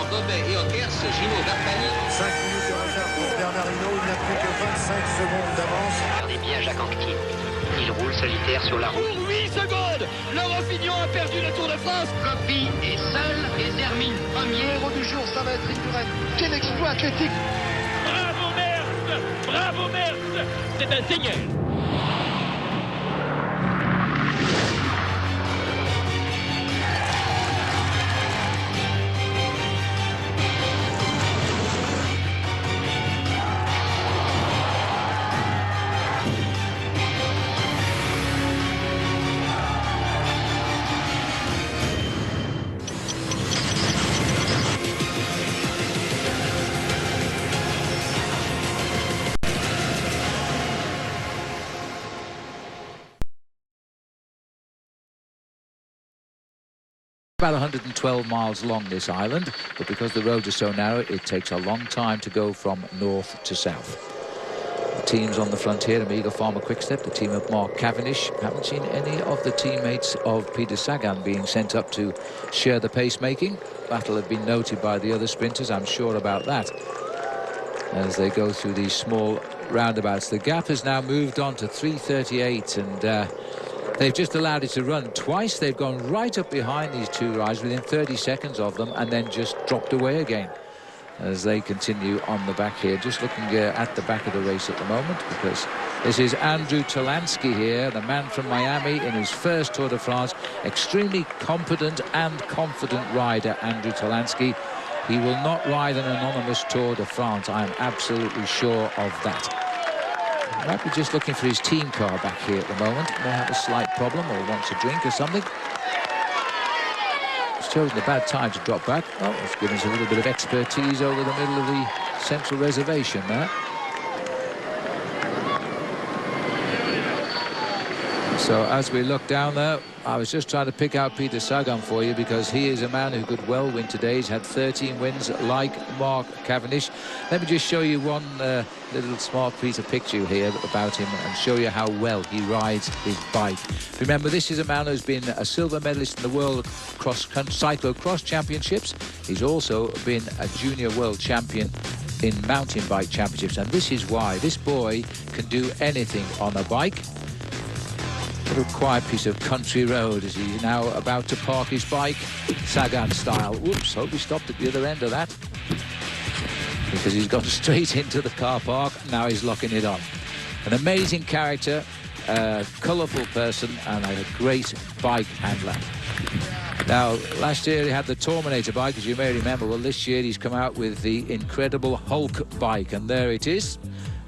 Bobet et Ockers, Gino Verpani. 5 minutes de réserve pour Bernard Hinault, il n'a plus que 25 secondes d'avance. Regardez bien Jacques Anquetil. Il roule solitaire sur la route. 8 secondes. Le Roffignon a perdu le Tour de France. Coppi est seul et termine premier. Héros du jour, ça va être Ituren. Quel exploit athlétique! Bravo Merckx. Bravo Merckx. C'est un seigneur. About 112 miles long, this island, but because the roads are so narrow, it takes a long time to go from north to south. The teams on the front here, Amiga Farmer Quickstep, the team of Mark Cavendish. Haven't seen any of the teammates of Peter Sagan being sent up to share the pacemaking. That'll have been noted by the other sprinters, I'm sure about that, as they go through these small roundabouts. The gap has now moved on to 3:38, and they've just allowed it to run twice. They've gone right up behind these two riders within 30 seconds of them and then just dropped away again as they continue on the back here. Just looking at the back of the race at the moment, because this is Andrew Talansky here, the man from Miami in his first Tour de France. Extremely competent and confident rider, Andrew Talansky. He will not ride an anonymous Tour de France. I am absolutely sure of that. He might be just looking for his team car back here at the moment. May have a slight problem or wants a drink or something. He's chosen a bad time to drop back. Oh, it's given us a little bit of expertise over the middle of the central reservation there. So as we look down there, I was just trying to pick out Peter Sagan for you, because he is a man who could well win today. He's had 13 wins like Mark Cavendish. Let me just show you one little smart piece of picture here about him and show you how well he rides his bike. Remember, this is a man who's been a silver medalist in the World Cyclo-Cross Championships. He's also been a junior world champion in mountain bike championships, and this is why this boy can do anything on a bike. A little quiet piece of country road as he's now about to park his bike, Sagan style. Whoops, hope he stopped at the other end of that, because he's gone straight into the car park. Now he's locking it on. An amazing character, a colourful person, and a great bike handler. Now, last year he had the Terminator bike, as you may remember. Well, this year he's come out with the incredible Hulk bike, and there it is.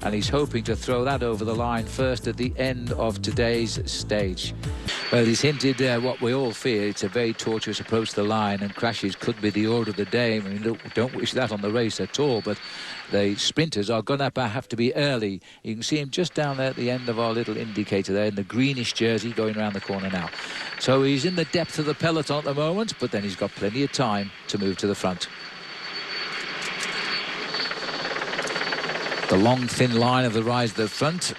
And he's hoping to throw that over the line first at the end of today's stage. Well, he's hinted what we all fear. It's a very tortuous approach to the line, and crashes could be the order of the day. I mean, don't wish that on the race at all, but the sprinters are going to have to be early. You can see him just down there at the end of our little indicator there in the greenish jersey going around the corner now. So he's in the depth of the peloton at the moment, but then he's got plenty of time to move to the front. The long, thin line of the rise to the front.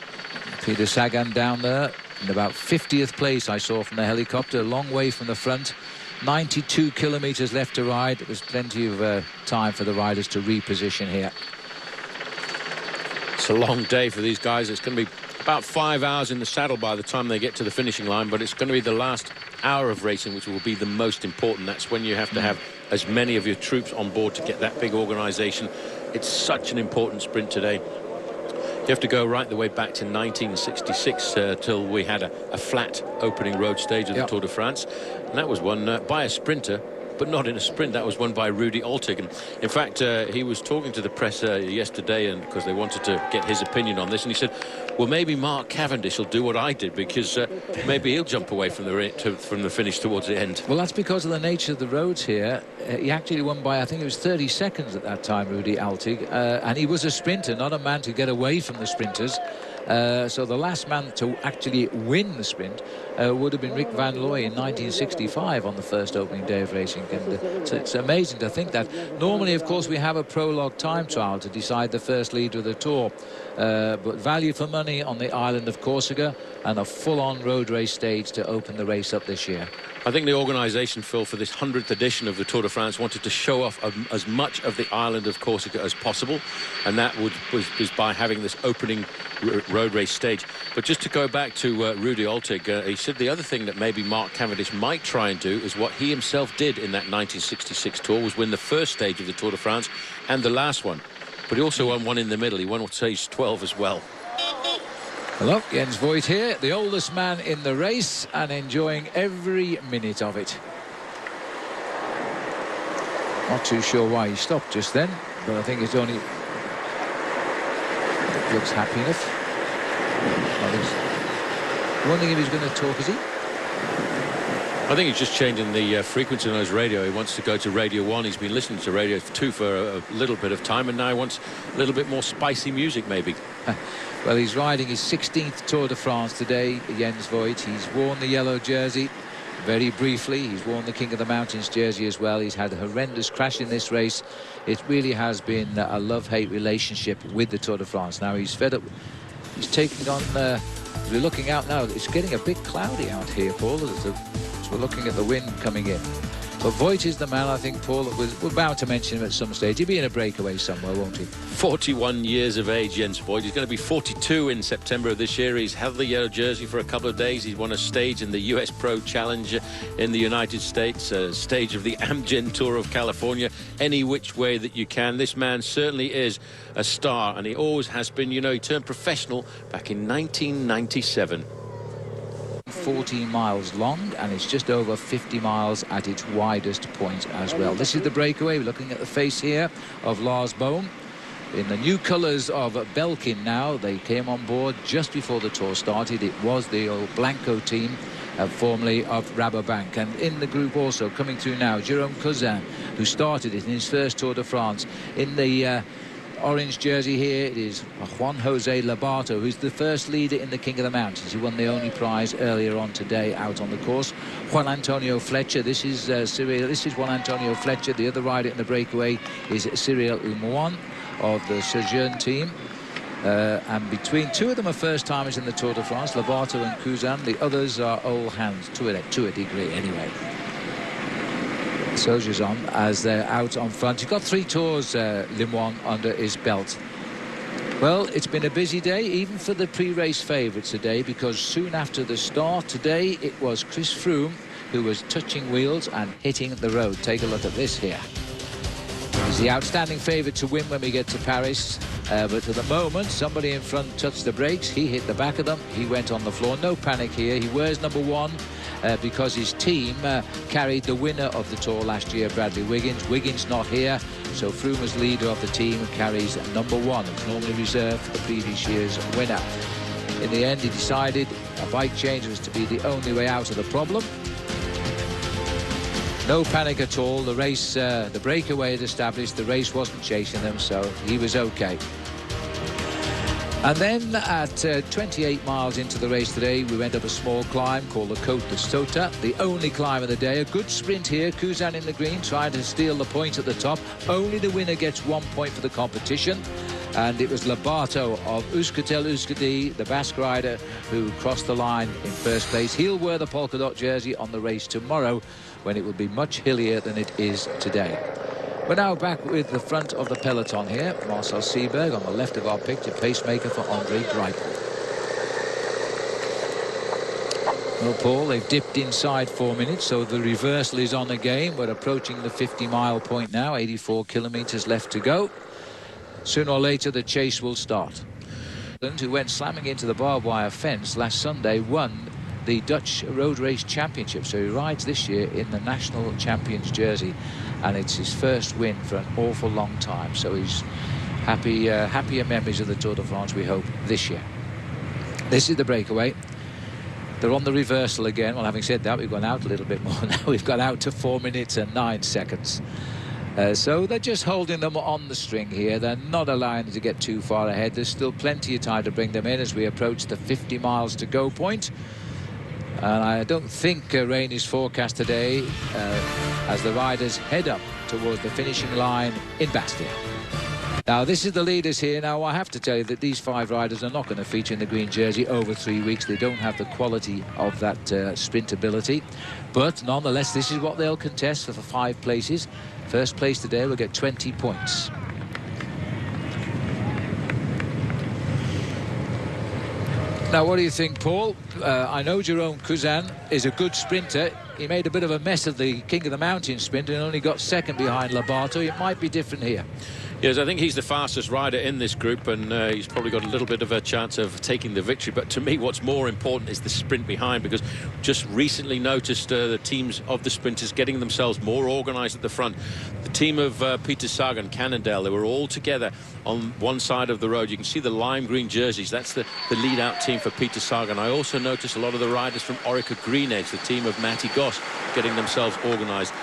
Peter Sagan down there in about 50th place, I saw from the helicopter, a long way from the front. 92 kilometres left to ride. There's plenty of time for the riders to reposition here. It's a long day for these guys. It's going to be about 5 hours in the saddle by the time they get to the finishing line, but it's going to be the last hour of racing which will be the most important. That's when you have to have as many of your troops on board to get that big organisation. It's such an important sprint today. You have to go right the way back to 1966 till we had a flat opening road stage of the Tour de France, and that was won by a sprinter, but not in a sprint. That was won by Rudi Altig. And in fact, he was talking to the press yesterday, and because they wanted to get his opinion on this, and he said, well, maybe Mark Cavendish will do what I did, because maybe he'll jump away from the finish towards the end. Well, that's because of the nature of the roads here. He actually won by, I think it was 30 seconds at that time, Rudi Altig, and he was a sprinter, not a man to get away from the sprinters. So the last man to actually win the sprint would have been Rick Van Looy in 1965 on the first opening day of racing. And so it's amazing to think that. Normally, of course, we have a prologue time trial to decide the first leader of the Tour. But value for money on the island of Corsica, and a full-on road race stage to open the race up this year. I think the organisation, Phil, for this 100th edition of the Tour de France wanted to show off as much of the island of Corsica as possible, and that was by having this opening road race stage. But just to go back to Rudi Altig, he said the other thing that maybe Mark Cavendish might try and do is what he himself did in that 1966 Tour, was win the first stage of the Tour de France and the last one. But he also won one in the middle. He won stage 12 as well. Look, Jens Voigt here, the oldest man in the race, and enjoying every minute of it. Not too sure why he stopped just then, but I think it's only... looks happy enough. Wondering if he's going to talk, is he? I think he's just changing the frequency on his radio. He wants to go to Radio 1. He's been listening to Radio 2 for a little bit of time, and now he wants a little bit more spicy music, maybe. Well, he's riding his 16th Tour de France today, Jens Voigt. He's worn the yellow jersey very briefly. He's worn the King of the Mountains jersey as well. He's had a horrendous crash in this race. It really has been a love-hate relationship with the Tour de France. Now he's fed up. He's taking on... we're looking out now. It's getting a bit cloudy out here, Paul, as we're looking at the wind coming in. But Voigt is the man, I think, Paul, we're bound to mention him at some stage. He'll be in a breakaway somewhere, won't he? 41 years of age, Jens Voigt. He's going to be 42 in September of this year. He's held the yellow jersey for a couple of days. He's won a stage in the US Pro Challenge in the United States, a stage of the Amgen Tour of California. Any which way that you can. This man certainly is a star, and he always has been. You know, he turned professional back in 1997. 14 miles long, and it's just over 50 miles at its widest point as well. This is the breakaway. We're looking at the face here of Lars Boom in the new colours of Belkin now. They came on board just before the Tour started. It was the old Blanco team, formerly of Rabobank. And in the group also coming through now, Jérôme Cousin, who started it in his first Tour de France. In the orange jersey here, it is Juan Jose Lobato, who's the first leader in the King of the Mountains. He won the only prize earlier on today out on the course. Juan Antonio Fletcher, this is Juan Antonio Fletcher. The other rider in the breakaway is Cyril Lemoine of the Sejeune team. And between two of them are first-timers in the Tour de France, Lobato and Cousin. The others are old hands, to a degree anyway. Soldiers on as they're out on front. He's got 3 tours, Lemoine, under his belt. Well, it's been a busy day, even for the pre-race favourites today, because soon after the start today, it was Chris Froome who was touching wheels and hitting the road. Take a look at this here. He's the outstanding favourite to win when we get to Paris, but at the moment, somebody in front touched the brakes. He hit the back of them. He went on the floor. No panic here. He wears number 1. Because his team carried the winner of the Tour last year, Bradley Wiggins. Wiggins not here, so Froome, as leader of the team, carries number 1. It's normally reserved for the previous year's winner. In the end, he decided a bike change was to be the only way out of the problem. No panic at all. The race, the breakaway had established. The race wasn't chasing them, so he was okay. And then at 28 miles into the race today, we went up a small climb called the Côte de Sota, the only climb of the day. A good sprint here. Cousin in the green, trying to steal the point at the top. Only the winner gets 1 point for the competition. And it was Lobato of Euskaltel Euskadi, the Basque rider, who crossed the line in first place. He'll wear the polka dot jersey on the race tomorrow, when it will be much hillier than it is today. We're now back with the front of the peloton here. Marcel Seeberg on the left of our picture, pacemaker for Andre Greipel. Well, Paul, they've dipped inside 4 minutes, so the reversal is on again. We're approaching the 50-mile point now, 84 kilometres left to go. Sooner or later, the chase will start. Who went slamming into the barbed wire fence last Sunday, won the Dutch Road Race Championship. So he rides this year in the National Champions jersey, and it's his first win for an awful long time. So he's happier memories of the Tour de France, we hope, this year. This is the breakaway. They're on the reversal again. Well, having said that, we've gone out a little bit more now. We've got out to 4 minutes and 9 seconds. So they're just holding them on the string here. They're not allowing them to get too far ahead. There's still plenty of time to bring them in as we approach the 50 miles to go point. And I don't think rain is forecast today as the riders head up towards the finishing line in Bastia. Now, this is the leaders here. Now, I have to tell you that these 5 riders are not going to feature in the green jersey over 3 weeks. They don't have the quality of that sprint ability. But nonetheless, this is what they'll contest for 5 places. First place today will get 20 points. Now, what do you think, Paul? I know Jerome Cousin is a good sprinter. He made a bit of a mess of the King of the Mountain sprint and only got second behind Lobato. It might be different here. Yes, I think he's the fastest rider in this group, and he's probably got a little bit of a chance of taking the victory. But to me, what's more important is the sprint behind, because just recently noticed the teams of the sprinters getting themselves more organised at the front. The team of Peter Sagan, Cannondale, they were all together on one side of the road. You can see the lime green jerseys. That's the lead-out team for Peter Sagan. I also noticed a lot of the riders from Orica Green Edge, the team of Matty Goss, getting themselves organised.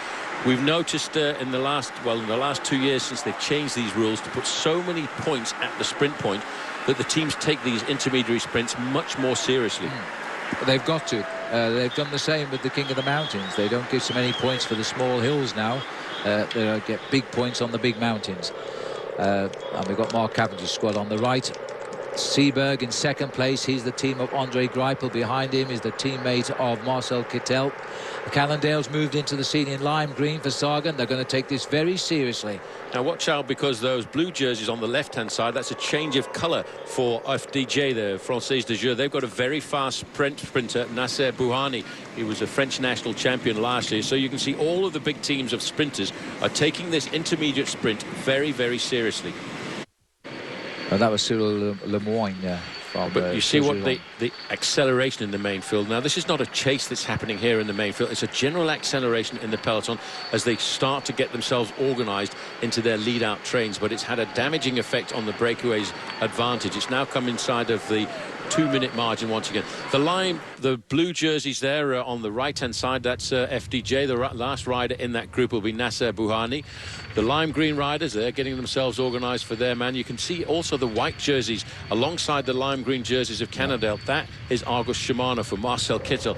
We've noticed in the last 2 years since they've changed these rules to put so many points at the sprint point that the teams take these intermediary sprints much more seriously. They've got to. They've done the same with the King of the Mountains. They don't give so many points for the small hills now. They get big points on the big mountains. And we've got Mark Cavendish's squad on the right. Seberg in second place. He's the team of Andre Greipel. Behind him is the teammate of Marcel Kittel. The Cannondales moved into the scene in lime green for Sagan. They're going to take this very seriously. Now watch out, because those blue jerseys on the left-hand side, that's a change of colour for FDJ, the Française de Jeu. They've got a very fast sprinter, Nasser Bouhanni. He was a French national champion last year. So you can see all of the big teams of sprinters are taking this intermediate sprint very, very seriously. And that was Cyril Lemoine. But you see what the acceleration in the main field. Now, this is not a chase that's happening here in the main field. It's a general acceleration in the peloton as they start to get themselves organised into their lead-out trains. But it's had a damaging effect on the breakaways advantage. It's now come inside of the 2-minute margin once again. The blue jerseys there on the right-hand side, that's FDJ. The last rider in that group will be Nasser Bouhanni. The lime green riders, they're getting themselves organised for their man. You can see also the white jerseys alongside the lime green jerseys of Cannondale. That is Argus Shimano for Marcel Kittel.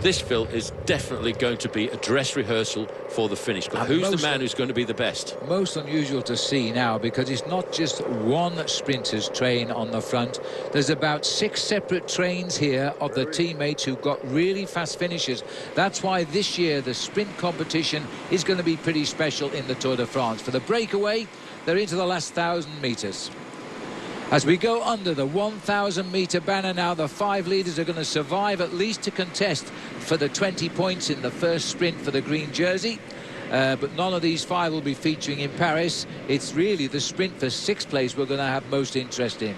This, Phil, is definitely going to be a dress rehearsal for the finish. But who's the man who's going to be the best? Most unusual to see now, because it's not just one sprinter's train on the front. There's about 6 separate trains here of the teammates who've got really fast finishes. That's why this year the sprint competition is going to be pretty special in the Tour de France. For the breakaway, they're into the last 1,000 metres. As we go under the 1,000-metre banner now, the 5 leaders are going to survive at least to contest for the 20 points in the first sprint for the green jersey. But none of these 5 will be featuring in Paris. It's really the sprint for 6th place we're going to have most interest in.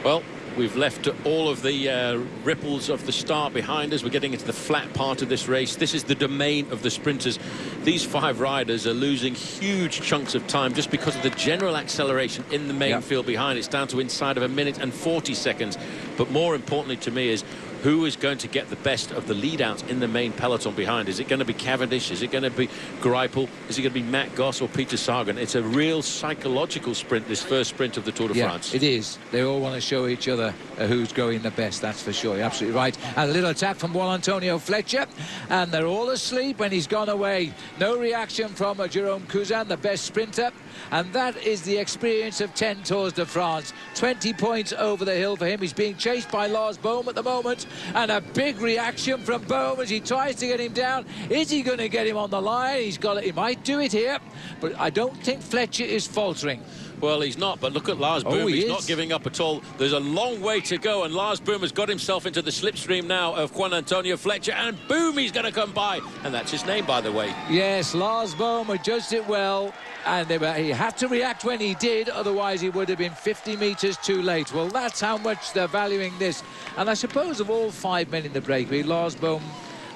Well, we've left all of the ripples of the start behind us. We're getting into the flat part of this race. This is the domain of the sprinters. These 5 riders are losing huge chunks of time just because of the general acceleration in the main field behind. It's down to inside of 1 minute and 40 seconds. But more importantly to me is who is going to get the best of the lead-outs in the main peloton behind? Is it going to be Cavendish? Is it going to be Greipel? Is it going to be Matt Goss or Peter Sagan? It's a real psychological sprint, this first sprint of the Tour de France. It is. They all want to show each other who's going the best, that's for sure. You're absolutely right. And a little attack from Juan Antonio Fletcher, and they're all asleep when he's gone away. No reaction from Jerome Cousin, the best sprinter. And that is the experience of 10 Tours de France. 20 points over the hill for him. He's being chased by Lars Bohm at the moment. And a big reaction from Bohm as he tries to get him down. Is he going to get him on the line? He's got it. He might do it here. But I don't think Fletcher is faltering. Well, he's not, but look at Lars Boom. He's not giving up at all. There's a long way to go, and Lars Boom has got himself into the slipstream now of Juan Antonio Fletcher, and boom, he's going to come by. And that's his name, by the way. Yes, Lars Bohm adjusted it well, and he had to react when he did, otherwise he would have been 50 metres too late. Well, that's how much they're valuing this. And I suppose of all 5 men in the breakaway, Lars Bohm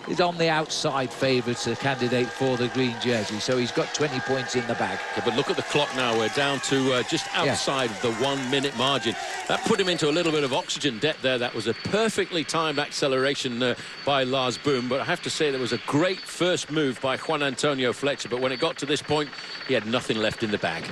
is on the outside favourite candidate for the green jersey, so he's got 20 points in the bag. Yeah, but look at the clock now. We're down to just outside the 1 minute margin. That put him into a little bit of oxygen debt there. That was a perfectly timed acceleration by Lars Boom, but I have to say there was a great first move by Juan Antonio Fletcher, but when it got to this point, he had nothing left in the bag.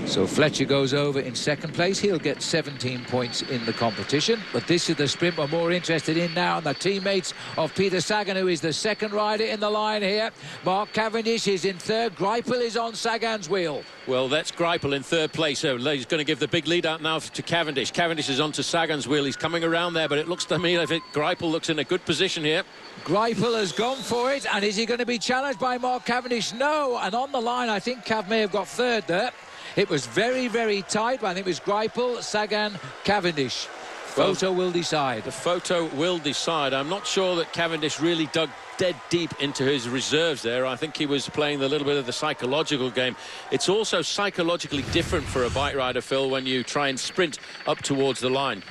So Fletcher goes over in second place. He'll get 17 points in the competition. But this is the sprint we're more interested in now. And the teammates of Peter Sagan, who is the second rider in the line here. Mark Cavendish is in third. Greipel is on Sagan's wheel. Well, that's Greipel in third place. So he's going to give the big lead out now to Cavendish. Cavendish is onto Sagan's wheel. He's coming around there, but it looks to me like Greipel looks in a good position here. Greipel has gone for it. And is he going to be challenged by Mark Cavendish? No. And on the line, I think Cav may have got third there. It was very, very tight. I think it was Greipel, Sagan, Cavendish. Photo will decide. The photo will decide. I'm not sure that Cavendish really dug dead deep into his reserves there. I think he was playing a little bit of the psychological game. It's also psychologically different for a bike rider, Phil, when you try and sprint up towards the line.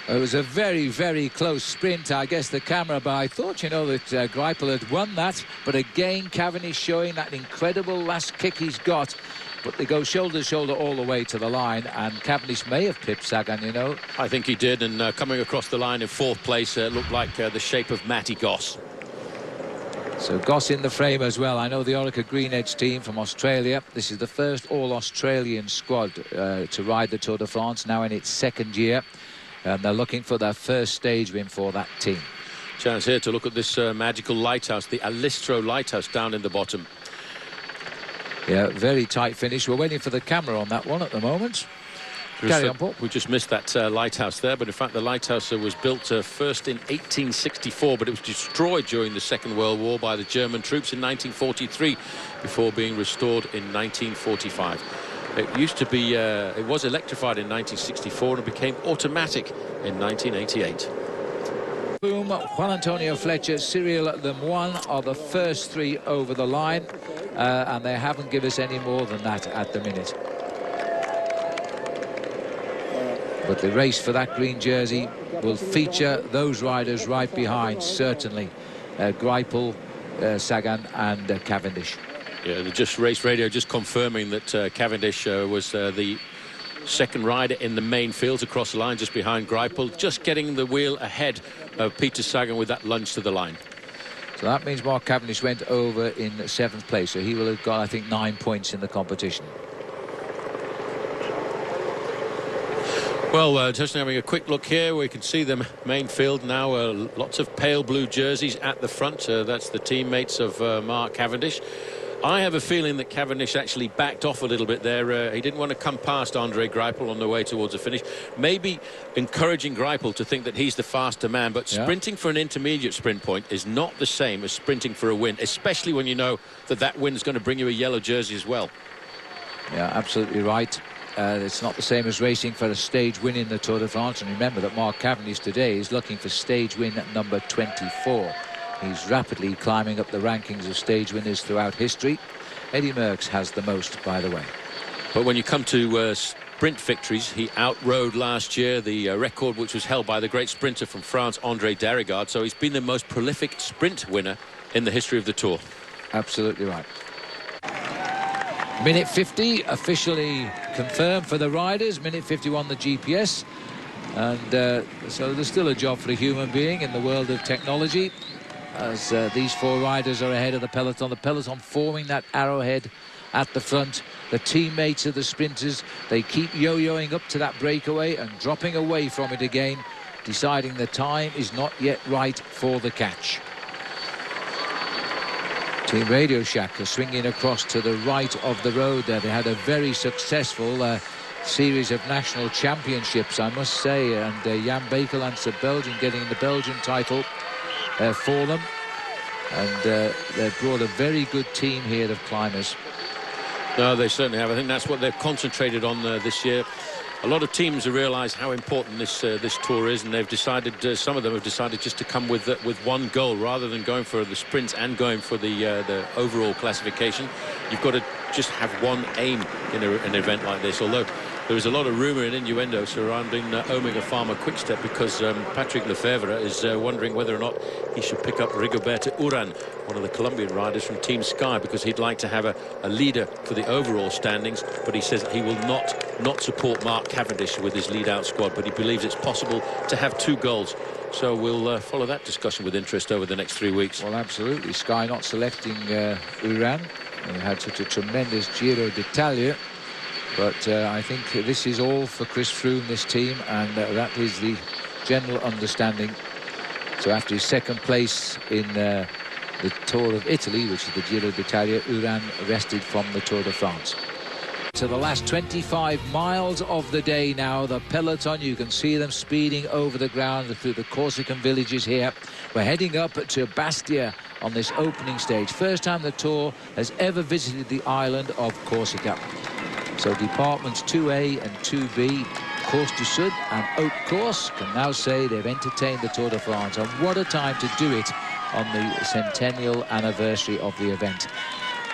It was a very, very close sprint. I guess the camera, but I thought, you know, that Greipel had won that. But again, Cavendish showing that incredible last kick he's got. But they go shoulder to shoulder all the way to the line, and Cavendish may have pipped Sagan, you know. I think he did, and coming across the line in fourth place looked like the shape of Matty Goss. So Goss in the frame as well. I know the Orica Green Edge team from Australia. This is the first all-Australian squad to ride the Tour de France, now in its second year. And they're looking for their first stage win for that team. Chance here to look at this magical lighthouse, the Alistro Lighthouse down in the bottom. Yeah, very tight finish. We're waiting for the camera on that one at the moment. Carry on, Paul. We just missed that lighthouse there, but in fact the lighthouse was built first in 1864, but it was destroyed during the Second World War by the German troops in 1943 before being restored in 1945. It used to be, it was electrified in 1964 and it became automatic in 1988. Boom, Juan Antonio Fletcher, Cyril Lemoine are the first three over the line, and they haven't given us any more than that at the minute. But the race for that green jersey will feature those riders right behind, certainly. Greipel, Sagan and Cavendish. Yeah, the Just Race Radio just confirming that Cavendish was the second rider in the main field across the line, just behind Greipel, just getting the wheel ahead of Peter Sagan with that lunge to the line. So that means Mark Cavendish went over in seventh place, so he will have got, I think, 9 points in the competition. Well, just having a quick look here, we can see the main field now. Lots of pale blue jerseys at the front. That's the teammates of Mark Cavendish. I have a feeling that Cavendish actually backed off a little bit there. He didn't want to come past Andre Greipel on the way towards the finish. Maybe encouraging Greipel to think that he's the faster man. But sprinting for an intermediate sprint point is not the same as sprinting for a win, especially when you know that that win is going to bring you a yellow jersey as well. Yeah, absolutely right. It's not the same as racing for a stage win in the Tour de France. And remember that Mark Cavendish today is looking for stage win number 24. He's rapidly climbing up the rankings of stage winners throughout history. Eddie Merckx has the most, by the way. But when you come to sprint victories, he outrode last year the record which was held by the great sprinter from France, Andre Darrigard. So he's been the most prolific sprint winner in the history of the Tour. Absolutely right. Minute 50 officially confirmed for the riders. Minute 51 the GPS. And so there's still a job for a human being in the world of technology, as these four riders are ahead of the peloton. The peloton forming that arrowhead at the front. The teammates of the sprinters, they keep yo-yoing up to that breakaway and dropping away from it again, deciding the time is not yet right for the catch. Team Radio Shack are swinging across to the right of the road there. They had a very successful series of national championships, I must say, and Jan Bekeland's a Belgian getting the Belgian title for them, and they've brought a very good team here of climbers. No, they certainly have. I think that's what they've concentrated on this year. A lot of teams have realised how important this tour is, and they've decided, some of them have decided just to come with one goal rather than going for the sprints and going for the overall classification. You've got to just have one aim in an event like this, although there is a lot of rumour and innuendo surrounding Omega Pharma Quickstep, because Patrick Lefevre is wondering whether or not he should pick up Rigoberto Urán, one of the Colombian riders from Team Sky, because he'd like to have a leader for the overall standings. But he says he will not support Mark Cavendish with his lead-out squad, but he believes it's possible to have two goals. So we'll follow that discussion with interest over the next 3 weeks. Well, absolutely. Sky not selecting Urán. He had such a tremendous Giro d'Italia. But I think this is all for Chris Froome, this team, and that is the general understanding. So after his second place in the Tour of Italy, which is the Giro d'Italia, Uran rested from the Tour de France. To the last 25 miles of the day now, the peloton, you can see them speeding over the ground through the Corsican villages here. We're heading up to Bastia on this opening stage. First time the Tour has ever visited the island of Corsica. So departments 2A and 2B, Course du Sud and Haute Course, can now say they've entertained the Tour de France. And what a time to do it on the centennial anniversary of the event.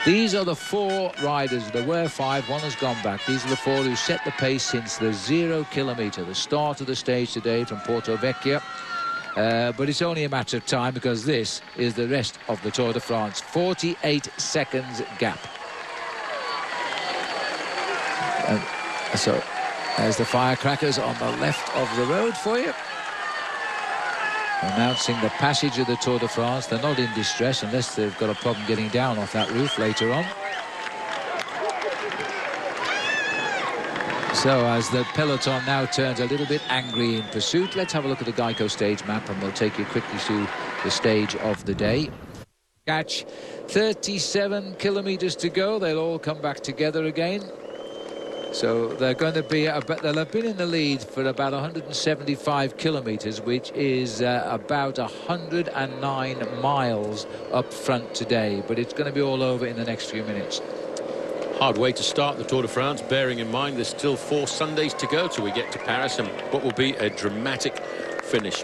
These are the 4 riders. There were 5, one has gone back. These are the 4 who set the pace since the 0 kilometre, the start of the stage today from Porto Vecchio. But it's only a matter of time, because this is the rest of the Tour de France. 48 seconds gap. So there's the firecrackers on the left of the road for you, announcing the passage of the Tour de France. They're not in distress unless they've got a problem getting down off that roof later on. So as the peloton now turns a little bit angry in pursuit, let's have a look at the Geico stage map and we'll take you quickly through the stage of the day. Catch, 37 kilometers to go. They'll all come back together again. So they're going to be, they'll have been in the lead for about 175 kilometres, which is about 109 miles up front today. But it's going to be all over in the next few minutes. Hard way to start the Tour de France, bearing in mind there's still 4 Sundays to go till we get to Paris, and what will be a dramatic finish.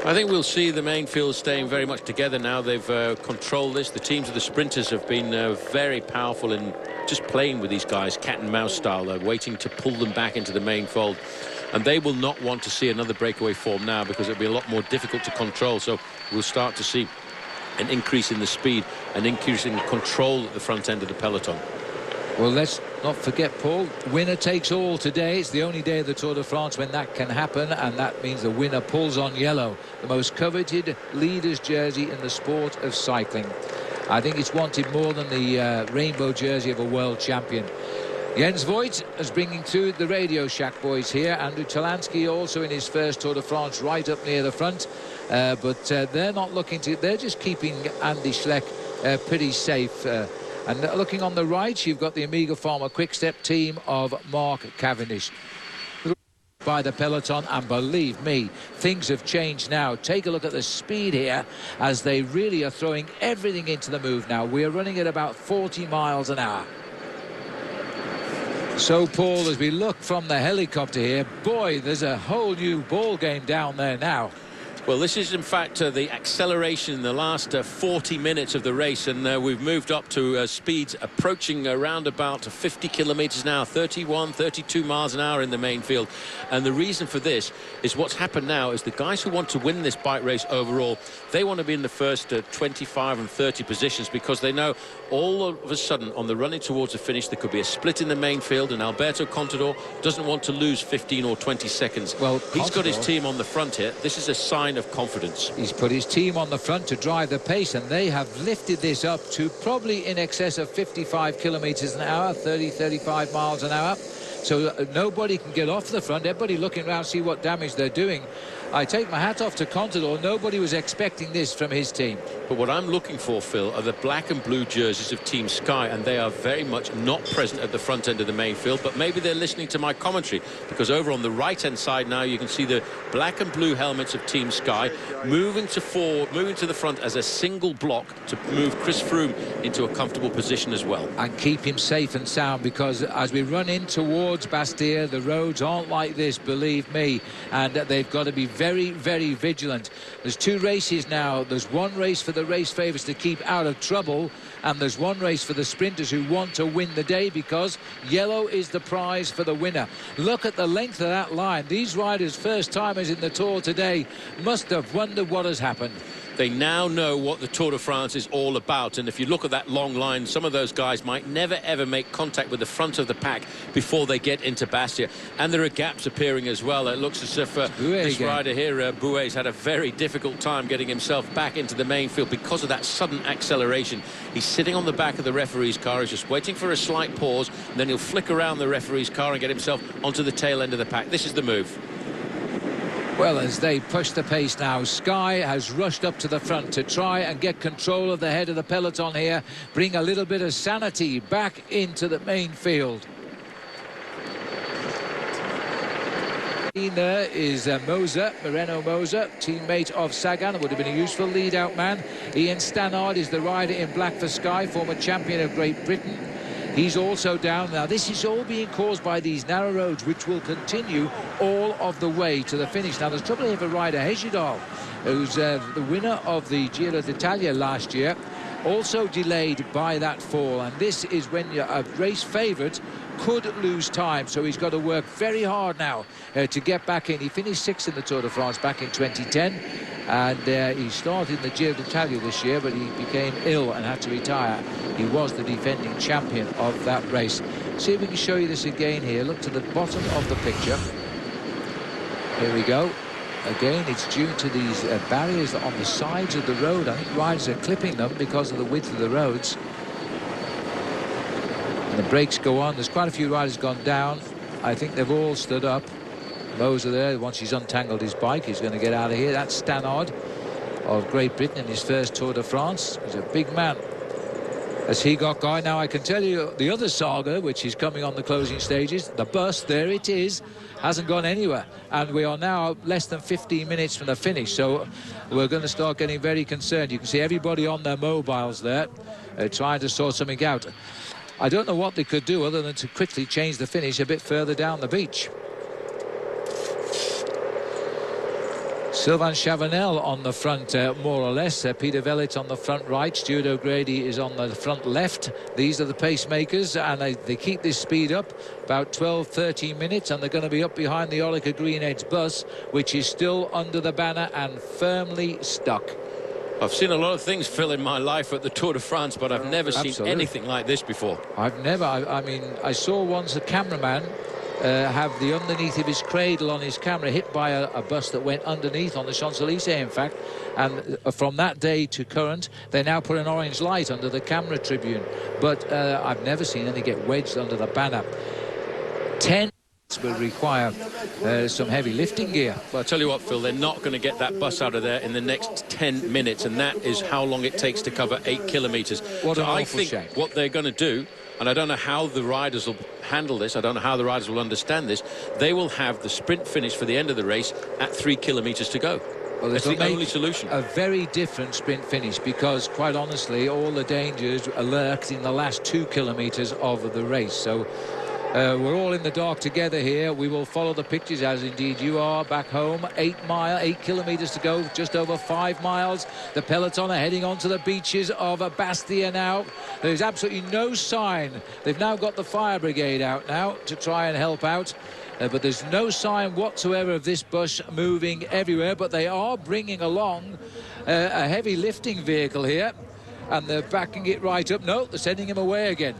I think we'll see the main field staying very much together now. They've controlled this. The teams of the sprinters have been very powerful in just playing with these guys, cat and mouse style. They're waiting to pull them back into the main fold. And they will not want to see another breakaway form now, because it'll be a lot more difficult to control. So we'll start to see an increase in the speed, an increase in control at the front end of the peloton. Well, let's not forget, Paul, winner takes all today. It's the only day of the Tour de France when that can happen, and that means the winner pulls on yellow, the most coveted leader's jersey in the sport of cycling. I think it's wanted more than the rainbow jersey of a world champion. Jens Voigt is bringing through the Radio Shack boys here. Andrew Talansky also in his first Tour de France right up near the front. But they're not looking to... They're just keeping Andy Schleck pretty safe. And looking on the right, you've got the Omega Pharma Quick-Step team of Mark Cavendish. By the peloton, and believe me, things have changed now. Take a look at the speed here as they really are throwing everything into the move now. We're running at about 40 miles an hour. So, Paul, as we look from the helicopter here, boy, there's a whole new ball game down there now. Well, this is, in fact, the acceleration in the last 40 minutes of the race, and we've moved up to speeds approaching around about 50 kilometres an hour, 31, 32 miles an hour in the main field. And the reason for this is what's happened now is the guys who want to win this bike race overall, they want to be in the first 25 and 30 positions, because they know all of a sudden on the running towards the finish there could be a split in the main field, and Alberto Contador doesn't want to lose 15 or 20 seconds. Well, he's got his team on the front here. This is a sign of confidence. He's put his team on the front to drive the pace, and they have lifted this up to probably in excess of 55 kilometres an hour, 30-35 miles an hour. So nobody can get off the front. Everybody looking around, see what damage they're doing. I take my hat off to Contador. Nobody was expecting this from his team. But what I'm looking for, Phil, are the black and blue jerseys of Team Sky, and they are very much not present at the front end of the main field, but maybe they're listening to my commentary, because over on the right-hand side now you can see the black and blue helmets of Team Sky moving to the front as a single block to move Chris Froome into a comfortable position as well. And keep him safe and sound, because as we run in towards Bastia, the roads aren't like this, believe me, and they've got to be very, very vigilant. There's 2 races now. There's one race for the race favourites to keep out of trouble, and there's one race for the sprinters who want to win the day, because yellow is the prize for the winner. Look at the length of that line. These riders, first timers in the Tour today, must have wondered what has happened. They now know what the Tour de France is all about. And if you look at that long line, some of those guys might never, ever make contact with the front of the pack before they get into Bastia. And there are gaps appearing as well. It looks as if this rider here, Bouet's had a very difficult time getting himself back into the main field because of that sudden acceleration. He's sitting on the back of the referee's car. He's just waiting for a slight pause. And then he'll flick around the referee's car and get himself onto the tail end of the pack. This is the move. Well, as they push the pace now, Sky has rushed up to the front to try and get control of the head of the peloton here, bring a little bit of sanity back into the main field. There is Moser, Moreno Moser, teammate of Sagan, would have been a useful lead-out man. Ian Stannard is the rider in black for Sky, former champion of Great Britain. He's also down. Now, this is all being caused by these narrow roads, which will continue all of the way to the finish. Now, there's trouble here for rider Hejidal, who's the winner of the Giro d'Italia last year, also delayed by that fall. And this is when you're a race favourite could lose time, so he's got to work very hard now to get back in. He finished 6th in the Tour de France back in 2010, and he started the Giro d'Italia this year, but he became ill and had to retire. He was the defending champion of that race. See if we can show you this again here. Look to the bottom of the picture. Here we go. Again, it's due to these barriers on the sides of the road. I think riders are clipping them because of the width of the roads. The brakes go on. There's quite a few riders gone down. I think they've all stood up. Moser there, once he's untangled his bike, he's going to get out of here. That's Stannard of Great Britain in his first Tour de France. He's a big man. As he got going, now I can tell you the other saga, which is coming on the closing stages, the bus, there it is, hasn't gone anywhere. And we are now less than 15 minutes from the finish, so we're going to start getting very concerned. You can see everybody on their mobiles there, trying to sort something out. I don't know what they could do other than to quickly change the finish a bit further down the beach. Sylvain Chavanel on the front, more or less. Peter Vellit on the front right. Stuart O'Grady is on the front left. These are the pacemakers, and they keep this speed up about 12-13 minutes, and they're going to be up behind the Orica Green Edge bus, which is still under the banner and firmly stuck. I've seen a lot of things, Phil, in my life at the Tour de France, but I've never seen anything like this before. I've never. I mean, I saw once a cameraman have the underneath of his cradle on his camera hit by a bus that went underneath on the Champs-Élysées, in fact. And from that day to current, they now put an orange light under the camera tribune. But I've never seen any get wedged under the banner. 10 will require some heavy lifting gear. Well, I'll tell you what, Phil, they're not going to get that bus out of there in the next 10 minutes, and that is how long it takes to cover 8 kilometres. What an awful I think shame. What they're going to do, and I don't know how the riders will handle this, I don't know how the riders will understand this, they will have the sprint finish for the end of the race at 3 kilometres to go. Well, that's the only solution. A very different sprint finish, because quite honestly all the dangers are lurked in the last 2 kilometres of the race. So we're all in the dark together here. We will follow the pictures, as indeed you are back home. 8 kilometres to go, just over 5 miles. The peloton are heading onto the beaches of Bastia now. There's absolutely no sign. They've now got the fire brigade out now to try and help out. But there's no sign whatsoever of this bus moving everywhere. But they are bringing along a heavy lifting vehicle here, and they're backing it right up. No, they're sending him away again.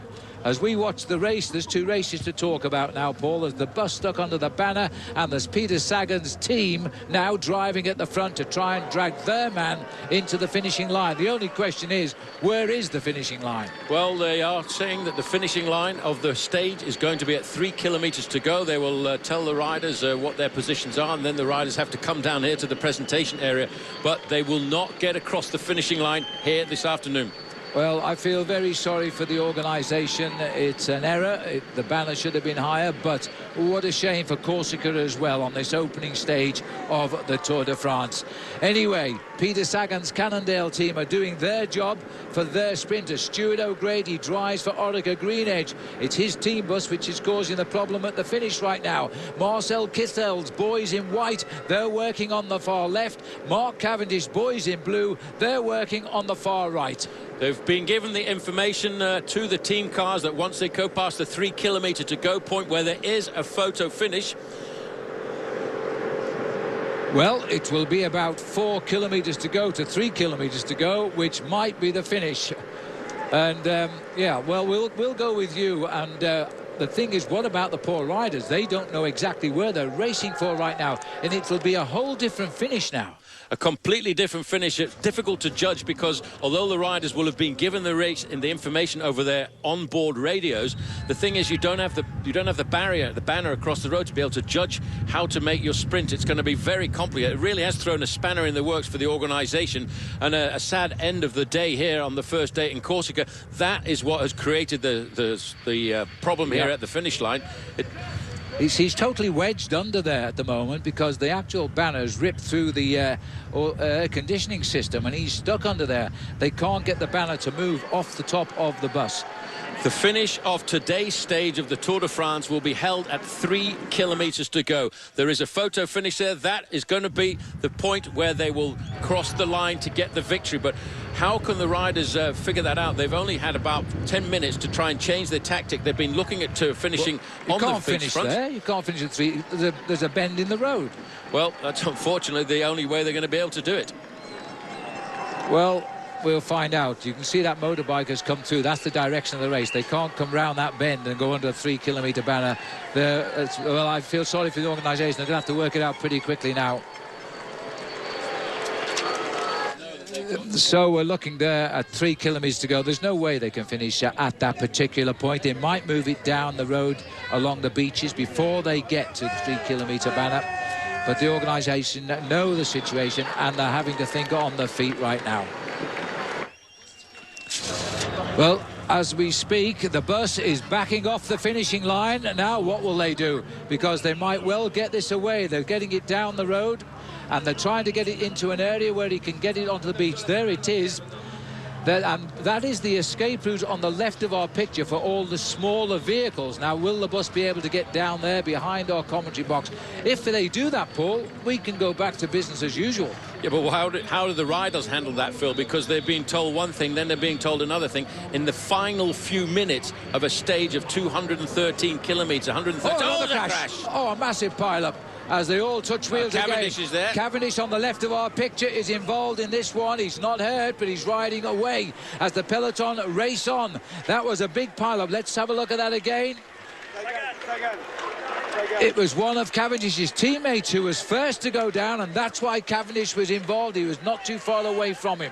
As we watch the race, there's 2 races to talk about now, Paul. There's the bus stuck under the banner, and there's Peter Sagan's team now driving at the front to try and drag their man into the finishing line. The only question is, where is the finishing line? Well, they are saying that the finishing line of the stage is going to be at 3 kilometres to go. They will tell the riders what their positions are, and then the riders have to come down here to the presentation area. But they will not get across the finishing line here this afternoon. Well, I feel very sorry for the organisation. It's an error. The banner should have been higher, but what a shame for Corsica as well on this opening stage of the Tour de France. Anyway, Peter Sagan's Cannondale team are doing their job for their sprinters. Stuart O'Grady drives for Orica Green Edge. It's his team bus which is causing the problem at the finish right now. Marcel Kittel's boys in white, they're working on the far left. Mark Cavendish, boys in blue, they're working on the far right. They've been given the information to the team cars that once they go past the 3 kilometre to go point where there is a photo finish, Well, it will be about 4 kilometres to go to 3 kilometres to go, which might be the finish. And yeah, well, we'll go with you. And the thing is, what about the poor riders? They don't know exactly where they're racing for right now, and it will be a whole different finish now. A completely different finish. It's difficult to judge because although the riders will have been given the race and the information over their onboard radios, the thing is you don't have the barrier, the banner across the road to be able to judge how to make your sprint. It's going to be very complicated. It really has thrown a spanner in the works for the organisation, and a sad end of the day here on the first day in Corsica. That is what has created the problem here at the finish line. He's totally wedged under there at the moment because the actual banner's ripped through the air conditioning system, and he's stuck under there. They can't get the banner to move off the top of the bus. The finish of today's stage of the Tour de France will be held at 3 kilometres to go. There is a photo finish there. That is going to be the point where they will cross the line to get the victory. But how can the riders figure that out? They've only had about 10 minutes to try and change their tactic. They've been looking at finishing on the finish front. There. You can't finish at 3. There's a bend in the road. Well, that's unfortunately the only way they're going to be able to do it. Well, we'll find out. You can see that motorbike has come through. That's the direction of the race. They can't come round that bend and go under a 3 kilometre banner. Well, I feel sorry for the organisation. They're going to have to work it out pretty quickly now. So we're looking there at 3 kilometres to go. There's no way they can finish at that particular point. They might move it down the road along the beaches before they get to the 3 kilometre banner. But the organisation know the situation, and they're having to think on their feet right now. Well, as we speak, the bus is backing off the finishing line. Now what will they do? Because they might well get this away. They're getting it down the road, and they're trying to get it into an area where he can get it onto the beach. There it is. That is the escape route on the left of our picture for all the smaller vehicles. Now, will the bus be able to get down there behind our commentary box? If they do that, Paul, we can go back to business as usual. Yeah, but how do the riders handle that, Phil? Because they're being told one thing, then they're being told another thing. In the final few minutes of a stage of 213 kilometres, 130... Oh, another crash. Oh, a massive pile-up as they all touch wheels again. Cavendish is there. Cavendish on the left of our picture is involved in this one. He's not hurt, but he's riding away as the peloton race on. That was a big pile-up. Let's have a look at that again. It was one of Cavendish's teammates who was first to go down, and that's why Cavendish was involved. He was not too far away from him.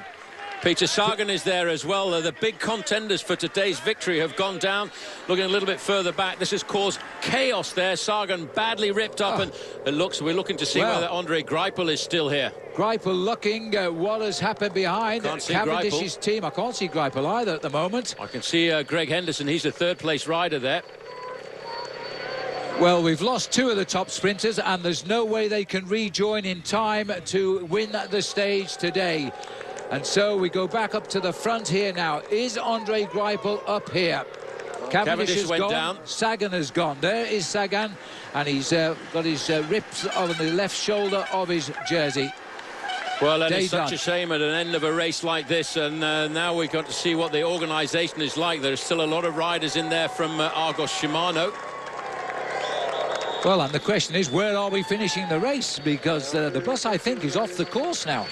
Peter Sagan is there as well. The big contenders for today's victory have gone down. Looking a little bit further back, this has caused chaos there. Sagan badly ripped up, and we're looking to see whether Andre Greipel is still here. Greipel looking at what has happened behind Cavendish's team. I can't see Greipel either at the moment. I can see Greg Henderson. He's the third-place rider there. Well, we've lost 2 of the top sprinters, and there's no way they can rejoin in time to win the stage today. And so we go back up to the front here now. Is Andre Greipel up here? Cavendish has went gone. Down. Sagan has gone. There is Sagan, and he's got his rips on the left shoulder of his jersey. Well, and it's such a shame at an end of a race like this, and now we've got to see what the organisation is like. There's still a lot of riders in there from Argos Shimano. Well, and the question is, where are we finishing the race? Because the bus, I think, is off the course now.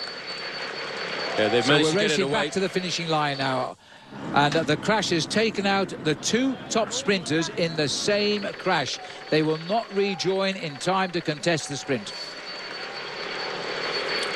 Yeah, they've managed to get it away. So we're racing back to the finishing line now. And the crash has taken out the 2 top sprinters in the same crash. They will not rejoin in time to contest the sprint.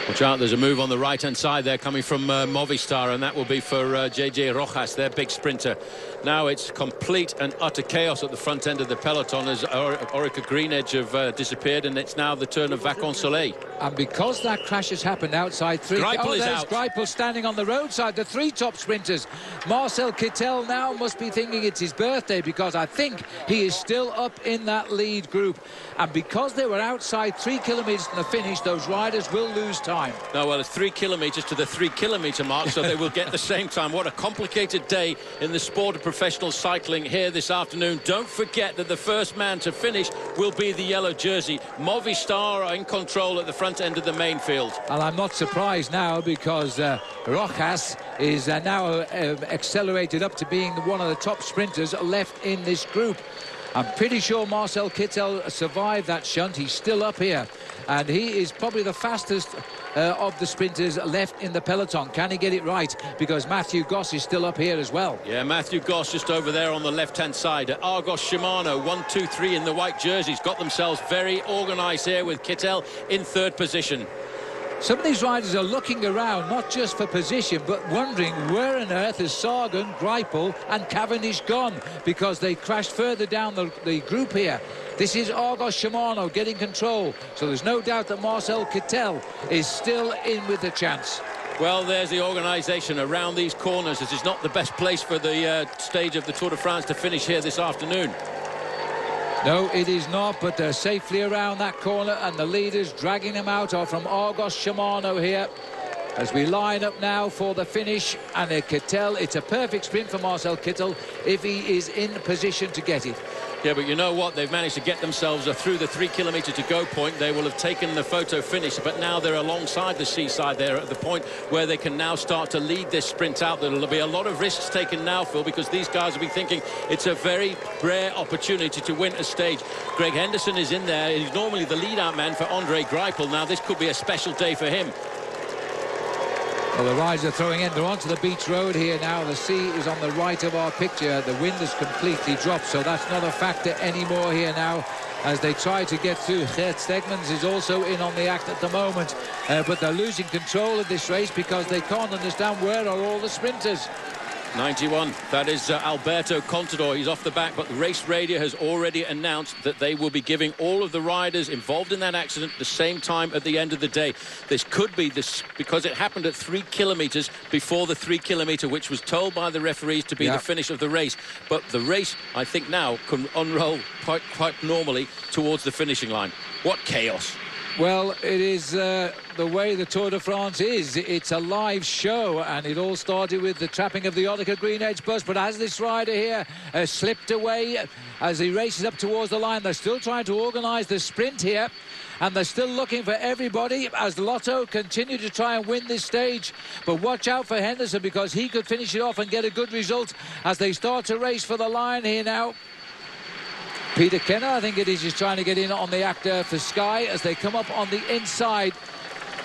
Watch out, there's a move on the right-hand side there coming from Movistar, and that will be for JJ Rojas, their big sprinter. Now it's complete and utter chaos at the front end of the peloton as Orica Greenedge have disappeared, and it's now the turn of Vacances Soleil. And because that crash has happened outside 3... Greipel is there's out. Greipel standing on the roadside, the 3 top sprinters. Marcel Kittel now must be thinking it's his birthday, because I think he is still up in that lead group. And because they were outside 3 kilometres from the finish, those riders will lose time. No, well, it's 3 kilometres to the 3 kilometre mark, so they will get the same time. What a complicated day in the sport of professional cycling here this afternoon. Don't forget that the first man to finish will be the yellow jersey. Movistar are in control at the front end of the main field. And I'm not surprised now, because Rojas is now accelerated up to being one of the top sprinters left in this group. I'm pretty sure Marcel Kittel survived that shunt. He's still up here, and he is probably the fastest of the sprinters left in the peloton. Can he get it right? Because Matthew Goss is still up here as well. Yeah, Matthew Goss just over there on the left-hand side. Argos Shimano, 1, 2, 3 in the white jerseys, got themselves very organised here with Kittel in third position. Some of these riders are looking around, not just for position, but wondering where on earth is Sagan, Greipel and Cavendish gone, because they crashed further down the group here. This is Argos Shimano getting control, so there's no doubt that Marcel Kittel is still in with the chance. Well, there's the organisation around these corners. This is not the best place for the stage of the Tour de France to finish here this afternoon. No, it is not, but they're safely around that corner, and the leaders dragging them out are from Argos Shimano here. As we line up now for the finish, and Kittel, it's a perfect sprint for Marcel Kittel if he is in position to get it. Yeah, but you know what? They've managed to get themselves through the 3 kilometre to go point. They will have taken the photo finish, but now they're alongside the seaside there at the point where they can now start to lead this sprint out. There'll be a lot of risks taken now, Phil, because these guys will be thinking it's a very rare opportunity to win a stage. Greg Henderson is in there. He's normally the lead-out man for Andre Greipel. Now, this could be a special day for him. Well, the riders are throwing in. They're onto the beach road here now. The sea is on the right of our picture. The wind has completely dropped, so that's not a factor anymore here now as they try to get through. Gert Stegmans is also in on the act at the moment, but they're losing control of this race because they can't understand where are all the sprinters. 91, that is Alberto Contador. He's off the back, but the race radio has already announced that they will be giving all of the riders involved in that accident the same time at the end of the day. This could be this because it happened at 3 kilometres before the 3 kilometre, which was told by the referees to be the finish of the race. But the race, I think now, can unroll quite normally towards the finishing line. What chaos. Well, it is the way the Tour de France is. It's a live show, and it all started with the trapping of the Otica Green Edge bus. But as this rider here slipped away as he races up towards the line, they're still trying to organise the sprint here, and they're still looking for everybody as Lotto continue to try and win this stage. But watch out for Henderson, because he could finish it off and get a good result as they start to race for the line here now. Peter Kenner, I think it is trying to get in on the actor for Sky as they come up on the inside.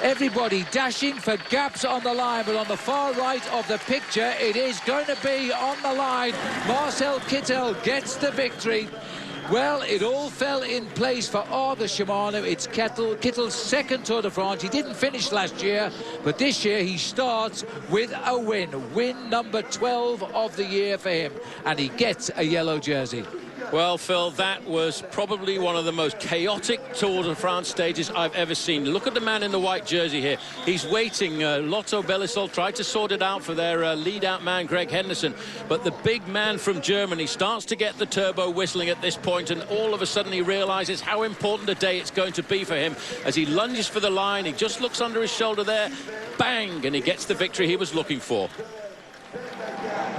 Everybody dashing for gaps on the line, but on the far right of the picture, it is going to be on the line. Marcel Kittel gets the victory. Well, it all fell in place for Argos Shimano. It's Kittel's second Tour de France. He didn't finish last year, but this year he starts with a win. Win number 12 of the year for him, and he gets a yellow jersey. Well, Phil, that was probably one of the most chaotic Tour de France stages I've ever seen. Look at the man in the white jersey here. He's waiting. Lotto Belisol tried to sort it out for their lead-out man, Greg Henderson. But the big man from Germany starts to get the turbo whistling at this point, and all of a sudden he realises how important a day it's going to be for him. As he lunges for the line, he just looks under his shoulder there. Bang! And he gets the victory he was looking for.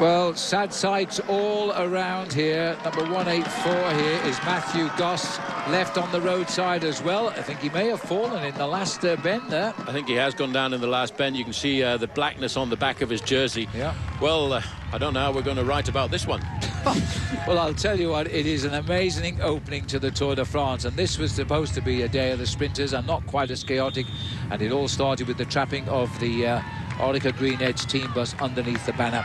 Well, sad sights all around here. Number 184 here is Matthew Goss, left on the roadside as well. I think he may have fallen in the last bend there. I think he has gone down in the last bend. You can see the blackness on the back of his jersey. Yeah. Well, I don't know how we're going to write about this one. Well, I'll tell you what, it is an amazing opening to the Tour de France, and this was supposed to be a day of the sprinters and not quite as chaotic, and it all started with the trapping of the Orica Green Edge team bus underneath the banner.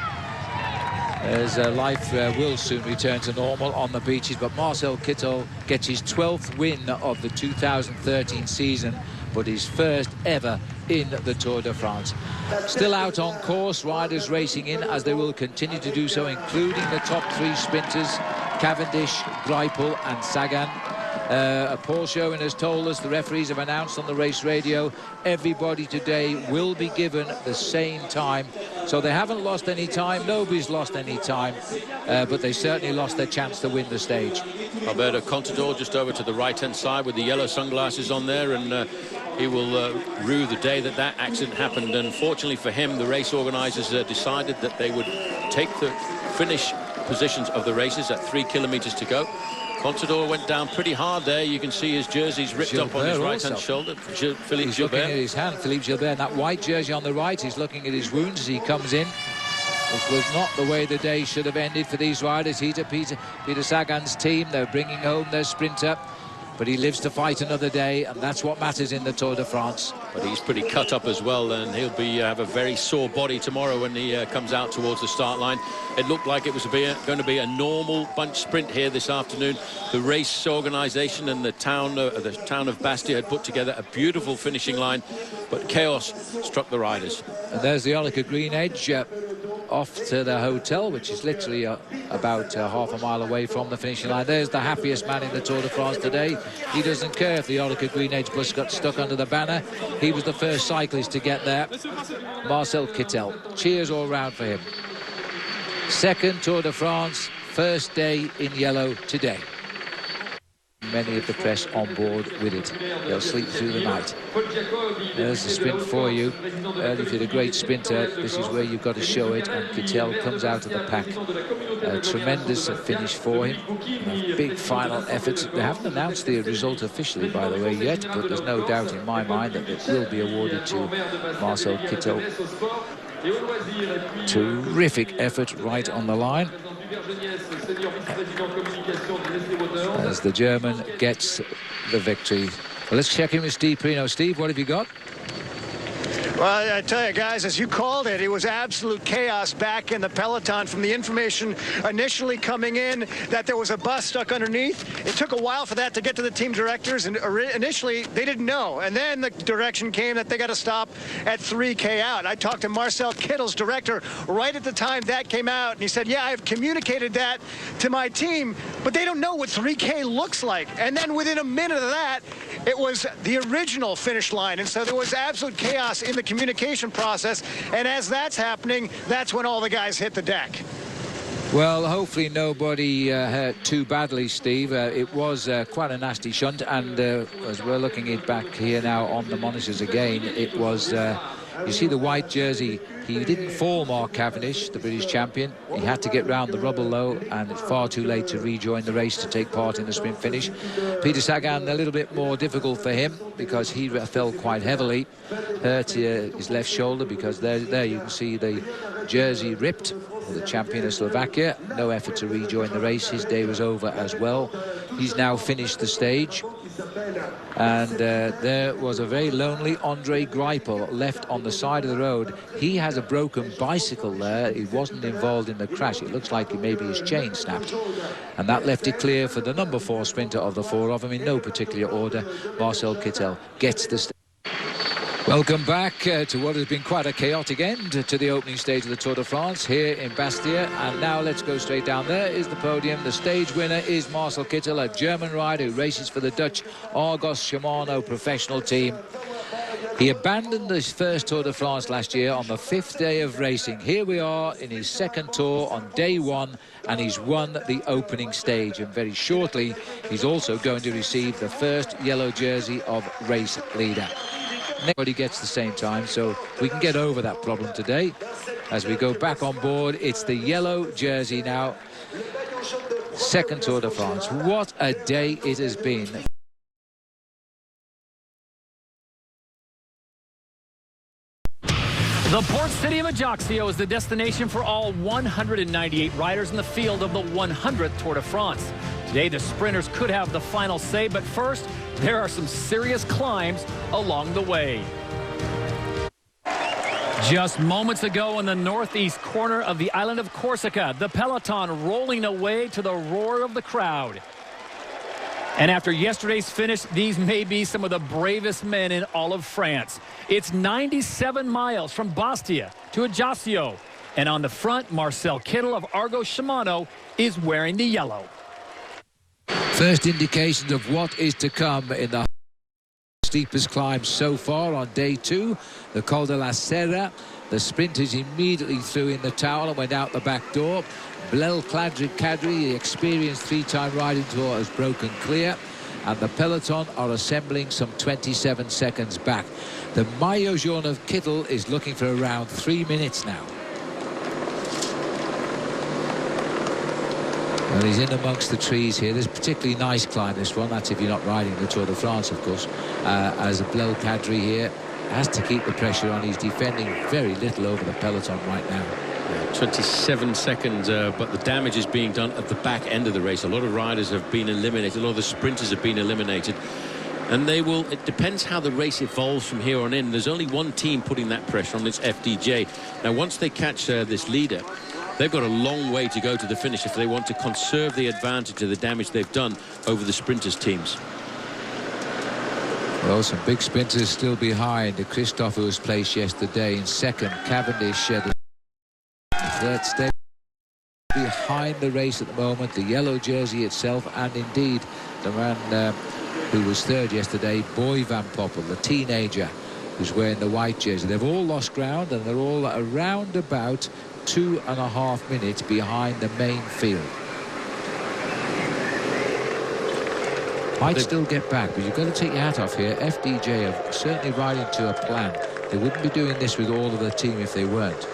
As life will soon return to normal on the beaches, but Marcel Kittel gets his 12th win of the 2013 season, but his first ever in the Tour de France. Still out on course, riders racing in as they will continue to do so, including the top 3 sprinters, Cavendish, Greipel and Sagan. Paul Schoen has told us, the referees have announced on the race radio, everybody today will be given the same time. So they haven't lost any time, nobody's lost any time, but they certainly lost their chance to win the stage. Alberto Contador just over to the right-hand side with the yellow sunglasses on there, and he will rue the day that accident happened. Unfortunately for him, the race organisers decided that they would take the finish positions of the races at 3 kilometres to go. Contador went down pretty hard there. You can see his jersey's ripped up on his right-hand shoulder. Philippe Gilbert. Looking at his hand, Philippe Gilbert, that white jersey on the right. He's looking at his wounds as he comes in. This was not the way the day should have ended for these riders. Peter Sagan's team, they're bringing home their sprinter, but he lives to fight another day, and that's what matters in the Tour de France. But he's pretty cut up as well, and he'll be have a very sore body tomorrow when he comes out towards the start line. It looked like it was going to be a normal bunch sprint here this afternoon. The race organisation and the town of Bastia had put together a beautiful finishing line, but chaos struck the riders. And there's the Orica Green Edge off to the hotel, which is literally about half a mile away from the finishing line. There's the happiest man in the Tour de France today. He doesn't care if the Orica Green Edge bus got stuck under the banner. He was the first cyclist to get there. Marcel Kittel. Cheers all round for him. Second Tour de France, first day in yellow today. Many of the press on board with it. They'll sleep through the night. There's the sprint for you. Early for the great sprinter. This is where you've got to show it. And Kittel comes out of the pack. A tremendous finish for him. A big final effort. They haven't announced the result officially, by the way, yet, but there's no doubt in my mind that it will be awarded to Marcel Kittel. Terrific effort right on the line. As the German gets the victory. Well, let's check in with Steve Prino. Steve, what have you got? Well, I tell you, guys, as you called it, it was absolute chaos back in the peloton. From the information initially coming in that there was a bus stuck underneath, it took a while for that to get to the team directors, and initially they didn't know. And then the direction came that they got to stop at 3K out. I talked to Marcel Kittel's director right at the time that came out, and he said, yeah, I've communicated that to my team, but they don't know what 3K looks like. And then within a minute of that, it was the original finish line. And so there was absolute chaos in the communication process, and as that's happening, that's when all the guys hit the deck. Well, hopefully nobody hurt too badly, Steve. It was quite a nasty shunt, and as we're looking it back here now on the monitors again, it was you see the white jersey. He didn't fall, Mark Cavendish, the British champion. He had to get round the rubble though, and it's far too late to rejoin the race to take part in the sprint finish. Peter Sagan, a little bit more difficult for him because he fell quite heavily, hurt his left shoulder, because there you can see the jersey ripped for the champion of Slovakia. No effort to rejoin the race. His day was over as well. He's now finished the stage. And there was a very lonely Andre Greipel left on the side of the road. He has a broken bicycle there. He wasn't involved in the crash. It looks like maybe his chain snapped. And that left it clear for the number 4 sprinter of the 4 of them, in no particular order. Marcel Kittel gets the stage. Welcome back to what has been quite a chaotic end to the opening stage of the Tour de France here in Bastia. And now let's go straight down. There is the podium. The stage winner is Marcel Kittel, a German rider who races for the Dutch Argos Shimano professional team. He abandoned his first Tour de France last year on the 5th day of racing. Here we are in his second tour on day 1, and he's won the opening stage. And very shortly, he's also going to receive the first yellow jersey of race leader. Nobody gets the same time, so we can get over that problem today. As we go back on board, it's the yellow jersey now. Second Tour de France. What a day it has been. The port city of Ajaccio is the destination for all 198 riders in the field of the 100th Tour de France. Today, the sprinters could have the final say, but first, there are some serious climbs along the way. Just moments ago in the northeast corner of the island of Corsica, the peloton rolling away to the roar of the crowd. And after yesterday's finish, these may be some of the bravest men in all of France. It's 97 miles from Bastia to Ajaccio. And on the front, Marcel Kittel of Argos Shimano is wearing the yellow. First indications of what is to come in the steepest climb so far on day 2, the Col de la Serra. The sprinters immediately threw in the towel and went out the back door. Blel Kadri, the experienced 3-time riding tour, has broken clear, and the peloton are assembling some 27 seconds back. The Maillot Jaune of Kittel is looking for around 3 minutes now. Well, he's in amongst the trees here. There's a particularly nice climb, this one. That's if you're not riding the Tour de France, of course. As Blel Kadri here has to keep the pressure on. He's defending very little over the peloton right now. 27 seconds, but the damage is being done at the back end of the race. A lot of riders have been eliminated. A lot of the sprinters have been eliminated. And they will, it depends how the race evolves from here on in. There's only one team putting that pressure on, it's FDJ. Now, once they catch this leader, they've got a long way to go to the finish if they want to conserve the advantage of the damage they've done over the sprinters' teams. Well, some big sprinters still behind. Christophe, who was placed yesterday in second. Cavendish, the third stage behind the race at the moment. The yellow jersey itself, and indeed the man who was third yesterday, Boy Van Poppel, the teenager who's wearing the white jersey. They've all lost ground, and they're all around about 2.5 minutes behind the main field. Might still get back, but you've got to take your hat off here. FDJ are certainly riding to a plan. They wouldn't be doing this with all of the team if they weren't.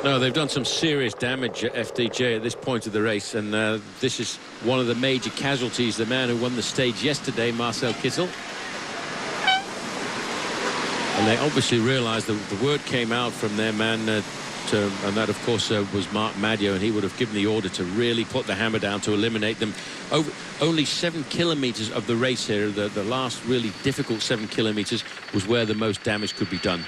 No, they've done some serious damage at FDJ at this point of the race, and this is one of the major casualties, the man who won the stage yesterday, Marcel Kittel. And they obviously realized that the word came out from their man, and that, of course, was Marc Madiot, and he would have given the order to really put the hammer down to eliminate them. Only 7 kilometers of the race here, the last really difficult 7 kilometers, was where the most damage could be done.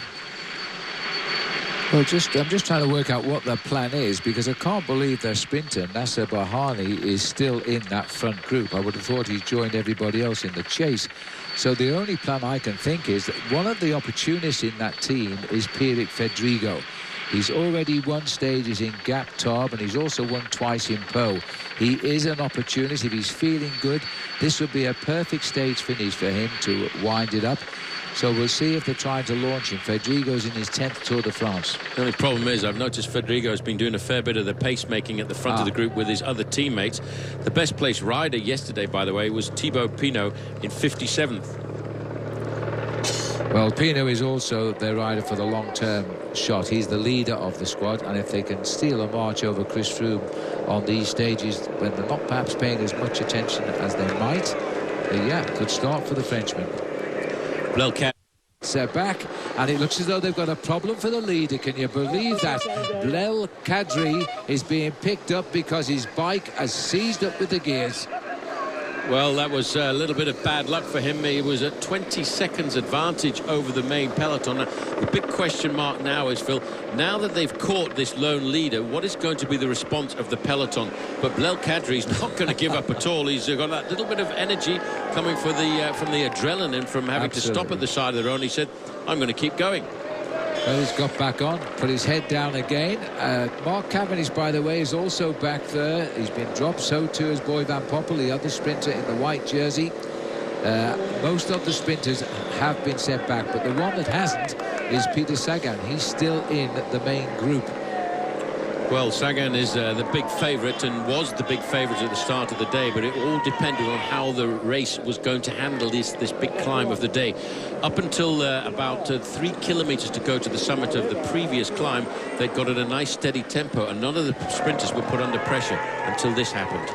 Well, I'm just trying to work out what their plan is, because I can't believe their sprinter, Nasser Bahani, is still in that front group. I would have thought he's joined everybody else in the chase. So the only plan I can think is that one of the opportunists in that team is Pierrick Fedrigo. He's already won stages in Gap Tarbes, and he's also won twice in Pau. He is an opportunist. If he's feeling good, this would be a perfect stage finish for him to wind it up. So we'll see if they're trying to launch him. Fedrigo's in his 10th Tour de France. The only problem is I've noticed Fedrigo has been doing a fair bit of the pacemaking at the front of the group with his other teammates. The best placed rider yesterday, by the way, was Thibaut Pinot in 57th. Well, Pinot is also their rider for the long-term shot. He's the leader of the squad, and if they can steal a march over Chris Froome on these stages when they're not perhaps paying as much attention as they might, yeah, good start for the Frenchman. Blel Set back, and it looks as though they've got a problem for the leader. Can you believe that? Blel Kadri is being picked up because his bike has seized up with the gears. Well, that was a little bit of bad luck for him. He was at 20 seconds advantage over the main peloton. The big question mark now is, Phil, now that they've caught this lone leader, what is going to be the response of the peloton? But Blel Kadri is not going to give up at all. He's got that little bit of energy coming from the adrenaline from having to stop at the side of the road. He said, I'm going to keep going. Well, he's got back on, put his head down again. Mark Cavendish, by the way, is also back there. He's been dropped, so too is Boy Van Poppel, the other sprinter in the white jersey. Most of the sprinters have been set back, but the one that hasn't is Peter Sagan. He's still in the main group. Well, Sagan is the big favourite and was the big favourite at the start of the day, but it all depended on how the race was going to handle this big climb of the day. Up until about 3 kilometres to go to the summit of the previous climb, they'd got at a nice steady tempo, and none of the sprinters were put under pressure until this happened.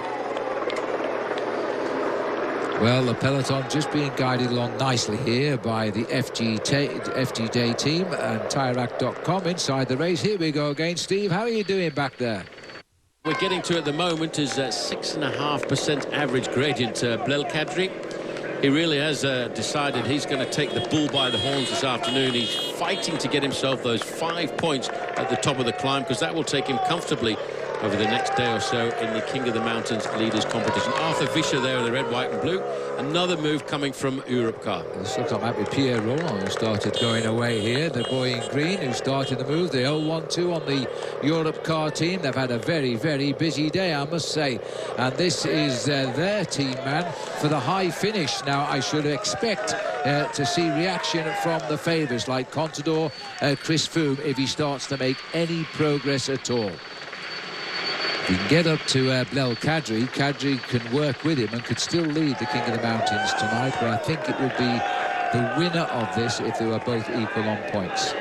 Well, the peloton just being guided along nicely here by the FDJ team and TireRack.com inside the race. Here we go again. Steve, how are you doing back there? We're getting to at the moment is 6.5% average gradient. Blel Kadri, he really has decided he's going to take the bull by the horns this afternoon. He's fighting to get himself those 5 points at the top of the climb, because that will take him comfortably over the next day or so in the King of the Mountains Leaders competition. Arthur Fischer there in the red, white and blue. Another move coming from Europcar. This looks like might be Pierre Roland who started going away here. The boy in green who started the move. The 0-1-2 on the Europcar team. They've had a very, very busy day, I must say. And this is their team man for the high finish. Now, I should expect to see reaction from the favourites like Contador, Chris Froome, if he starts to make any progress at all. If he can get up to Blel Kadri, Kadri can work with him and could still lead the King of the Mountains tonight, but I think it would be the winner of this if they were both equal on points.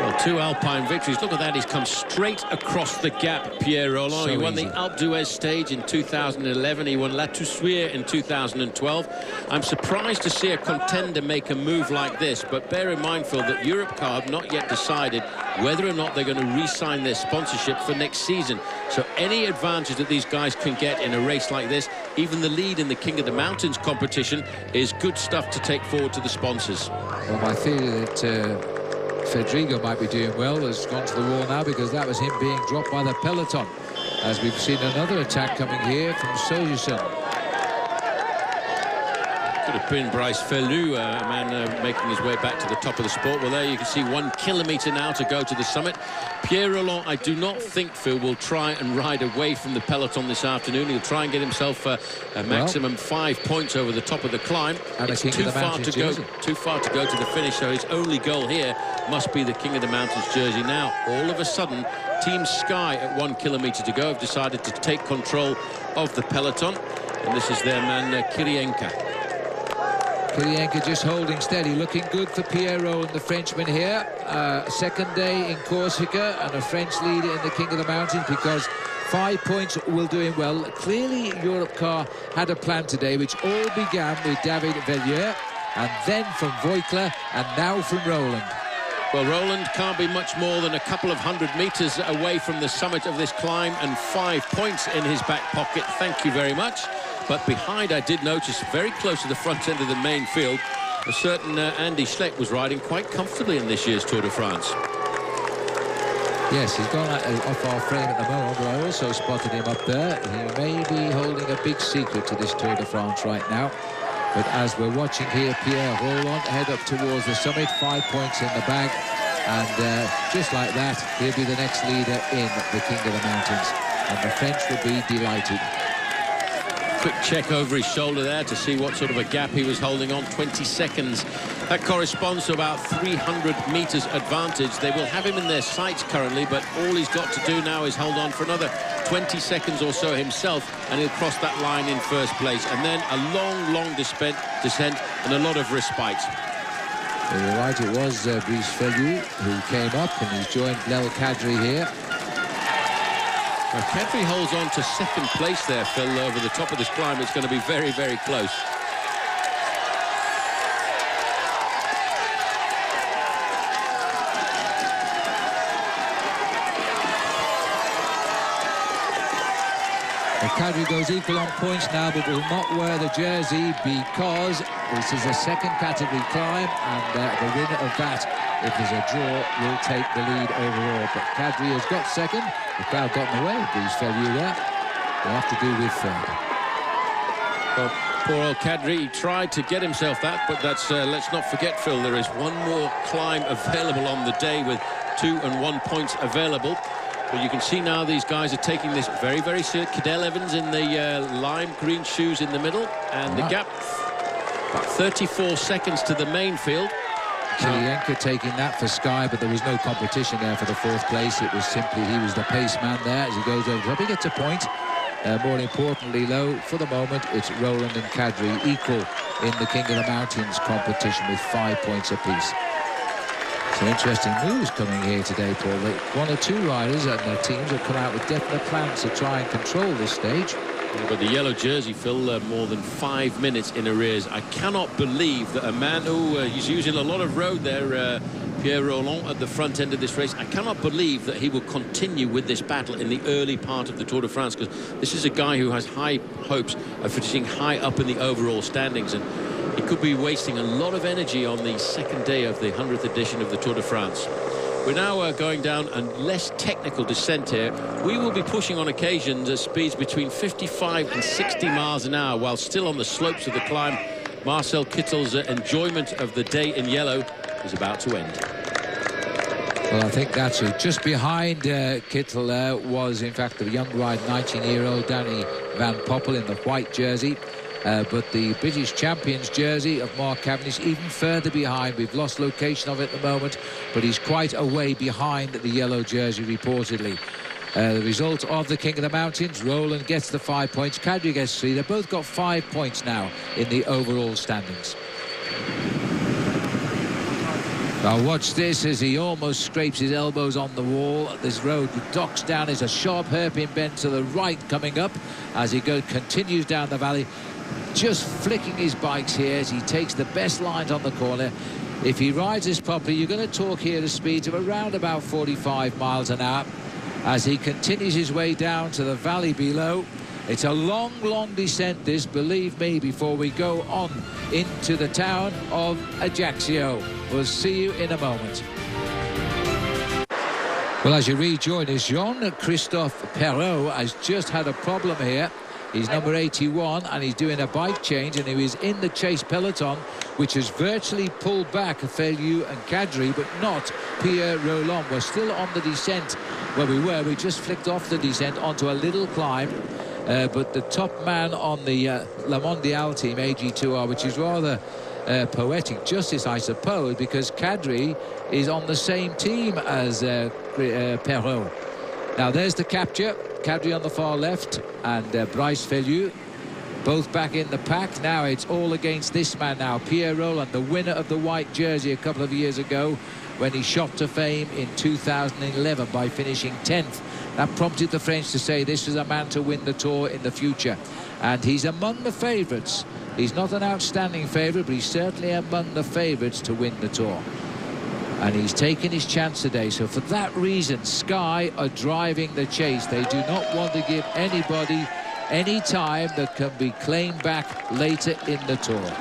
Well, 2 Alpine victories. Look at that. He's come straight across the gap, Pierre Rolland. So he won easy. the Alpe d'Huez stage in 2011. He won La Toussuire in 2012. I'm surprised to see a contender make a move like this, but bear in mind, Phil, that Europcar have not yet decided whether or not they're going to re-sign their sponsorship for next season. So any advantage that these guys can get in a race like this, even the lead in the King of the Mountains competition, is good stuff to take forward to the sponsors. Well, my theory that Fedrigo might be doing well has gone to the wall now, because that was him being dropped by the peloton, as we've seen another attack coming here from Sojuson. Could have been Bryce Fellou, a man making his way back to the top of the sport. Well, there you can see 1 kilometre now to go to the summit. Pierre Rolland, I do not think, Phil, will try and ride away from the peloton this afternoon. He'll try and get himself a maximum 5 points over the top of the climb. And it's too far to go to the finish, so his only goal here must be the King of the Mountains jersey. Now, all of a sudden, Team Sky at 1 kilometre to go have decided to take control of the peloton, and this is their man Kirienka. Kirienka just holding steady, looking good for Pierre Rolland, the Frenchman here. Second day in Corsica and a French leader in the King of the Mountains, because 5 points will do him well. Clearly, Europcar had a plan today, which all began with David Vellier, and then from Voigtler, and now from Rolland. Well, Rolland can't be much more than a couple of 100 metres away from the summit of this climb, and 5 points in his back pocket. Thank you very much. But behind, I did notice, very close to the front end of the main field, a certain Andy Schleck was riding quite comfortably in this year's Tour de France. Yes, he's gone off our frame at the moment, but I also spotted him up there. He may be holding a big secret to this Tour de France right now. But as we're watching here, Pierre Rolland head up towards the summit, 5 points in the bag. And just like that, he'll be the next leader in the King of the Mountains. And the French will be delighted. Quick check over his shoulder there to see what sort of a gap he was holding on. 20 seconds. That corresponds to about 300 metres advantage. They will have him in their sights currently, but all he's got to do now is hold on for another 20 seconds or so himself, and he'll cross that line in first place. And then a long descent and a lot of respite. You're right, it was Brice Fellou who came up, and he's joined Lel Kadri here. Well, Kadri holds on to second place there, Phil, over the top of this climb. It's going to be very, very close. Kadri goes equal on points now, but will not wear the jersey because this is a second category climb, and the winner of that, if there's a draw, will take the lead overall. But Kadri has got second. The crowd got in the way of Brice Fellou there. They'll have to do with third. Well, poor old Kadri, he tried to get himself that, but that's let's not forget, Phil, there is one more climb available on the day with 2 and 1 points available. But you can see now these guys are taking this very, very serious. Cadel Evans in the lime green shoes in the middle, and the gap about 34 seconds to the main field. Kirienka taking that for Sky, but there was no competition there for the fourth place. It was simply he was the pace man there as he goes over top. He gets a point. More importantly, though, for the moment, it's Rolland and Kadri equal in the King of the Mountains competition with 5 points apiece. Some interesting moves coming here today, Paul. One or two riders and their teams have come out with definite plans to try and control this stage. Yeah, but the yellow jersey, Phil, more than 5 minutes in arrears. I cannot believe that a man who is using a lot of road there, Pierre Rolland, at the front end of this race, I cannot believe that he will continue with this battle in the early part of the Tour de France, because this is a guy who has high hopes of finishing high up in the overall standings, and he could be wasting a lot of energy on the second day of the 100th edition of the Tour de France. We're now going down a less technical descent here. We will be pushing on occasions at speeds between 55 and 60 miles an hour while still on the slopes of the climb. Marcel Kittel's enjoyment of the day in yellow is about to end. Well, I think that's it. Just behind Kittel was, in fact, the young rider, 19-year-old Danny Van Poppel in the white jersey. But the British champions jersey of Mark Cavendish even further behind. We've lost location of it at the moment, but he's quite a way behind the yellow jersey reportedly. The result of the King of the Mountains, Rolland gets the 5 points, Kadri gets 3. They've both got 5 points now in the overall standings. Now watch this as he almost scrapes his elbows on the wall. This road docks down. There's a sharp hairpin bend to the right coming up as he continues down the valley, just flicking his bikes here as he takes the best lines on the corner. If he rides this properly, you're going to talk here the speeds of around about 45 miles an hour as he continues his way down to the valley below. It's a long, long descent, this, believe me, before we go on into the town of Ajaccio. We'll see you in a moment. Well, as you rejoin us, Jean-Christophe Perrault has just had a problem here. He's number 81 and he's doing a bike change, and he was in the chase peloton, which has virtually pulled back Feliu and Kadri, but not Pierre Rolland. We're still on the descent where we were. We just flicked off the descent onto a little climb. But the top man on the La Mondiale team, AG2R, which is rather poetic justice, I suppose, because Kadri is on the same team as Perrault. Now there's the capture. Kadri on the far left and Bryce Feliu both back in the pack. Now it's all against this man now, Pierre Rolland, the winner of the white jersey a couple of years ago when he shot to fame in 2011 by finishing 10th. That prompted the French to say this is a man to win the Tour in the future. And he's among the favourites. He's not an outstanding favourite, but he's certainly among the favourites to win the Tour. And he's taken his chance today. So for that reason, Sky are driving the chase. They do not want to give anybody any time that can be claimed back later in the Tour.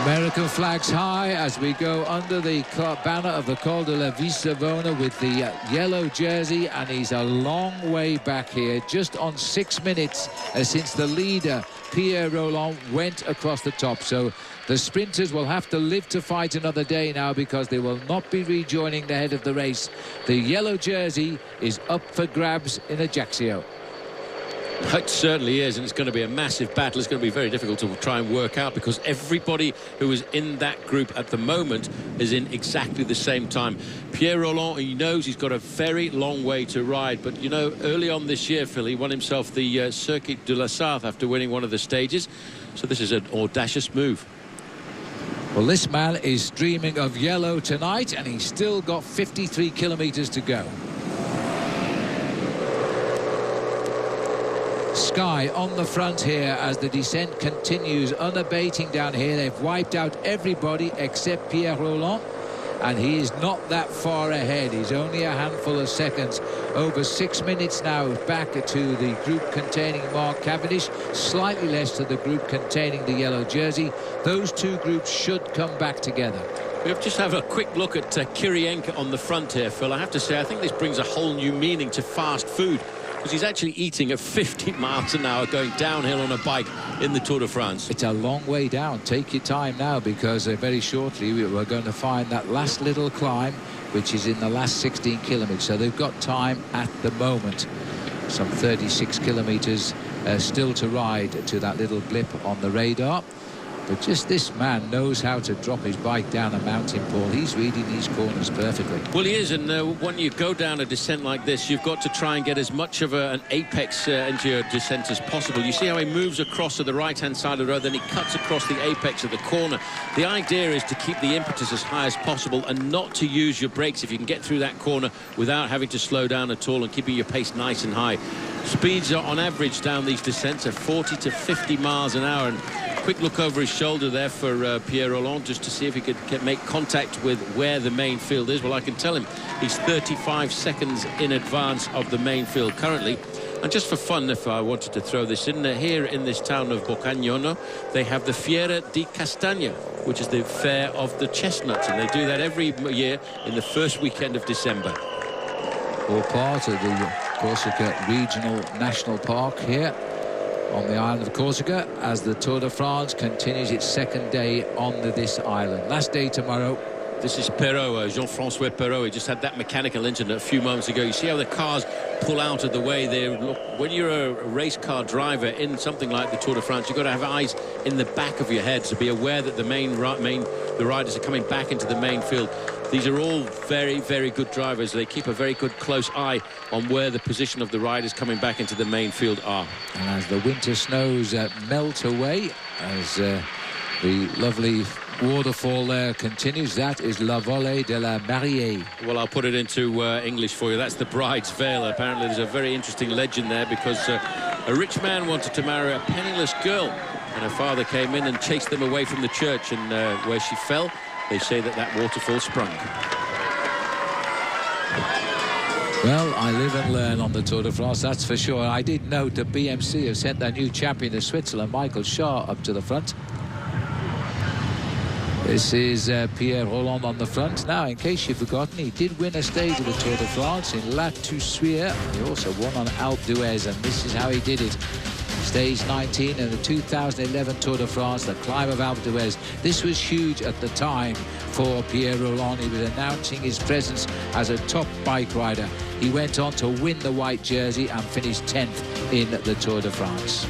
American flags high as we go under the banner of the Col de la Visavona with the yellow jersey, and he's a long way back here, just on 6 minutes since the leader Pierre Rolland went across the top. So the sprinters will have to live to fight another day now, because they will not be rejoining the head of the race. The yellow jersey is up for grabs in Ajaccio. It certainly is, and it's going to be a massive battle. It's going to be very difficult to try and work out, because everybody who is in that group at the moment is in exactly the same time. Pierre Rolland, he knows he's got a very long way to ride, but you know, early on this year, Phil, he won himself the Circuit de la Sarthe after winning one of the stages, so this is an audacious move. Well, this man is dreaming of yellow tonight, and he's still got 53 kilometers to go. Sky on the front here as the descent continues unabating down here. They've wiped out everybody except Pierre Rolland, and he is not that far ahead. He's only a handful of seconds. Over 6 minutes now back to the group containing Mark Cavendish, slightly less to the group containing the yellow jersey. Those two groups should come back together. We'll just have a quick look at Kirienka on the front here, Phil. I have to say, I think this brings a whole new meaning to fast food, because he's actually eating at 50 miles an hour going downhill on a bike in the Tour de France. It's a long way down. Take your time now, because very shortly we're going to find that last little climb, which is in the last 16 kilometers. So they've got time at the moment. Some 36 kilometers still to ride to that little blip on the radar. But just this man knows how to drop his bike down a mountain, Paul. He's reading these corners perfectly. Well, he is, and when you go down a descent like this, you've got to try and get as much of an apex into your descent as possible. You see how he moves across to the right-hand side of the road, then he cuts across the apex of the corner. The idea is to keep the impetus as high as possible and not to use your brakes if you can get through that corner without having to slow down at all and keeping your pace nice and high. Speeds are on average down these descents of 40 to 50 miles an hour, and quick look over his shoulder there for Pierre Rolland, just to see if he could make contact with where the main field is. Well, I can tell him he's 35 seconds in advance of the main field currently. And just for fun, if I wanted to throw this in, here in this town of Boccagnano, they have the Fiera di Castagna, which is the fair of the chestnuts, and they do that every year in the first weekend of December. All part of the Corsica Regional National Park here on the island of Corsica, as the Tour de France continues its second day on this island. Last day tomorrow. This is Perrault, Jean-Francois Perrault. He just had that mechanical incident a few moments ago. You see how the cars pull out of the way there. Look, when you're a race car driver in something like the Tour de France, you've got to have eyes in the back of your head to be aware that the riders are coming back into the main field. These are all very, very good drivers. They keep a very good close eye on where the position of the riders coming back into the main field are. And as the winter snows melt away, as The lovely waterfall there continues. That is La Volée de la Mariée. Well, I'll put it into English for you. That's the bride's veil. Apparently there's a very interesting legend there because a rich man wanted to marry a penniless girl, and her father came in and chased them away from the church, and where she fell, they say that waterfall sprung. Well, I live and learn on the Tour de France, that's for sure. I did note that BMC have sent their new champion of Switzerland, Michael Schaar, up to the front. This is Pierre Rolland on the front. Now, in case you've forgotten, he did win a stage of the Tour de France in La Toussuire. He also won on Alpe d'Huez, and this is how he did it. Stage 19 in the 2011 Tour de France, the climb of Alpe d'Huez. This was huge at the time for Pierre Rolland. He was announcing his presence as a top bike rider. He went on to win the white jersey and finished 10th in the Tour de France.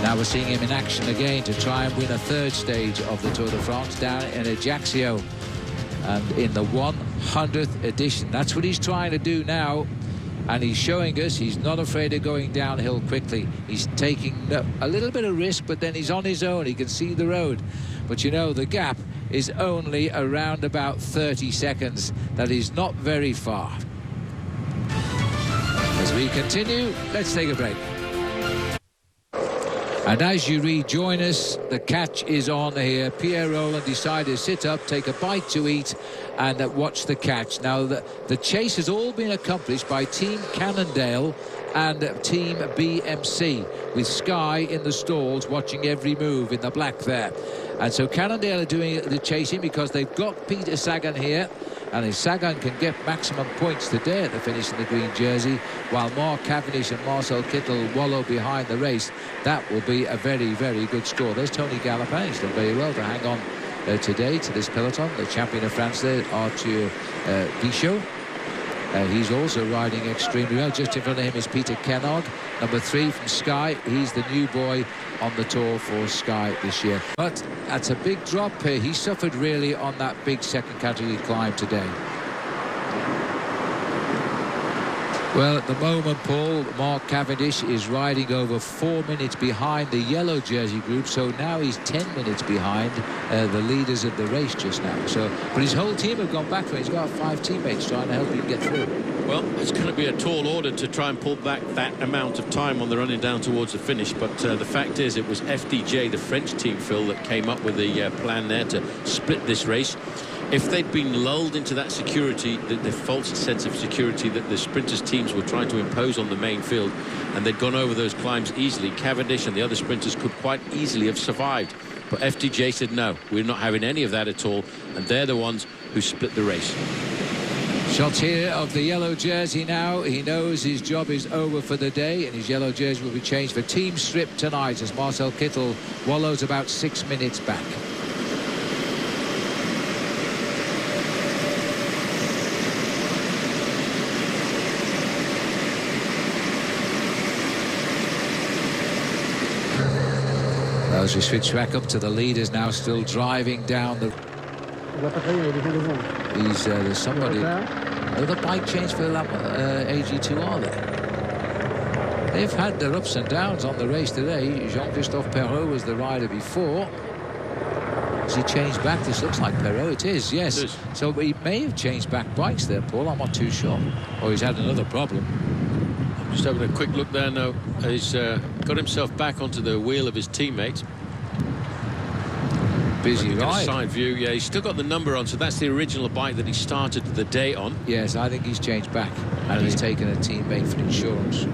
Now we're seeing him in action again to try and win a third stage of the Tour de France down in Ajaccio. And in the 100th edition, that's what he's trying to do now. And he's showing us he's not afraid of going downhill quickly. He's taking a little bit of risk, but then he's on his own. He can see the road. But you know, the gap is only around about 30 seconds. That is not very far. As we continue, let's take a break. And as you rejoin us, the catch is on here. Pierre Rolland decided to sit up, take a bite to eat, and watch the catch. Now, the chase has all been accomplished by Team Cannondale and Team BMC, with Sky in the stalls watching every move in the black there. And so Cannondale are doing the chasing because they've got Peter Sagan here. And if Sagan can get maximum points today at the finish in the green jersey, while Mark Cavendish and Marcel Kittel wallow behind the race, that will be a very, very good score. There's Tony Galopin. He's done very well to hang on today to this peloton. The champion of France there, Arthur Guichot. He's also riding extremely well. Just in front of him is Peter Kennog, number 3 from Sky. He's the new boy on the tour for Sky this year. But that's a big drop here. He suffered really on that big second category climb today. Well, at the moment, Paul, Mark Cavendish is riding over 4 minutes behind the yellow jersey group, so now he's 10 minutes behind the leaders of the race just now. So, but his whole team have gone back for him. He's got 5 teammates trying to help him get through. Well, it's going to be a tall order to try and pull back that amount of time on the running down towards the finish, but the fact is it was FDJ, the French team, Phil, that came up with the plan there to split this race. If they'd been lulled into that security, the false sense of security that the sprinters' teams were trying to impose on the main field, and they'd gone over those climbs easily, Cavendish and the other sprinters could quite easily have survived. But FDJ said, no, we're not having any of that at all, and they're the ones who split the race. Shots here of the yellow jersey now. He knows his job is over for the day, and his yellow jersey will be changed for Team Strip tonight as Marcel Kittel wallows about 6 minutes back. As we switch back up to the leaders now, still driving down the... there's somebody... Another bike change for AG2R there. They've had their ups and downs on the race today. Jean-Christophe Perrault was the rider before. Has he changed back? This looks like Perrault. It is, yes. It is. So he may have changed back bikes there, Paul. I'm not too sure. Or he's had another problem. Just having a quick look there now. He's got himself back onto the wheel of his teammate. Busy ride. Side view, yeah, he's still got the number on, so that's the original bike that he started the day on. Yes, I think he's changed back, and he's taken a teammate for insurance.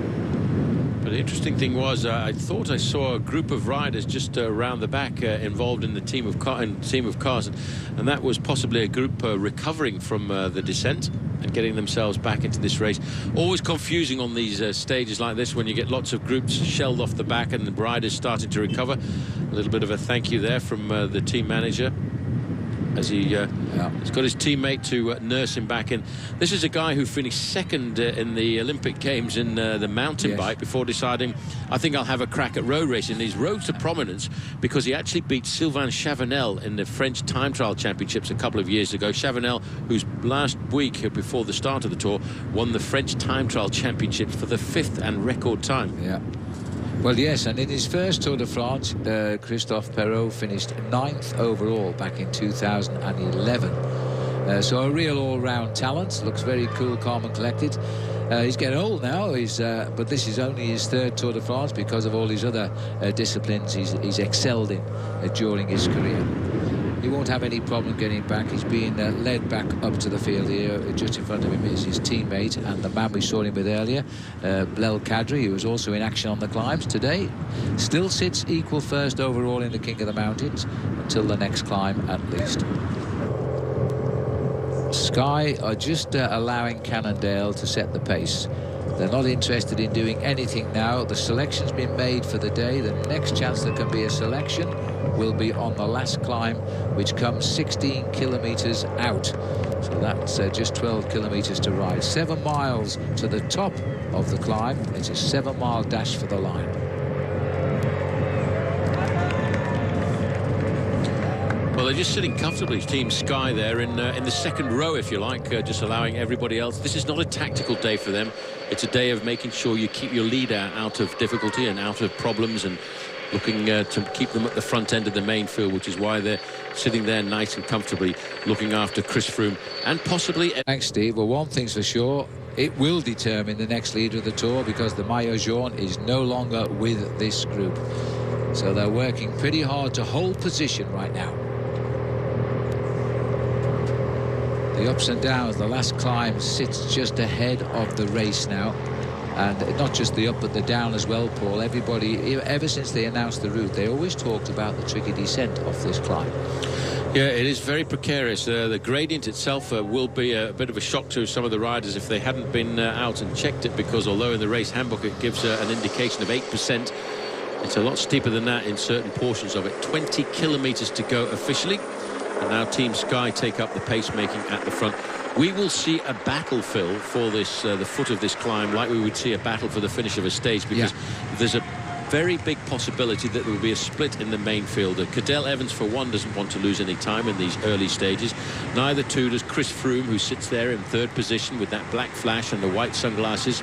But the interesting thing was, I thought I saw a group of riders just around the back involved in the team of cars, and that was possibly a group recovering from the descent and getting themselves back into this race. Always confusing on these stages like this when you get lots of groups shelled off the back and the riders starting to recover. A little bit of a thank you there from the team manager as he's got his teammate to nurse him back in. This is a guy who finished second in the Olympic Games in the mountain bike before deciding, I think I'll have a crack at road racing. He's rose to prominence because he actually beat Sylvain Chavanel in the French Time Trial Championships a couple of years ago. Chavanel, whose last week before the start of the tour won the French Time Trial Championships for the 5th and record time. Yeah. Well, yes, and in his first Tour de France, Christophe Perrault finished 9th overall back in 2011. So a real all-round talent. Looks very cool, calm and collected. He's getting old now, but this is only his 3rd Tour de France because of all his other disciplines he's excelled in during his career. He won't have any problem getting back. He's being led back up to the field here. Just in front of him is his teammate and the man we saw him with earlier, Blel Kadri, who was also in action on the climbs today. Still sits equal 1st overall in the King of the Mountains until the next climb at least. Sky are just allowing Cannondale to set the pace. They're not interested in doing anything now. The selection's been made for the day. The next chance there can be a selection will be on the last climb, which comes 16 kilometers out. So that's just 12 kilometers to ride. 7 miles to the top of the climb. It's a 7-mile dash for the line. Well, they're just sitting comfortably, Team Sky there in the 2nd row, if you like, just allowing everybody else. This is not a tactical day for them. It's a day of making sure you keep your leader out of difficulty and out of problems, and looking to keep them at the front end of the main field, which is why they're sitting there nice and comfortably looking after Chris Froome and possibly... Thanks, Steve. Well, one thing's for sure, it will determine the next leader of the Tour, because the Maillot Jaune is no longer with this group. So they're working pretty hard to hold position right now. The ups and downs, the last climb sits just ahead of the race now. And not just the up but the down as well, Paul. Everybody, ever since they announced the route, they always talked about the tricky descent off this climb. Yeah, it is very precarious. The gradient itself will be a bit of a shock to some of the riders if they hadn't been out and checked it, because although in the race handbook it gives an indication of 8%, it's a lot steeper than that in certain portions of it. 20 kilometers to go officially, and now Team Sky take up the pacemaking at the front. We will see a battle, Phil, for this the foot of this climb, like we would see a battle for the finish of a stage, because there's a very big possibility that there will be a split in the main field. Cadel Evans, for one, doesn't want to lose any time in these early stages. Neither too does Chris Froome, who sits there in 3rd position with that black flash and the white sunglasses.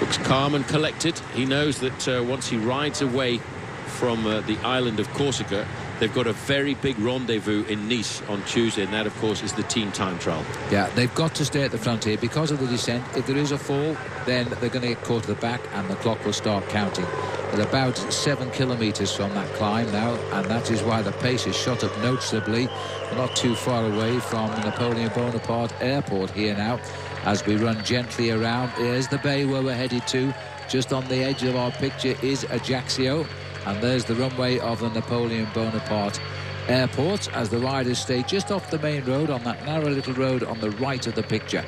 Looks calm and collected. He knows that once he rides away from the island of Corsica, they've got a very big rendezvous in Nice on Tuesday, and that, of course, is the team time trial. Yeah, they've got to stay at the front here because of the descent. If there is a fall, then they're going to get caught to the back and the clock will start counting. They're about 7 kilometers from that climb now, and that is why the pace is shot up noticeably. We're not too far away from Napoleon Bonaparte Airport here now, as we run gently around. Here's the bay where we're headed to. Just on the edge of our picture is Ajaccio. And there's the runway of the Napoleon Bonaparte Airport as the riders stay just off the main road on that narrow little road on the right of the picture.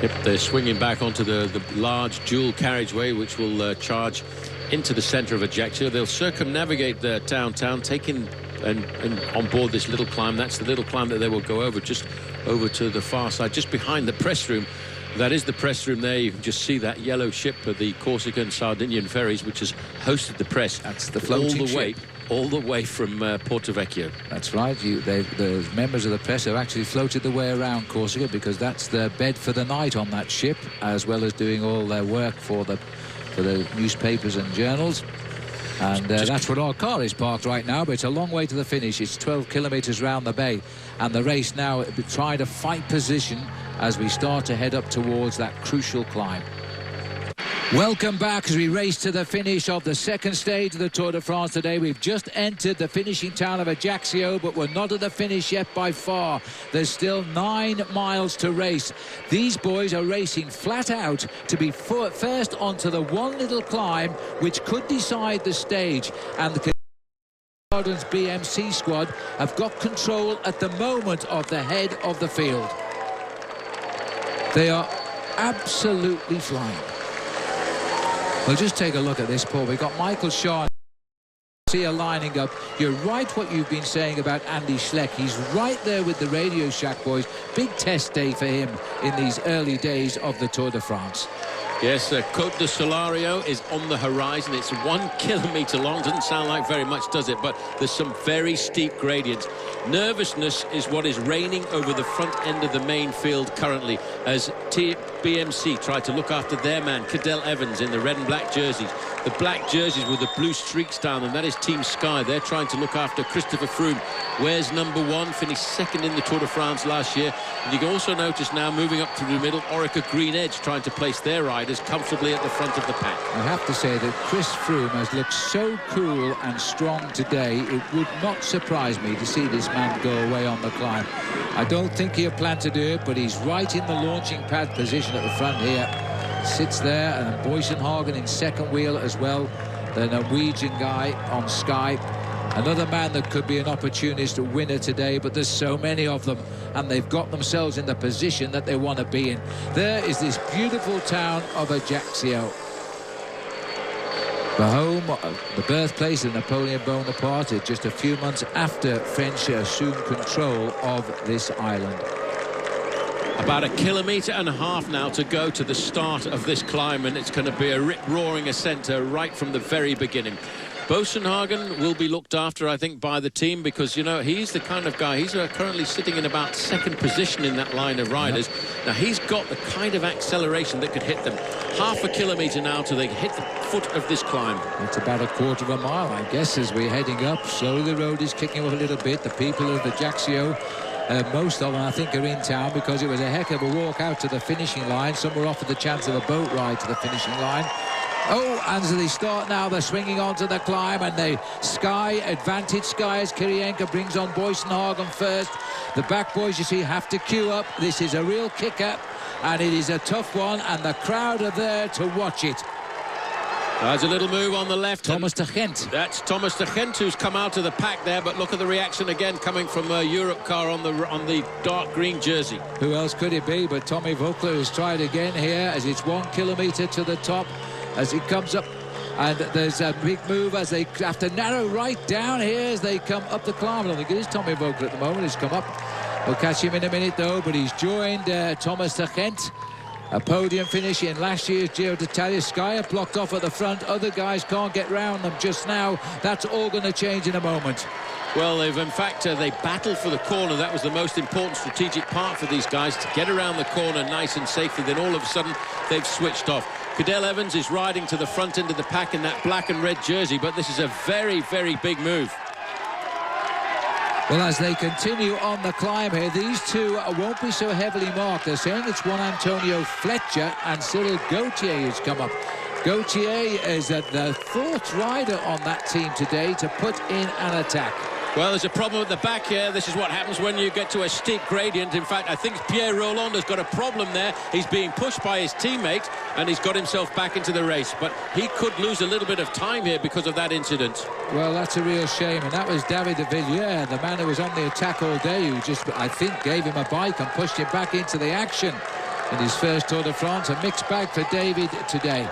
Yep, they're swinging back onto the large dual carriageway, which will charge into the centre of Ajaccio. They'll circumnavigate the downtown, taking and on board this little climb. That's the little climb that they will go over, just over to the far side, just behind the press room. That is the press room there. You can just see that yellow ship of the Corsican Sardinian ferries, which has hosted the press. That's the floating ship. All the way from Porto Vecchio. That's right. The members of the press have actually floated the way around Corsica, because that's their bed for the night on that ship, as well as doing all their work for the newspapers and journals. And that's where our car is parked right now, but it's a long way to the finish. It's 12 kilometers round the bay, and the race now trying to fight position as we start to head up towards that crucial climb. Welcome back as we race to the finish of the 2nd stage of the Tour de France today. We've just entered the finishing town of Ajaccio, but we're not at the finish yet by far. There's still 9 miles to race. These boys are racing flat out to be first onto the one little climb which could decide the stage, and the Gardens BMC squad have got control at the moment of the head of the field. They are absolutely flying. Well, just take a look at this, Paul. We've got Michael Shaw here lining up. You're right what you've been saying about Andy Schleck. He's right there with the Radio Shack boys. Big test day for him in these early days of the Tour de France. Yes, Côte de Solario is on the horizon. It's 1 kilometre long. Doesn't sound like very much, does it? But there's some very steep gradients. Nervousness is what is reigning over the front end of the main field currently as BMC try to look after their man, Cadel Evans, in the red and black jerseys. The black jerseys with the blue streaks down them, that is Team Sky. They're trying to look after Christopher Froome. Where's number 1? Finished second in the Tour de France last year. And you can also notice now, moving up through the middle, Orica Green Edge trying to place their riders comfortably at the front of the pack. I have to say that Chris Froome has looked so cool and strong today. It would not surprise me to see this man go away on the climb. I don't think he'll plan to do it, but he's right in the launching pad position at the front here. Sits there, and Boysenhagen in second wheel as well. The Norwegian guy on Sky. Another man that could be an opportunist winner today, but there's so many of them, and they've got themselves in the position that they want to be in. There is this beautiful town of Ajaccio, the home, the birthplace of Napoleon Bonaparte, just a few months after French assumed control of this island. About 1.5 kilometres now to go to the start of this climb, and it's going to be a rip-roaring ascent right from the very beginning. Boassenhagen will be looked after, I think, by the team because, you know, he's the kind of guy, he's currently sitting in about second position in that line of riders. Yep. Now, he's got the kind of acceleration that could hit them. 0.5 kilometre now till they hit the foot of this climb. It's about 1/4 mile, I guess, as we're heading up. Slowly the road is kicking up a little bit. The people of Ajaccio, most of them, I think, are in town because it was a heck of a walk out to the finishing line. Some were offered the chance of a boat ride to the finishing line. Oh, and as they start now, they're swinging onto the climb, and the Sky advantage. Sky as Kirienka brings on Boysenhagen first. The back boys, you see, have to queue up. This is a real kicker, and it is a tough one, and the crowd are there to watch it. There's a little move on the left. Thomas de Gent. That's Thomas de Gent who's come out of the pack there, but look at the reaction again coming from Europcar on the dark green jersey. Who else could it be but Tommy Voeckler, who's tried again here as it's 1 kilometre to the top as it comes up, and there's a big move as they have to narrow right down here as they come up the climb. I don't think it is Tommy Voeckler at the moment. He's come up. We'll catch him in a minute though, but he's joined Thomas de Gent. A podium finish in last year's Giro d'Italia. Sky are blocked off at the front. Other guys can't get round them just now. That's all going to change in a moment. Well, in fact, they battled for the corner. That was the most important strategic part for these guys, to get around the corner nice and safely. Then all of a sudden, they've switched off. Cadel Evans is riding to the front end of the pack in that black and red jersey, but this is a very, very big move. Well, as they continue on the climb here, these two won't be so heavily marked. They're saying it's Juan Antonio Fletcher and Cyril Gauthier who's come up. Gauthier is the 4th rider on that team today to put in an attack. Well, there's a problem at the back here. This is what happens when you get to a steep gradient. In fact, I think Pierre Rolland has got a problem there. He's being pushed by his teammate, and he's got himself back into the race. But he could lose a little bit of time here because of that incident. Well, that's a real shame. And that was David de Villiers, the man who was on the attack all day, who just, I think, gave him a bike and pushed him back into the action in his first Tour de France. A mixed bag for David today.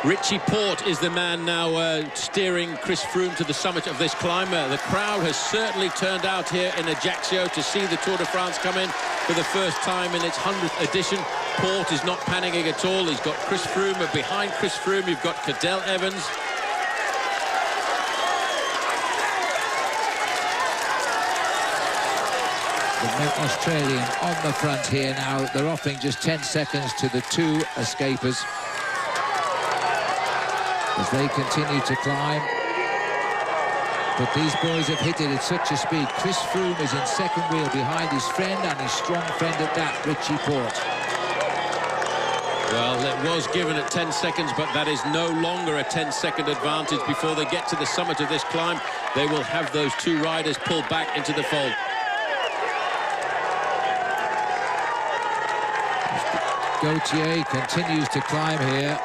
Richie Porte is the man now steering Chris Froome to the summit of this climb. The crowd has certainly turned out here in Ajaccio to see the Tour de France come in for the first time in its 100th edition. Porte is not panicking at all. He's got Chris Froome, but behind Chris Froome you've got Cadel Evans. The Australian on the front here now. They're offering just 10 seconds to the 2 escapers as they continue to climb. But these boys have hit it at such a speed. Chris Froome is in second wheel behind his friend, and his strong friend at that, Richie Porte. Well, it was given at 10 seconds, but that is no longer a 10-second advantage. Before they get to the summit of this climb, they will have those 2 riders pulled back into the fold. Gauthier continues to climb here.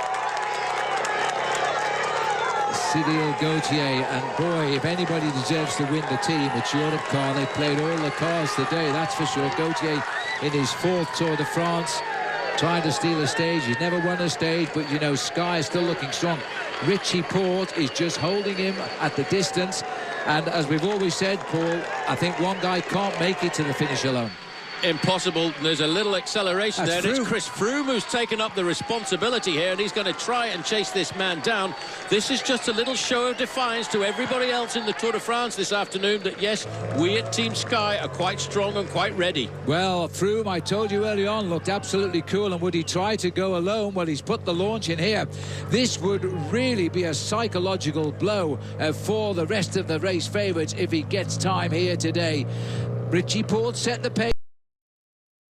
Cyril Gauthier, and boy, if anybody deserves to win the team, it's Europcar. They played all the cards today, that's for sure. Gauthier in his 4th Tour de France, trying to steal a stage. He's never won a stage, but you know, Sky is still looking strong. Richie Porte is just holding him at the distance, and as we've always said, Paul, I think one guy can't make it to the finish alone. impossible. There's a little acceleration That's there. Froome. It's Chris Froome who's taken up the responsibility here, and he's going to try and chase this man down. This is just a little show of defiance to everybody else in the Tour de France this afternoon that, yes, we at Team Sky are quite strong and quite ready. Well, Froome, I told you early on, looked absolutely cool, and would he try to go alone? Well, he's put the launch in here. This would really be a psychological blow for the rest of the race favourites if he gets time here today. Richie Porte set the pace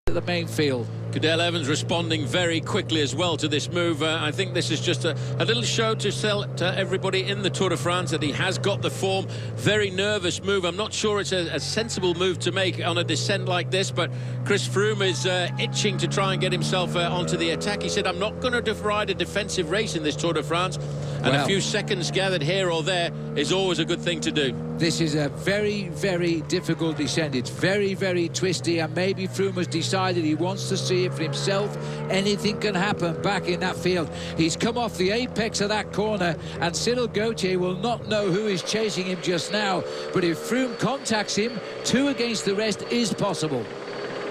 at the main field. Cadel Evans responding very quickly as well to this move. I think this is just a little show to sell to everybody in the Tour de France that he has got the form. Very nervous move. I'm not sure it's a sensible move to make on a descent like this, but Chris Froome is itching to try and get himself onto the attack. He said, I'm not going to ride a defensive race in this Tour de France, and a few seconds gathered here or there is always a good thing to do. This is a very, very difficult descent. It's very, very twisty, and maybe Froome has decided he wants to see it for himself. Anything can happen back in that field. He's come off the apex of that corner, and Cyril Gauthier will not know who is chasing him just now. But if Froome contacts him, 2 against the rest is possible.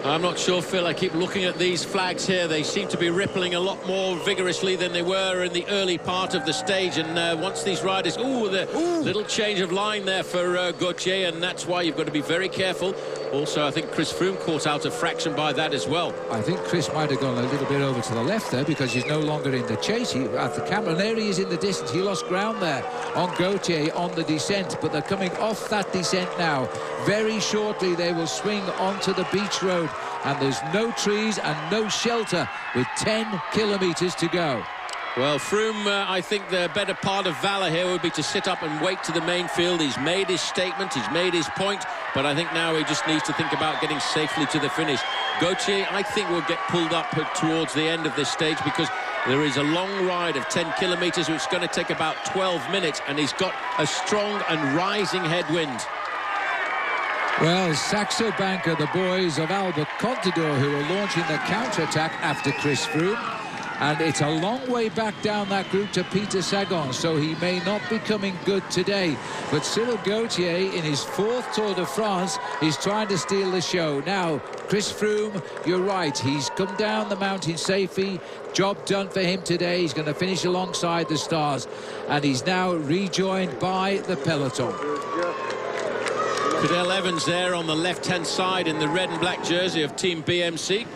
I'm not sure, Phil. I keep looking at these flags here. They seem to be rippling a lot more vigorously than they were in the early part of the stage. And once these riders... little change of line there for Gauthier, and that's why you've got to be very careful. Also, I think Chris Froome caught out a fraction by that as well. I think Chris might have gone a little bit over to the left there because he's no longer in the chase. At the camera, there he is in the distance. He lost ground there on Gauthier on the descent, but they're coming off that descent now. Very shortly, they will swing onto the beach road, and there's no trees and no shelter with 10 kilometres to go. Well, Froome, I think the better part of valour here would be to sit up and wait to the main field. He's made his statement, he's made his point, but I think now he just needs to think about getting safely to the finish. Gauthier, I think, will get pulled up towards the end of this stage because there is a long ride of 10 kilometres, which is going to take about 12 minutes, and he's got a strong and rising headwind. Well, Saxo Bank are the boys of Albert Contador who are launching the counter-attack after Chris Froome. And it's a long way back down that group to Peter Sagan, so he may not be coming good today. But Cyril Gauthier, in his 4th Tour de France, is trying to steal the show. Now, Chris Froome, you're right, he's come down the mountain safely. Job done for him today. He's going to finish alongside the stars. And he's now rejoined by the peloton. Cadel Evans there on the left-hand side in the red and black jersey of Team BMC.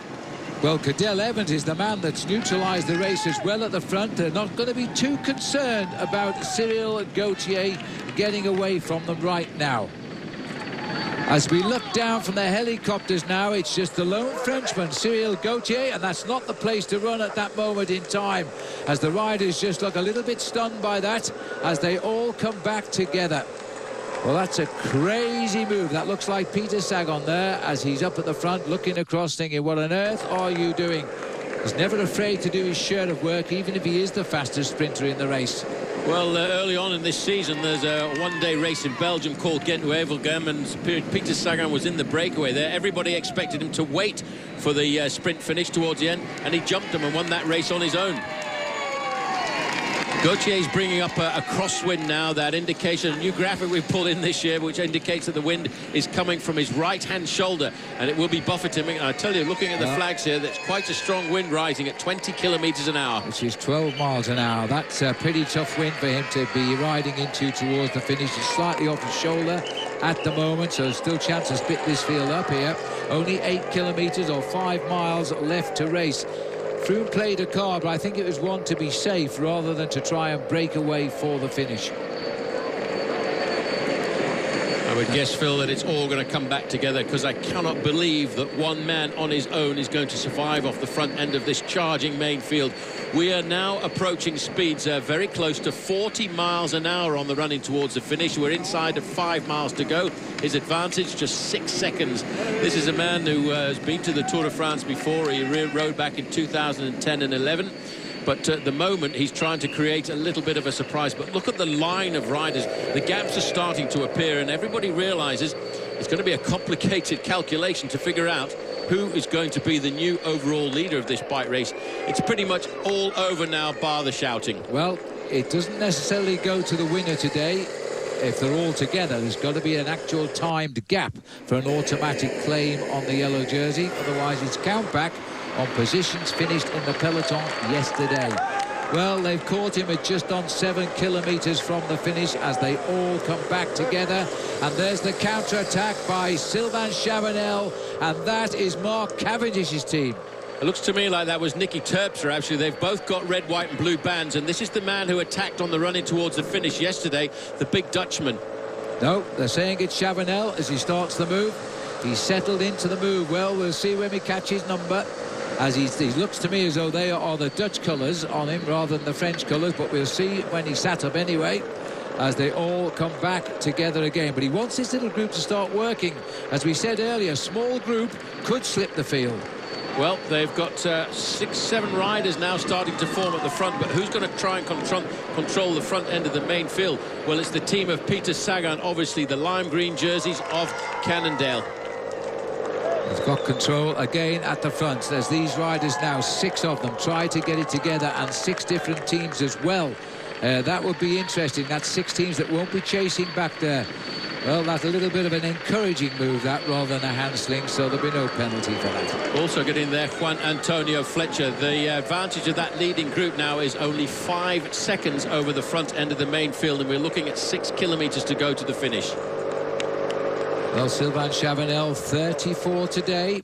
Well, Cadel Evans is the man that's neutralised the race as well at the front. They're not going to be too concerned about Cyril Gauthier getting away from them right now. As we look down from the helicopters now, it's just the lone Frenchman, Cyril Gauthier, and that's not the place to run at that moment in time, as the riders just look a little bit stunned by that as they all come back together. Well, that's a crazy move. That looks like Peter Sagan there as he's up at the front looking across thinking, what on earth are you doing? He's never afraid to do his share of work, even if he is the fastest sprinter in the race. Well, early on in this season, there's a one-day race in Belgium called Gent-Wevelgem, and Peter Sagan was in the breakaway there. Everybody expected him to wait for the sprint finish towards the end, and he jumped him and won that race on his own. Gauthier's bringing up a crosswind now, that indication, a new graphic we've pulled in this year, which indicates that the wind is coming from his right-hand shoulder, and it will be buffeting him. And I tell you, looking at the flags here, that's quite a strong wind rising at 20 kilometres an hour. Which is 12 miles an hour. That's a pretty tough wind for him to be riding into towards the finish. He's slightly off his shoulder at the moment, so still chance to split this field up here. Only 8 kilometres or 5 miles left to race. Froome played a card, but I think it was one to be safe rather than to try and break away for the finish. I would guess, Phil, that it's all going to come back together, because I cannot believe that one man on his own is going to survive off the front end of this charging main field. We are now approaching speeds very close to 40 miles an hour on the running towards the finish. We're inside of 5 miles to go. His advantage just 6 seconds. This is a man who has been to the Tour de France before. He rode back in 2010 and 11. But at the moment, he's trying to create a little bit of a surprise. But look at the line of riders. The gaps are starting to appear, and everybody realizes it's going to be a complicated calculation to figure out who is going to be the new overall leader of this bike race. It's pretty much all over now, bar the shouting. Well, it doesn't necessarily go to the winner today. if they're all together, there's got to be an actual timed gap for an automatic claim on the yellow jersey. Otherwise, it's count back on positions finished in the peloton yesterday. Well, they've caught him at just on 7 kilometres from the finish as they all come back together. And there's the counter-attack by Sylvain Chavanel, and that is Mark Cavendish's team. It looks to me like that was Nicky Terpstra, actually. They've both got red, white and blue bands, and this is the man who attacked on the run-in towards the finish yesterday, the big Dutchman. No, they're saying it's Chavanel as he starts the move. He's settled into the move. Well, we'll see when we catch his number. As he looks to me as though they are the Dutch colours on him rather than the French colours, but we'll see when he sat up anyway, as they all come back together again. But he wants this little group to start working. As we said earlier, small group could slip the field. Well, they've got 6, 7 riders now starting to form at the front, but who's going to try and control the front end of the main field? Well, it's the team of Peter Sagan, obviously the lime green jerseys of Cannondale. He's got control again at the front. There's these riders now, 6 of them, try to get it together, and 6 different teams as well. That would be interesting. That's 6 teams that won't be chasing back there. Well, that's a little bit of an encouraging move, that, rather than a handsling, so there'll be no penalty for that. Also getting there, Juan Antonio Fletcher. The advantage of that leading group now is only 5 seconds over the front end of the main field, and we're looking at 6 kilometres to go to the finish. Well, Sylvain Chavanel, 34 today,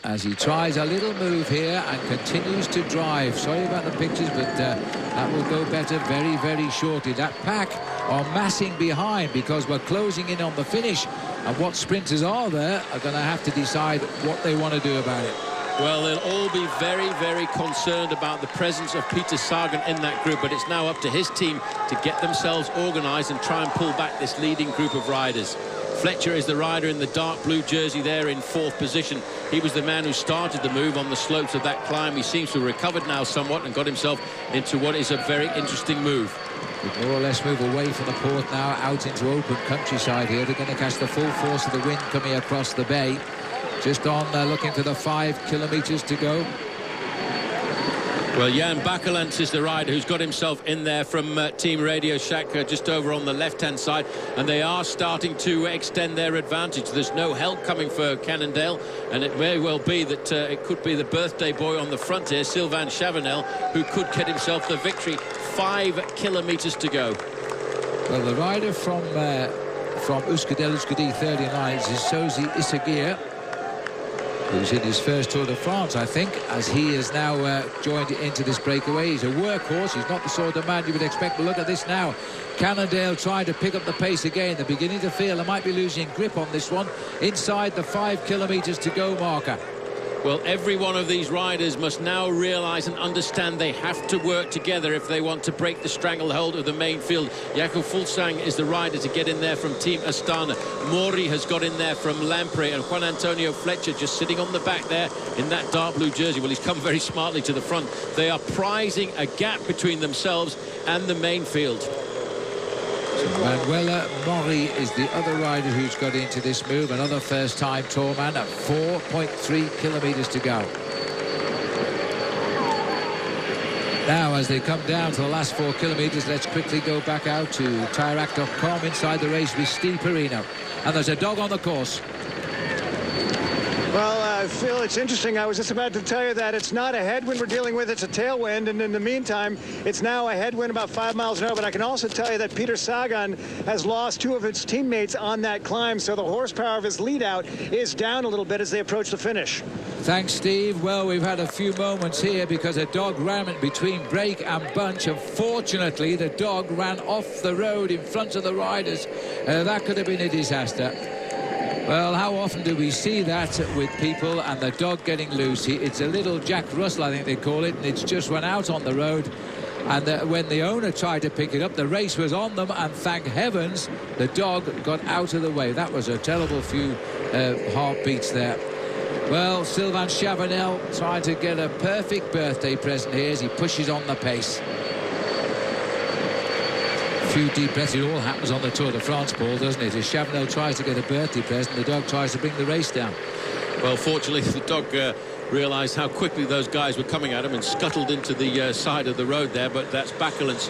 as he tries a little move here and continues to drive. Sorry about the pictures, but that will go better very, very shortly. That pack are massing behind because we're closing in on the finish, and what sprinters are there are going to have to decide what they want to do about it. Well, they'll all be very, very concerned about the presence of Peter Sagan in that group, but it's now up to his team to get themselves organised and try and pull back this leading group of riders. Fletcher is the rider in the dark blue jersey there in 4th position. He was the man who started the move on the slopes of that climb. He seems to have recovered now somewhat and got himself into what is a very interesting move. We more or less move away from the port now, out into open countryside here. They're going to catch the full force of the wind coming across the bay. Just on looking for the 5 kilometres to go. Well, Jan Bakelants is the rider who's got himself in there from Team Radio Shack just over on the left-hand side, and they are starting to extend their advantage. There's no help coming for Cannondale, and it may well be that it could be the birthday boy on the front here, Sylvain Chavanel, who could get himself the victory. 5 kilometres to go. Well, the rider from Euskadi 39 is Sozi Isagir, who's in his first Tour de France, I think, as he is now joined into this breakaway. He's a workhorse. He's not the sort of man you would expect. But look at this now. Cannondale trying to pick up the pace again. They're beginning to feel they might be losing grip on this one inside the 5 kilometres to go marker. Well, every one of these riders must now realise and understand they have to work together if they want to break the stranglehold of the main field. Jakob Fuglsang is the rider to get in there from Team Astana. Mori has got in there from Lampre, and Juan Antonio Fletcher just sitting on the back there in that dark blue jersey. Well, he's come very smartly to the front. They are prizing a gap between themselves and the main field. Manuela Mori is the other rider who's got into this move, another first-time Tour man at 4.3 kilometres to go. Now, as they come down to the last 4 kilometres, let's quickly go back out to Tirac.com inside the race with Steve Perino. And there's a dog on the course. Well, Phil, it's interesting. I was just about to tell you that it's not a headwind we're dealing with, it's a tailwind, and in the meantime, it's now a headwind about 5 miles an hour. But I can also tell you that Peter Sagan has lost 2 of his teammates on that climb, so the horsepower of his lead out is down a little bit as they approach the finish. Thanks, Steve. Well, we've had a few moments here because a dog ran between Break and Bunch. Unfortunately, the dog ran off the road in front of the riders. That could have been a disaster. Well, how often do we see that with people and the dog getting loose? It's a little Jack Russell, I think they call it, and it's just run out on the road. And when the owner tried to pick it up, the race was on them, and thank heavens the dog got out of the way. That was a terrible few heartbeats there. Well, Sylvain Chavanel trying to get a perfect birthday present here as he pushes on the pace. A few deep breaths. It all happens on the Tour de France, Paul, doesn't it? As Chavanel tries to get a birthday present, the dog tries to bring the race down. Well, fortunately, the dog realised how quickly those guys were coming at him and scuttled into the side of the road there. But that's Bakelants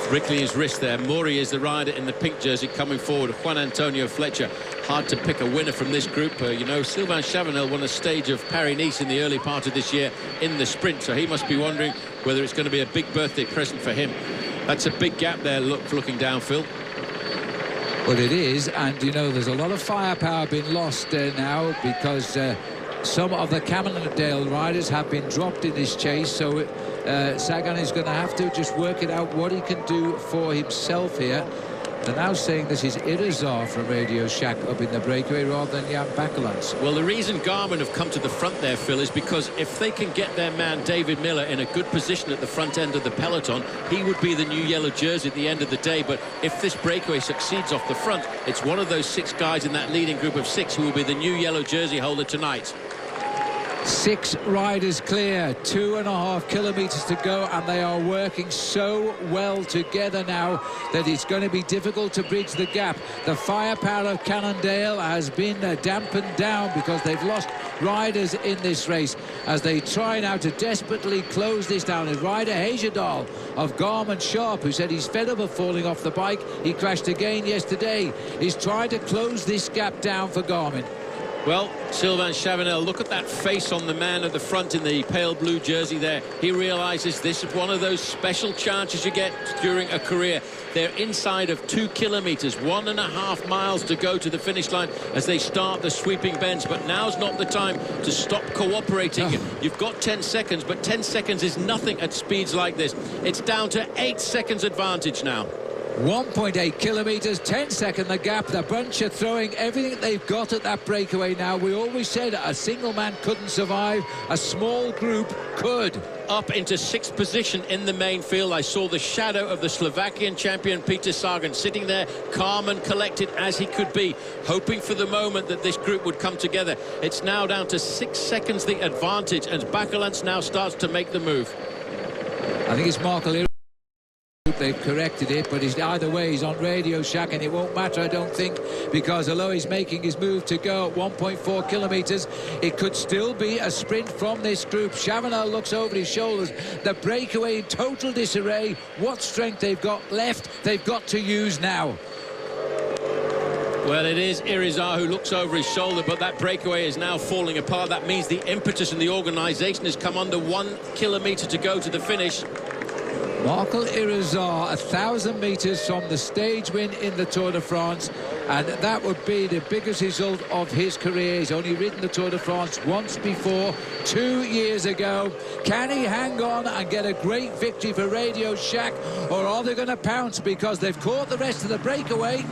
wriggling his wrist there. Maury is the rider in the pink jersey coming forward. Juan Antonio Fletcher. Hard to pick a winner from this group. You know, Sylvain Chavanel won a stage of Paris-Nice in the early part of this year in the sprint, so he must be wondering whether it's going to be a big birthday present for him. That's a big gap there, looking down, Phil. Well, it is, and you know, there's a lot of firepower being lost now because some of the Cannondale riders have been dropped in this chase, so Sagan is going to have to just work it out what he can do for himself here. They're now saying this is Irizar from Radio Shack up in the breakaway rather than Jan Bakelants. Well, the reason Garmin have come to the front there, Phil, is because if they can get their man David Miller in a good position at the front end of the peloton, he would be the new yellow jersey at the end of the day. But if this breakaway succeeds off the front, it's one of those 6 guys in that leading group of 6 who will be the new yellow jersey holder tonight. 6 riders clear, 2.5 kilometers to go, and they are working so well together now that it's going to be difficult to bridge the gap. The firepower of Cannondale has been dampened down because they've lost riders in this race as they try now to desperately close this down. And rider Hagedal of Garmin Sharp, who said he's fed up of falling off the bike, he crashed again yesterday, is trying to close this gap down for Garmin. Well, Sylvain Chavanel, look at that face on the man at the front in the pale blue jersey there. He realizes this is one of those special chances you get during a career. They're inside of 2 kilometers, 1.5 miles to go to the finish line as they start the sweeping bends. But now's not the time to stop cooperating. You've got 10 seconds, but 10 seconds is nothing at speeds like this. It's down to 8 seconds advantage now. 1.8 kilometers, 10-second the gap. The bunch are throwing everything they've got at that breakaway now. We always said a single man couldn't survive, a small group could. Up into 6th position in the main field. I saw the shadow of the Slovakian champion Peter Sagan sitting there, calm and collected as he could be, hoping for the moment that this group would come together. It's now down to 6 seconds the advantage, and Bakelants now starts to make the move. I think it's Marco. They've corrected it, but either way he's on Radio Shack, and it won't matter, I don't think, because although he's making his move to go at 1.4 kilometers, it could still be a sprint from this group. Chavanel looks over his shoulders. The breakaway in total disarray. What strength they've got left, they've got to use now. Well, it is Irizar who looks over his shoulder, but that breakaway is now falling apart. That means the impetus and the organisation has come under 1 kilometre to go to the finish. Marco Irizar, 1,000 metres from the stage win in the Tour de France, and that would be the biggest result of his career. He's only ridden the Tour de France once before, 2 years ago. Can he hang on and get a great victory for Radio Shack, or are they going to pounce because they've caught the rest of the breakaway?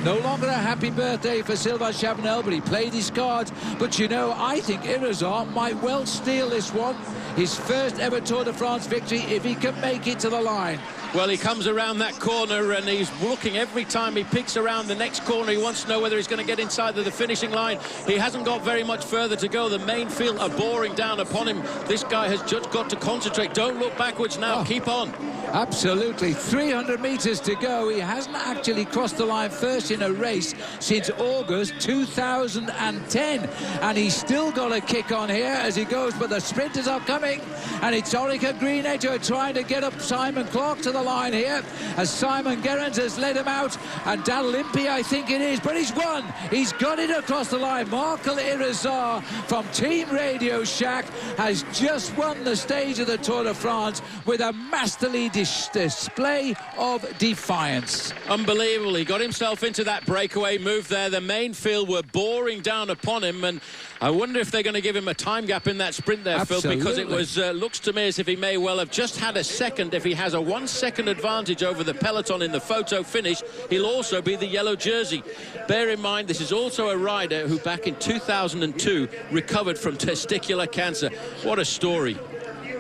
No longer a happy birthday for Sylvain Chavanel, but he played his cards. But you know, I think Irizar might well steal this one. His first ever Tour de France victory if he can make it to the line. Well, he comes around that corner and he's looking every time he picks around the next corner. He wants to know whether he's going to get inside of the finishing line. He hasn't got very much further to go. The main field are boring down upon him. This guy has just got to concentrate. Don't look backwards now. Keep on. Absolutely. 300 metres to go. He hasn't actually crossed the line first in a race since August 2010. And he's still got a kick on here as he goes, but the sprinters are coming. And it's Orica Greenedge who are trying to get up Simon Clark to the line here as Simon Gerrans has led him out. And Dal Limpy, I think it is, but he's won. He's got it across the line. Marco Irizar from Team Radio Shack has just won the stage of the Tour de France with a masterly display of defiance. Unbelievable. He got himself into that breakaway move there. The main field were boring down upon him, and I wonder if they're going to give him a time gap in that sprint there, Absolutely. Phil, because it was looks to me as if he may well have just had a second. If he has a 1 second advantage over the peloton in the photo finish, he'll also be the yellow jersey. Bear in mind, this is also a rider who back in 2002 recovered from testicular cancer. What a story.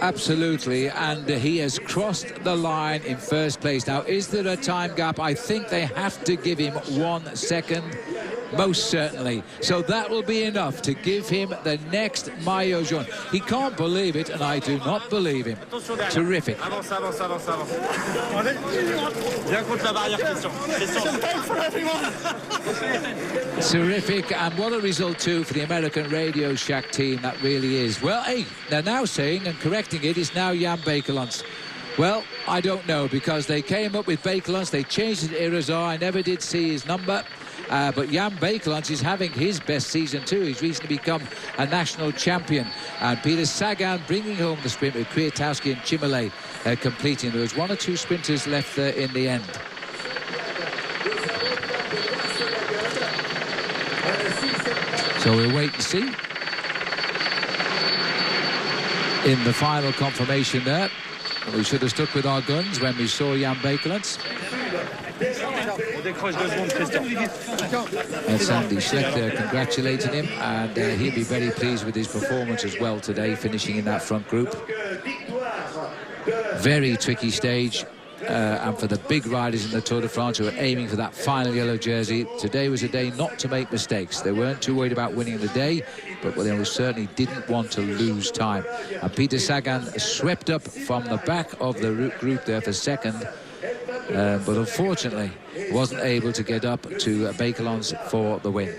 Absolutely, and he has crossed the line in first place. Now, is there a time gap? I think they have to give him 1 second, most certainly. So that will be enough to give him the next maillot jaune. He can't believe it, and I do not believe him. Terrific. Terrific, and what a result too for the American Radio Shack team, that really is. Well, hey, they're now saying, and correcting it, is now Jan Bakelants. Well, I don't know, because they came up with Bakelants, they changed it to Irazar. I never did see his number. But Jan Bakelants is having his best season too. He's recently become a national champion. And Peter Sagan bringing home the sprint with Kwiatkowski and Chimele completing. There was one or two sprinters left there in the end. So we'll wait and see. In the final confirmation there, we should have stuck with our guns when we saw Jan Bakelants. That's Andy Schlechter congratulating him, and he'll be very pleased with his performance as well today, finishing in that front group. Very tricky stage, and for the big riders in the Tour de France who are aiming for that final yellow jersey, today was a day not to make mistakes. They weren't too worried about winning the day, but they certainly didn't want to lose time. And Peter Sagan swept up from the back of the group there for second, but unfortunately wasn't able to get up to Bakelants for the win.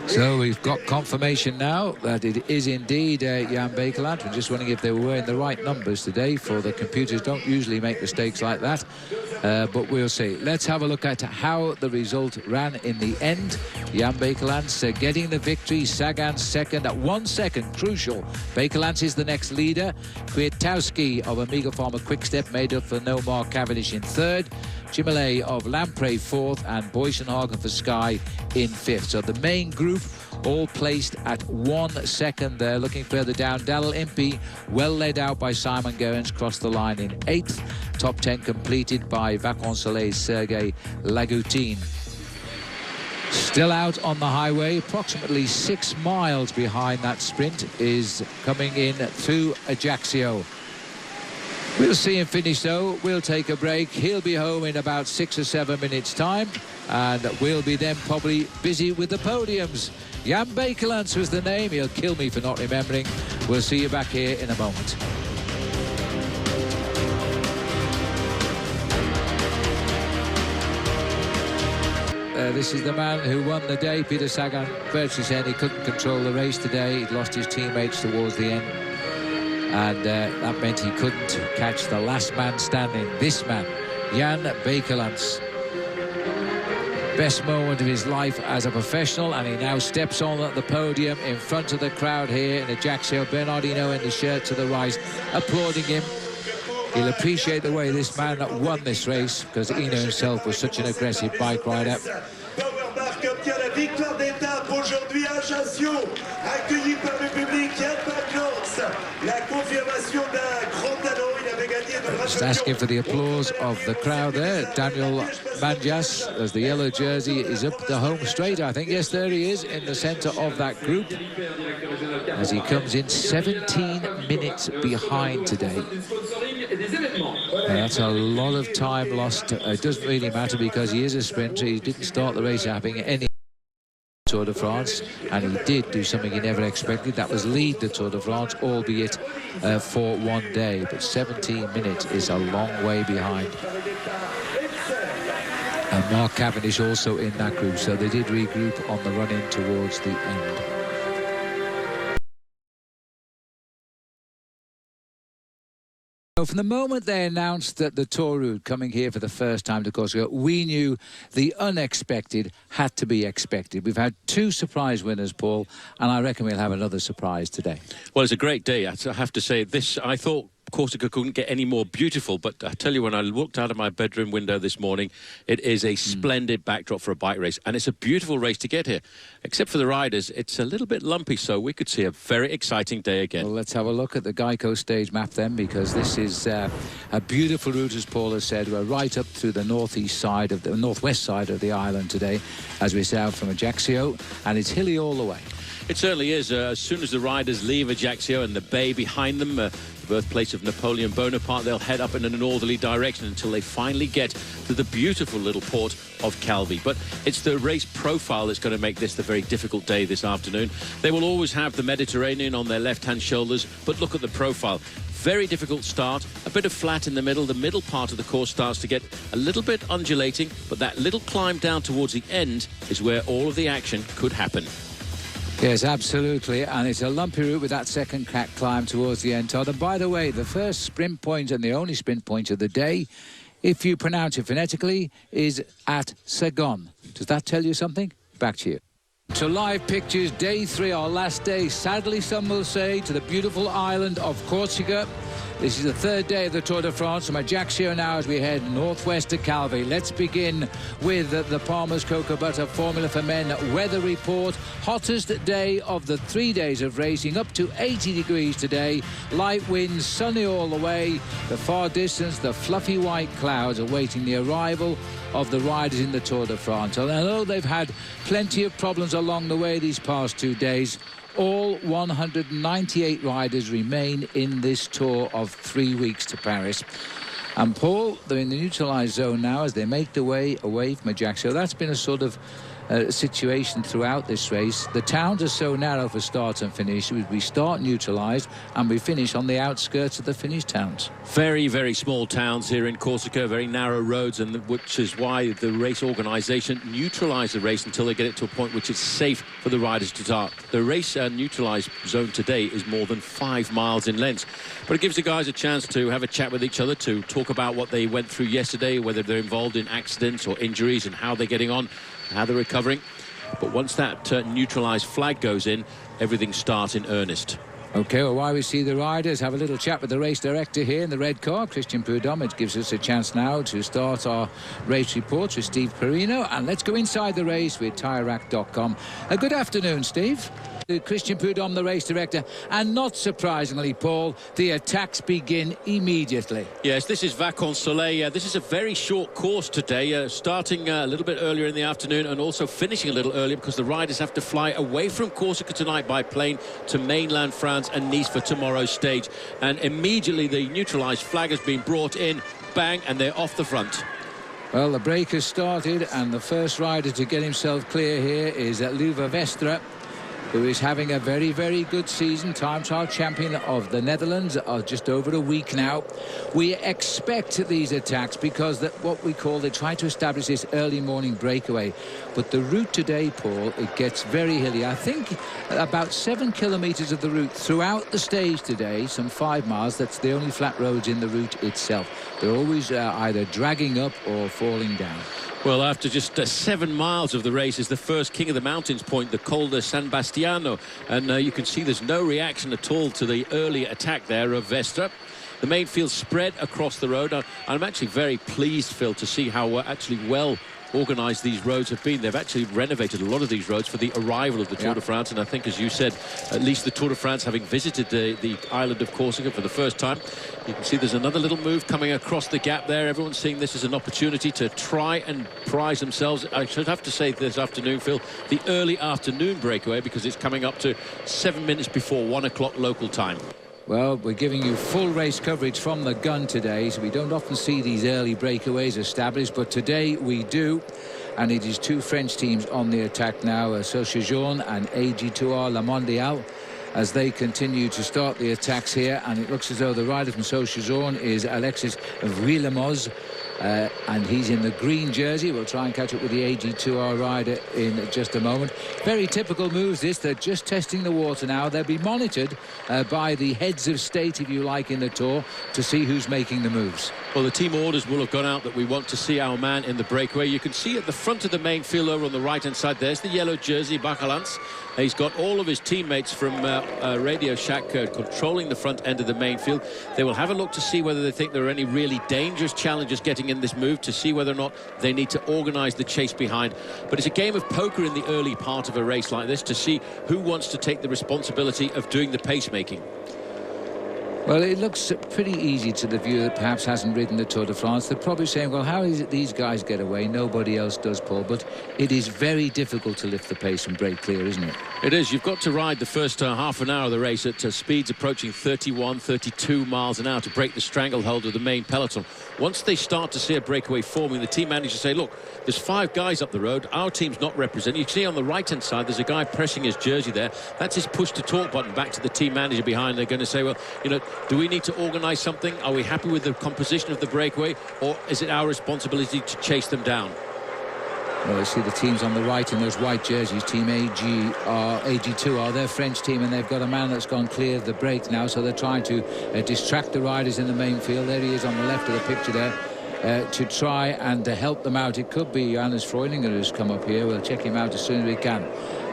So we've got confirmation now that it is indeed Jan Bakelants. We're just wondering if they were wearing the right numbers today, for the computers don't usually make mistakes like that. But we'll see. Let's have a look at how the result ran in the end. Jan Bakelants getting the victory. Sagan second at 1 second, crucial. Bakelants is the next leader. Kwiatkowski of Amiga Pharma Quickstep made up for no Mark Cavendish in third. Chimele of Lamprey fourth, and Boysenhagen for Sky in fifth. So the main group all placed at 1 second there. Looking further down, Dalil Impey, well led out by Simon Gerrans, crossed the line in 8th. Top 10 completed by Vacansoleil's Sergei Lagoutin. Still out on the highway, approximately 6 miles behind that sprint, is coming in through Ajaccio. We'll see him finish though. We'll take a break. He'll be home in about 6 or 7 minutes time, and we'll be then probably busy with the podiums. Jan Bakelants was the name. He'll kill me for not remembering. We'll see you back here in a moment. This is the man who won the day. Peter Sagan virtually said he couldn't control the race today. He'd lost his teammates towards the end, and that meant he couldn't catch the last man standing. This man, Jan Bakelants. Best moment of his life as a professional, and he now steps on at the podium in front of the crowd here in Ajaccio. Bernardino in the shirt to the right, applauding him. He'll appreciate the way this man won this race, because Hinault himself was such an aggressive bike rider. Powermark obtient la victoire d'étape aujourd'hui à Ajaccio, accueilli par le public. Jan Bakelants, la confirmation d'un grand talent. Il avait gagné de Just asking for the applause of the crowd there. Daniel Manjas, as the yellow jersey, is up the home straight, I think. Yes, there he is in the centre of that group, as he comes in 17 minutes behind today. That's a lot of time lost. It doesn't really matter, because he is a sprinter. He didn't start the race having any Tour de France, and he did do something he never expected. That was lead the Tour de France, albeit for 1 day. But 17 minutes is a long way behind. And Mark Cavendish also in that group, so they did regroup on the run-in towards the end. From the moment they announced that the Tour route coming here for the first time to Corsica, we knew the unexpected had to be expected. We've had 2 surprise winners, Paul, and I reckon we'll have another surprise today. Well, it's a great day. I have to say, I thought Corsica couldn't get any more beautiful, but I tell you, when I looked out of my bedroom window this morning, it is a splendid backdrop for a bike race, and it's a beautiful race to get here. Except for the riders, it's a little bit lumpy, so we could see a very exciting day again. Well, let's have a look at the Geico stage map then, because this is a beautiful route, as Paul has said. We're right up to the northwest side of the island today, as we sail from Ajaccio, and it's hilly all the way. It certainly is. As soon as the riders leave Ajaccio and the bay behind them, the birthplace of Napoleon Bonaparte, they'll head up in a northerly direction until they finally get to the beautiful little port of Calvi. But it's the race profile that's going to make this the very difficult day this afternoon. They will always have the Mediterranean on their left-hand shoulders, but look at the profile. Very difficult start, a bit of flat in the middle. The middle part of the course starts to get a little bit undulating, but that little climb down towards the end is where all of the action could happen. Yes, absolutely, and it's a lumpy route with that second climb towards the end, Todd. And by the way, the first sprint point and the only sprint point of the day, if you pronounce it phonetically, is at Sagon. Does that tell you something? Back to you. So live pictures, day 3, our last day, sadly some will say, to the beautiful island of Corsica. This is the 3rd day of the Tour de France. I'm Ajaccio now as we head northwest to Calvi. Let's begin with the Palmer's Cocoa Butter Formula for Men weather report. Hottest day of the 3 days of racing, up to 80 degrees today. Light winds, sunny all the way. The far distance, the fluffy white clouds awaiting the arrival of the riders in the Tour de France. And although they've had plenty of problems along the way these past 2 days, all 198 riders remain in this tour of 3 weeks to Paris. And Paul, they're in the neutralised zone now as they make their way away from Ajaccio. That's been a sort of situation throughout this race. The towns are so narrow for start and finish. We start neutralised and we finish on the outskirts of the Finnish towns. Very, very small towns here in Corsica, very narrow roads, and which is why the race organisation neutralise the race until they get it to a point which is safe for the riders to start. The race neutralised zone today is more than 5 miles in length, but it gives the guys a chance to have a chat with each other, to talk about what they went through yesterday, whether they're involved in accidents or injuries and how they're getting on, how they're recovering. But once that neutralised flag goes in, everything starts in earnest. OK, well, while we see the riders, have a little chat with the race director here in the red car, Christian Prudhomme. It gives us a chance now to start our race reports with Steve Perino. And let's go inside the race with TireRack.com. Good afternoon, Steve. Christian Prudhomme, the race director, and not surprisingly, Paul, the attacks begin immediately. Yes, this is Vacances-Soleil. This is a very short course today, starting a little bit earlier in the afternoon and also finishing a little earlier because the riders have to fly away from Corsica tonight by plane to mainland France and Nice for tomorrow's stage. And immediately the neutralised flag has been brought in, bang, and they're off the front. Well, the break has started, and the first rider to get himself clear here is Luva Vestra, who is having a very, very good season, time trial champion of the Netherlands, just over a week now. We expect these attacks because what we call, they try to establish this early morning breakaway. But the route today, Paul, it gets very hilly. I think about 7 kilometres of the route throughout the stage today, some 5 miles, that's the only flat roads in the route itself. They're always either dragging up or falling down. Well, after just 7 miles of the race is the first King of the Mountains point, the Col de San Bastiano. And you can see there's no reaction at all to the early attack there of Vestra. The main field spread across the road. I'm actually very pleased, Phil, to see how actually well organised these roads have been. They've actually renovated a lot of these roads for the arrival of the Tour de France, and I think, as you said, at least the Tour de France, having visited the island of Corsica for the first time, you can see there's another little move coming across the gap there. Everyone's seeing this as an opportunity to try and prize themselves. I should have to say this afternoon, Phil, the early afternoon breakaway, because it's coming up to 7 minutes before 1 o'clock local time. Well, we're giving you full race coverage from the gun today, so we don't often see these early breakaways established, but today we do. And it is 2 French teams on the attack now, Sochaux and AG2R La Mondiale, as they continue to start the attacks here. And it looks as though the rider from Sochaux is Alexis Vuillermoz, and he's in the green jersey. We'll try and catch up with the AG2R rider in just a moment. Very typical moves this. They're just testing the water now. They'll be monitored by the heads of state, if you like, in the Tour to see who's making the moves. Well, the team orders will have gone out that we want to see our man in the breakaway. You can see at the front of the main field over on the right-hand side, there's the yellow jersey, Bacalans. He's got all of his teammates from Radio Shack controlling the front end of the main field. They will have a look to see whether they think there are any really dangerous challengers getting in this move, to see whether or not they need to organise the chase behind. But it's a game of poker in the early part of a race like this to see who wants to take the responsibility of doing the pacemaking. Well, it looks pretty easy to the viewer that perhaps hasn't ridden the Tour de France. They're probably saying, well, how is it these guys get away? Nobody else does, Paul. But it is very difficult to lift the pace and break clear, isn't it? It is. You've got to ride the first half an hour of the race at speeds approaching 31, 32 miles an hour to break the stranglehold of the main peloton. Once they start to see a breakaway forming, the team managers say, look, there's 5 guys up the road. Our team's not represented. You can see on the right-hand side, there's a guy pressing his jersey there. That's his push-to-talk button back to the team manager behind. They're going to say, well, you know, do we need to organise something? Are we happy with the composition of the breakaway? Or is it our responsibility to chase them down? Well, you see the teams on the right in those white jerseys. Team AG2 are their French team, and they've got a man that's gone clear of the break now, so they're trying to distract the riders in the main field. There he is on the left of the picture there, to try and help them out. It could be Johannes Freudlinger who's come up here. We'll check him out as soon as we can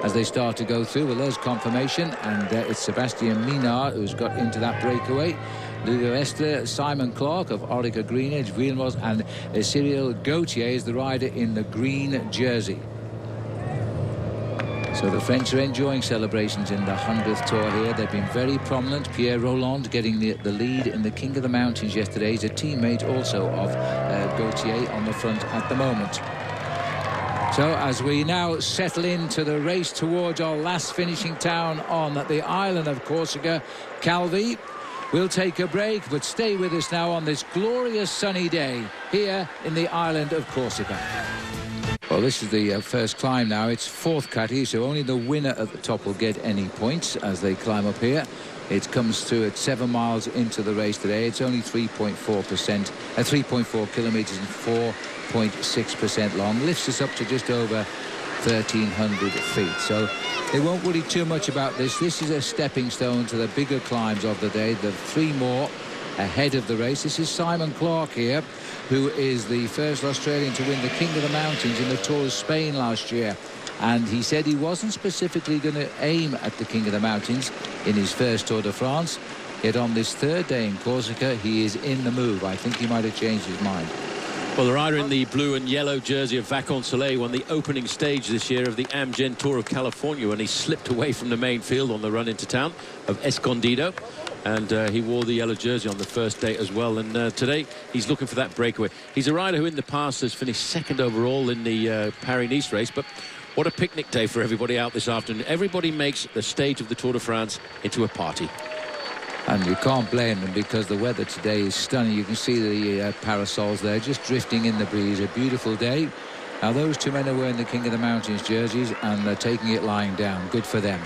as they start to go through. Well, there's confirmation, and it's Sebastian Minard who's got into that breakaway. Ludo Estre, Simon Clark of Orica Greenedge, Vilmos, and Cyril Gauthier is the rider in the green jersey. So the French are enjoying celebrations in the 100th Tour here. They've been very prominent. Pierre Rolland getting the lead in the King of the Mountains yesterday. He's a teammate also of Gauthier on the front at the moment. So as we now settle into the race towards our last finishing town on the island of Corsica, Calvi, we'll take a break, but stay with us now on this glorious sunny day here in the island of Corsica. Well, this is the first climb now. It's fourth cutty, so only the winner at the top will get any points as they climb up here. It comes through at 7 miles into the race today. It's only 3.4 kilometres and 4.6% long. Lifts us up to just over 1,300 feet. So they won't worry too much about this. This is a stepping stone to the bigger climbs of the day. The 3 more ahead of the race. This is Simon Clark here, who is the first Australian to win the King of the Mountains in the Tour of Spain last year. And he said he wasn't specifically going to aim at the King of the Mountains in his first Tour de France. Yet on this third day in Corsica, he is in the move. I think he might have changed his mind. Well, the rider in the blue and yellow jersey of Vacances Soleil won the opening stage this year of the Amgen Tour of California, and he slipped away from the main field on the run into town of Escondido. And he wore the yellow jersey on the first day as well. And today he's looking for that breakaway. He's a rider who in the past has finished second overall in the Paris-Nice race. But what a picnic day for everybody out this afternoon. Everybody makes the stage of the Tour de France into a party. And you can't blame them because the weather today is stunning. You can see the parasols there just drifting in the breeze. A beautiful day. Now those two men are wearing the King of the Mountains jerseys and they're taking it lying down. Good for them.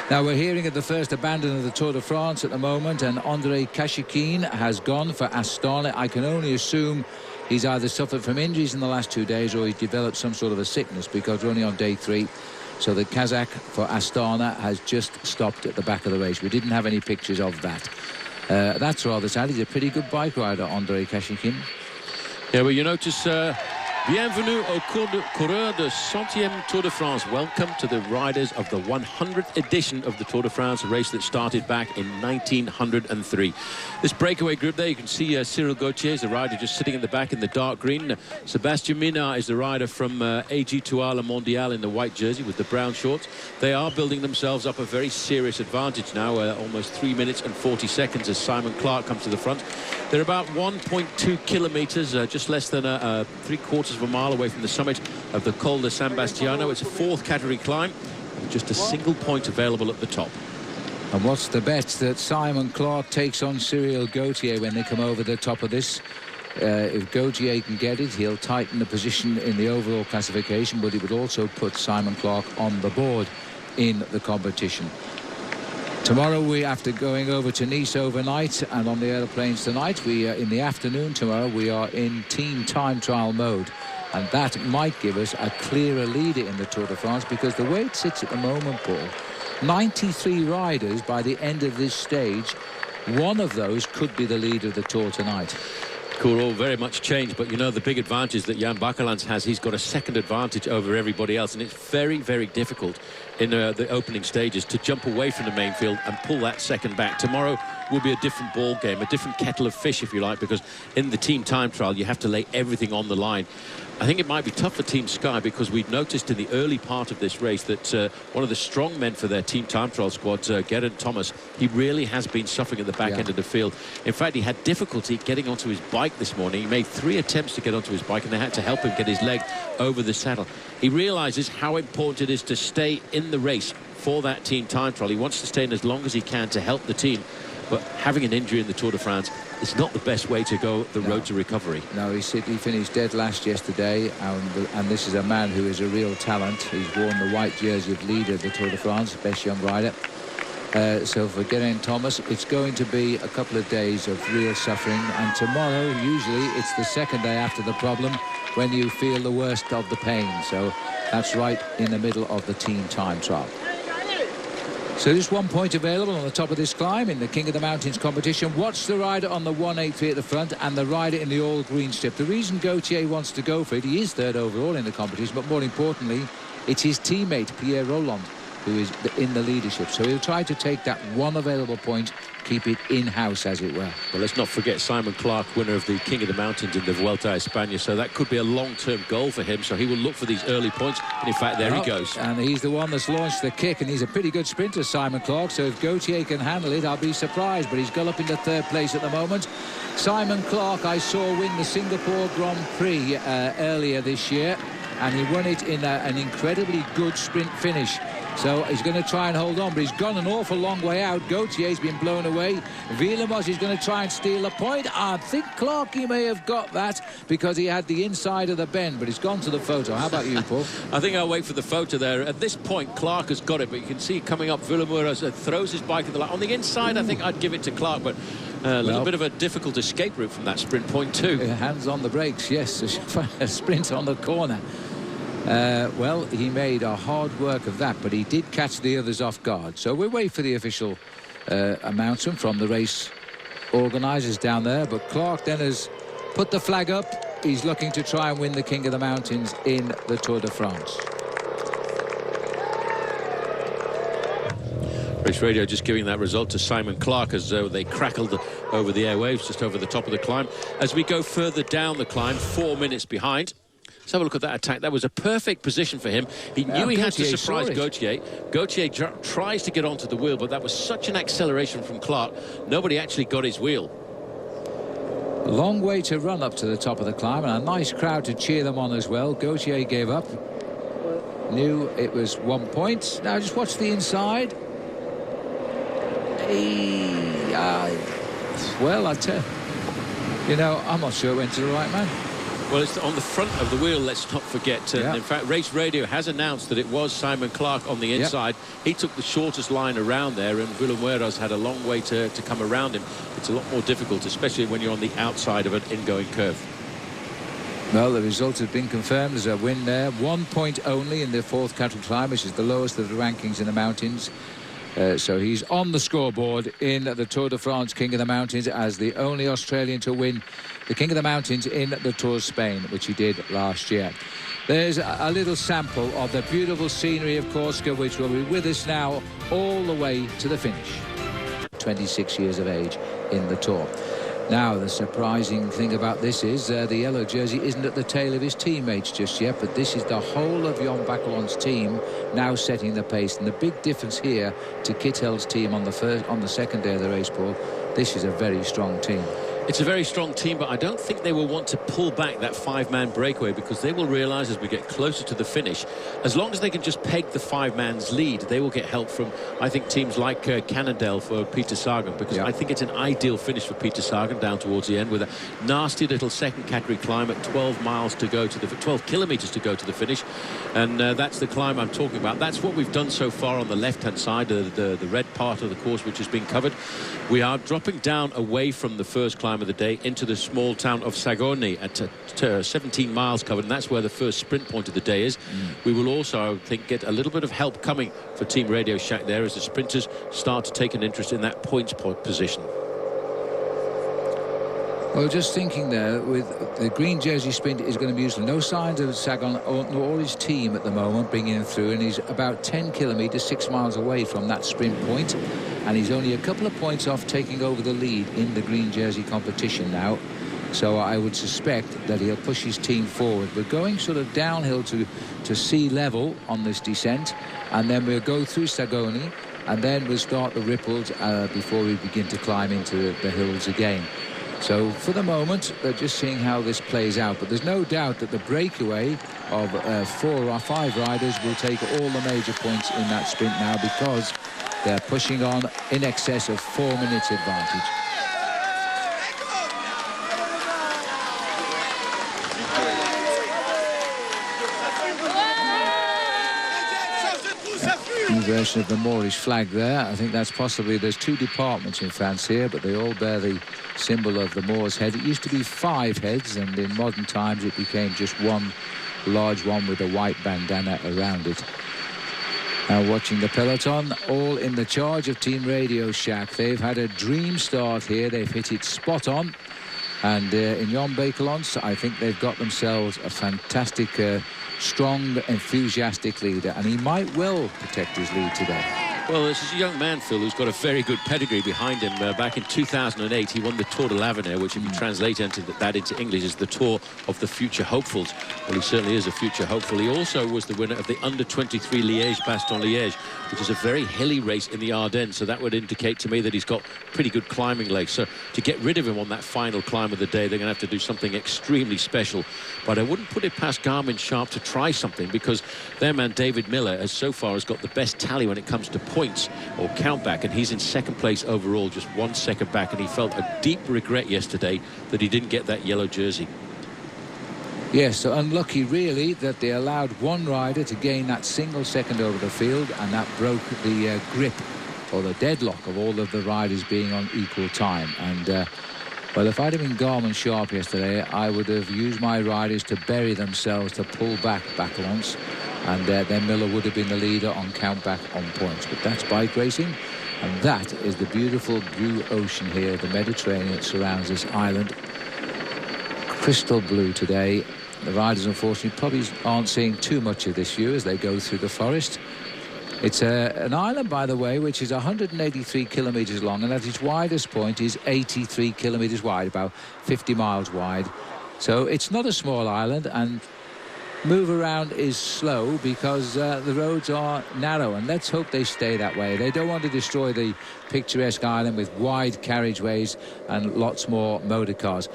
Now we're hearing at the first abandon of the Tour de France at the moment, and André Kashikin has gone for Astana. I can only assume he's either suffered from injuries in the last 2 days or he's developed some sort of a sickness, because we're only on day 3. So the Kazakh for Astana has just stopped at the back of the race. We didn't have any pictures of that. That's rather sad. He's a pretty good bike rider, André Kashikin. Yeah, well, you notice... Bienvenue au coureur de 100e Tour de France. Welcome to the riders of the 100th edition of the Tour de France, a race that started back in 1903. This breakaway group there, you can see Cyril Gauthier is the rider just sitting in the back in the dark green. Sebastian Minard is the rider from AG2R Le Mondial in the white jersey with the brown shorts. They are building themselves up a very serious advantage now, almost 3 minutes and 40 seconds as Simon Clark comes to the front. They're about 1.2 kilometres, just less than 3/4 of a mile away from the summit of the Col de San Bastiano. It's a 4th category climb, with just a single point available at the top. And what's the bet that Simon Clark takes on Cyril Gauthier when they come over the top of this? If Gauthier can get it, he'll tighten the position in the overall classification, but it would also put Simon Clark on the board in the competition. Tomorrow, after going over to Nice overnight and on the aeroplanes tonight, in the afternoon tomorrow, we are in team time trial mode. And that might give us a clearer leader in the Tour de France, because the way it sits at the moment, Paul, 93 riders by the end of this stage. One of those could be the leader of the Tour tonight. Cool, all very much changed, but you know the big advantage that Jan Bakelants has, he's got a second advantage over everybody else, and it's very, very difficult in the opening stages to jump away from the main field and pull that second back. Tomorrow will be a different ball game, a different kettle of fish, if you like, because in the team time trial you have to lay everything on the line. I think it might be tough for Team Sky, because we've noticed in the early part of this race that one of the strong men for their team time trial squad, Geraint Thomas, he really has been suffering at the back end of the field. In fact, he had difficulty getting onto his bike this morning. He made 3 attempts to get onto his bike, and they had to help him get his leg over the saddle. He realizes how important it is to stay in the race for that team time trial. He wants to stay in as long as he can to help the team. But having an injury in the Tour de France is not the best way to go the road to recovery. No, he finished dead last yesterday, and this is a man who is a real talent. He's worn the white jersey of leader of the Tour de France, best young rider. So for Geraint Thomas, it's going to be a couple of days of real suffering. And tomorrow, usually, it's the second day after the problem when you feel the worst of the pain. So that's right in the middle of the team time trial. So just 1 point available on the top of this climb in the King of the Mountains competition. Watch the rider on the 183 at the front and the rider in the all green strip. The reason Gauthier wants to go for it, he is third overall in the competition, but more importantly, it's his teammate, Pierre Rolland, who is in the leadership. So he'll try to take that one available point, keep it in-house, as it were. Well, let's not forget Simon Clarke, winner of the King of the Mountains in the Vuelta a España. So that could be a long-term goal for him. So he will look for these early points. And in fact, there he goes. And he's the one that's launched the kick. And he's a pretty good sprinter, Simon Clarke. So if Gauthier can handle it, I'll be surprised. But he's galloping to third place at the moment. Simon Clarke, I saw win the Singapore Grand Prix earlier this year. And he won it in an incredibly good sprint finish. So he's going to try and hold on, but he's gone an awful long way out. Gauthier's been blown away. Villemos is going to try and steal the point. I think Clarke may have got that because he had the inside of the bend, but he's gone to the photo. How about you, Paul? I think I'll wait for the photo there. At this point, Clarke has got it, but you can see coming up, Villemos throws his bike at the line. On the inside, I think I'd give it to Clarke, but a little bit of a difficult escape route from that sprint point too. Hands on the brakes, yes. A sprint on the corner. Well, he made a hard work of that, but he did catch the others off guard. So we'll wait for the official announcement from the race organisers down there. But Clarke then has put the flag up. He's looking to try and win the King of the Mountains in the Tour de France. Race Radio just giving that result to Simon Clarke as they crackled over the airwaves just over the top of the climb. As we go further down the climb, 4 minutes behind. Let's have a look at that attack. That was a perfect position for him. He knew he had to surprise Gauthier. Gauthier tries to get onto the wheel, but that was such an acceleration from Clarke. Nobody actually got his wheel. A long way to run up to the top of the climb, and a nice crowd to cheer them on as well. Gauthier gave up. Knew it was 1 point. Now just watch the inside. Well, I tell you know, I'm not sure it went to the right man. Well, it's on the front of the wheel, let's not forget. In fact, Race Radio has announced that it was Simon Clarke on the inside. He took the shortest line around there, and Villemos had a long way to come around him. It's a lot more difficult, especially when you're on the outside of an ingoing curve. Well, the result has been confirmed as a win there. 1 point only in the fourth country climb, which is the lowest of the rankings in the mountains. So he's on the scoreboard in the Tour de France King of the Mountains as the only Australian to win the King of the Mountains in the Tour of Spain, which he did last year. There's a little sample of the beautiful scenery of Corsica, which will be with us now all the way to the finish. 26 years of age in the Tour. Now, the surprising thing about this is the yellow jersey isn't at the tail of his teammates just yet, but this is the whole of Jon Bakeland's team now setting the pace. And the big difference here to Kittel's team on the second day of the race, Paul, this is a very strong team. It's a very strong team, but I don't think they will want to pull back that five-man breakaway because they will realise as we get closer to the finish, as long as they can just peg the five-man's lead, they will get help from, I think, teams like Cannondale for Peter Sagan, because I think it's an ideal finish for Peter Sagan down towards the end with a nasty little second category climb at 12 miles to go to the 12 kilometres to go to the finish, and that's the climb I'm talking about. That's what we've done so far on the left-hand side, the red part of the course which has been covered. We are dropping down away from the first climb of the day into the small town of Sagoni at 17 miles covered, and that's where the first sprint point of the day is. We will also, I think, get a little bit of help coming for Team Radio Shack there as the sprinters start to take an interest in that points position. Well, just thinking there, with the green jersey sprint is going to be useful. No signs of Sagan nor his team at the moment bringing him through, and he's about 10 kilometres, 6 miles away from that sprint point, and he's only a couple of points off taking over the lead in the green jersey competition now. So I would suspect that he'll push his team forward. We're going sort of downhill to sea level on this descent, and then we'll go through Sagoni, and then we'll start the ripples before we begin to climb into the hills again. So for the moment, they're just seeing how this plays out. But there's no doubt that the breakaway of 4 or 5 riders will take all the major points in that sprint now, because they're pushing on in excess of 4 minutes advantage. version of the Moorish flag there. I think that's possibly, there's 2 departments in France here, but they all bear the symbol of the Moor's head. It used to be 5 heads, and in modern times it became just one large one with a white bandana around it. Now watching the peloton, all in the charge of Team Radio Shack. They've had a dream start here. They've hit it spot on. And in Jan Bakelants, I think they've got themselves a fantastic, strong, enthusiastic leader. And he might well protect his lead today. Well, this is a young man, Phil, who's got a very good pedigree behind him. Back in 2008, he won the Tour de l'Avenir, which, if you translate that into English, is the Tour of the Future Hopefuls. Well, he certainly is a future hopeful. He also was the winner of the Under-23 Liège-Bastogne-Liège, which is a very hilly race in the Ardennes. So that would indicate to me that he's got pretty good climbing legs. So to get rid of him on that final climb of the day, they're going to have to do something extremely special. But I wouldn't put it past Garmin Sharp to try something, because their man David Miller has so far got the best tally when it comes to points or count back, and he's in 2nd place overall, just 1 second back, and he felt a deep regret yesterday that he didn't get that yellow jersey. Yes, so unlucky really that they allowed one rider to gain that single second over the field, and that broke the grip or the deadlock of all of the riders being on equal time. And well, if I'd have been Garmin Sharp yesterday, I would have used my riders to bury themselves to pull back Bakelants, and then Miller would have been the leader on count back on points. But that's bike racing, and that is the beautiful blue ocean here, the Mediterranean that surrounds this island. Crystal blue today. The riders, unfortunately, probably aren't seeing too much of this view as they go through the forest. It's an island, by the way, which is 183 kilometres long, and at its widest point is 83 kilometres wide, about 50 miles wide. So it's not a small island, and move around is slow because the roads are narrow, and let's hope they stay that way. They don't want to destroy the picturesque island with wide carriageways and lots more motor cars.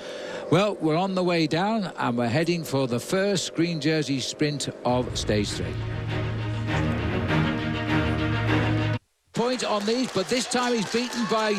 Well, we're on the way down, and we're heading for the first green jersey sprint of stage 3. Point on these, but this time he's beaten by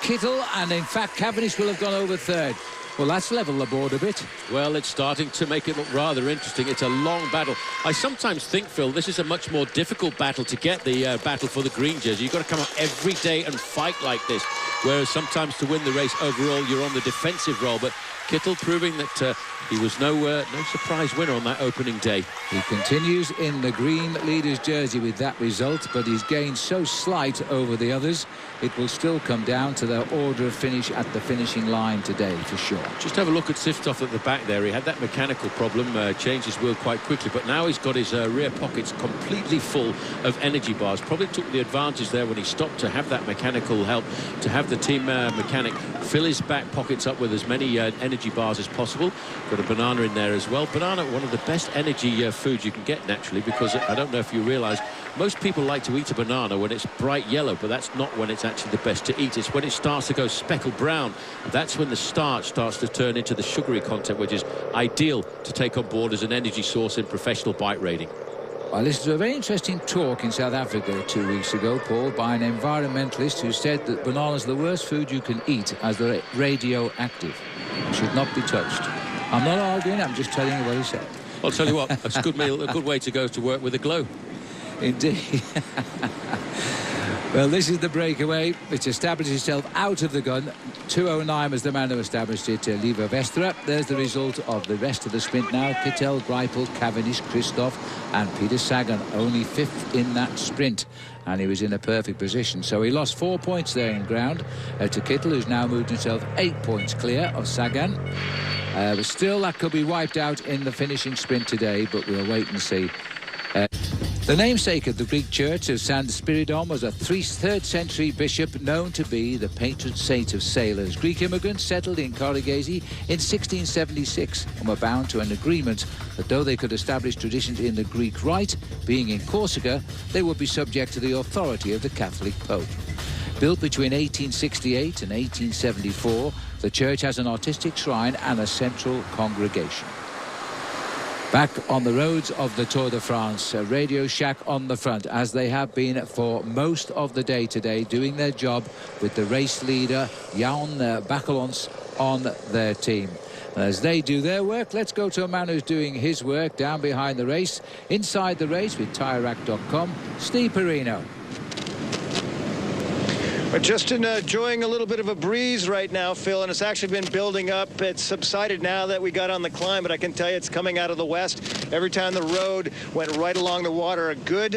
Kittel, and in fact Cavendish will have gone over 3rd. Well, that's leveled the board a bit. Well, it's starting to make it look rather interesting. It's a long battle. I sometimes think, Phil, this is a much more difficult battle to get, the battle for the green jersey. You've got to come out every day and fight like this, whereas sometimes to win the race overall, you're on the defensive role. But Kittel proving that he was no surprise winner on that opening day. He continues in the green leader's jersey with that result, but his gain so slight over the others, it will still come down to their order of finish at the finishing line today, for sure. Just have a look at Siftoff at the back there. He had that mechanical problem, changed his wheel quite quickly, but now he's got his rear pockets completely full of energy bars. Probably took the advantage there when he stopped to have that mechanical help, to have the team mechanic fill his back pockets up with as many energy bars as possible. Got a banana in there as well. Banana, one of the best energy foods you can get naturally, because I don't know if you realise, most people like to eat a banana when it's bright yellow, but that's not when it's actually the best to eat. It's when it starts to go speckled brown. That's when the starch starts to turn into the sugary content, which is ideal to take on board as an energy source in professional bike riding. I listened to a very interesting talk in South Africa 2 weeks ago, Paul, by an environmentalist who said that bananas are the worst food you can eat as they're radioactive. Should not be touched. I'm not arguing, I'm just telling you what he said. I'll tell you what, it's a good meal, a good way to go to work with a glow. Indeed. Well, this is the breakaway. It's established itself out of the gun. 2:09 was the man who established it, Liva Vestra. There's the result of the rest of the sprint now. Kittel, Greipel, Cavendish, Christoph and Peter Sagan, only 5th in that sprint. And he was in a perfect position. So he lost 4 points there in ground to Kittel, who's now moved himself 8 points clear of Sagan. But still, that could be wiped out in the finishing sprint today, but we'll wait and see. The namesake of the Greek church of San Spiridon was a 3rd century bishop known to be the patron saint of sailors. Greek immigrants settled in Korigesi in 1676 and were bound to an agreement that though they could establish traditions in the Greek rite, being in Corsica, they would be subject to the authority of the Catholic Pope. Built between 1868 and 1874, the church has an artistic shrine and a central congregation. Back on the roads of the Tour de France, Radio Shack on the front, as they have been for most of the day today, doing their job with the race leader, Jan Bakelants, on their team. As they do their work, let's go to a man who's doing his work down behind the race, inside the race with TireRack.com, Steve Perino. We're just enjoying a little bit of a breeze right now, Phil, and it's actually been building up. It's subsided now that we got on the climb, but I can tell you it's coming out of the west. Every time the road went right along the water, a good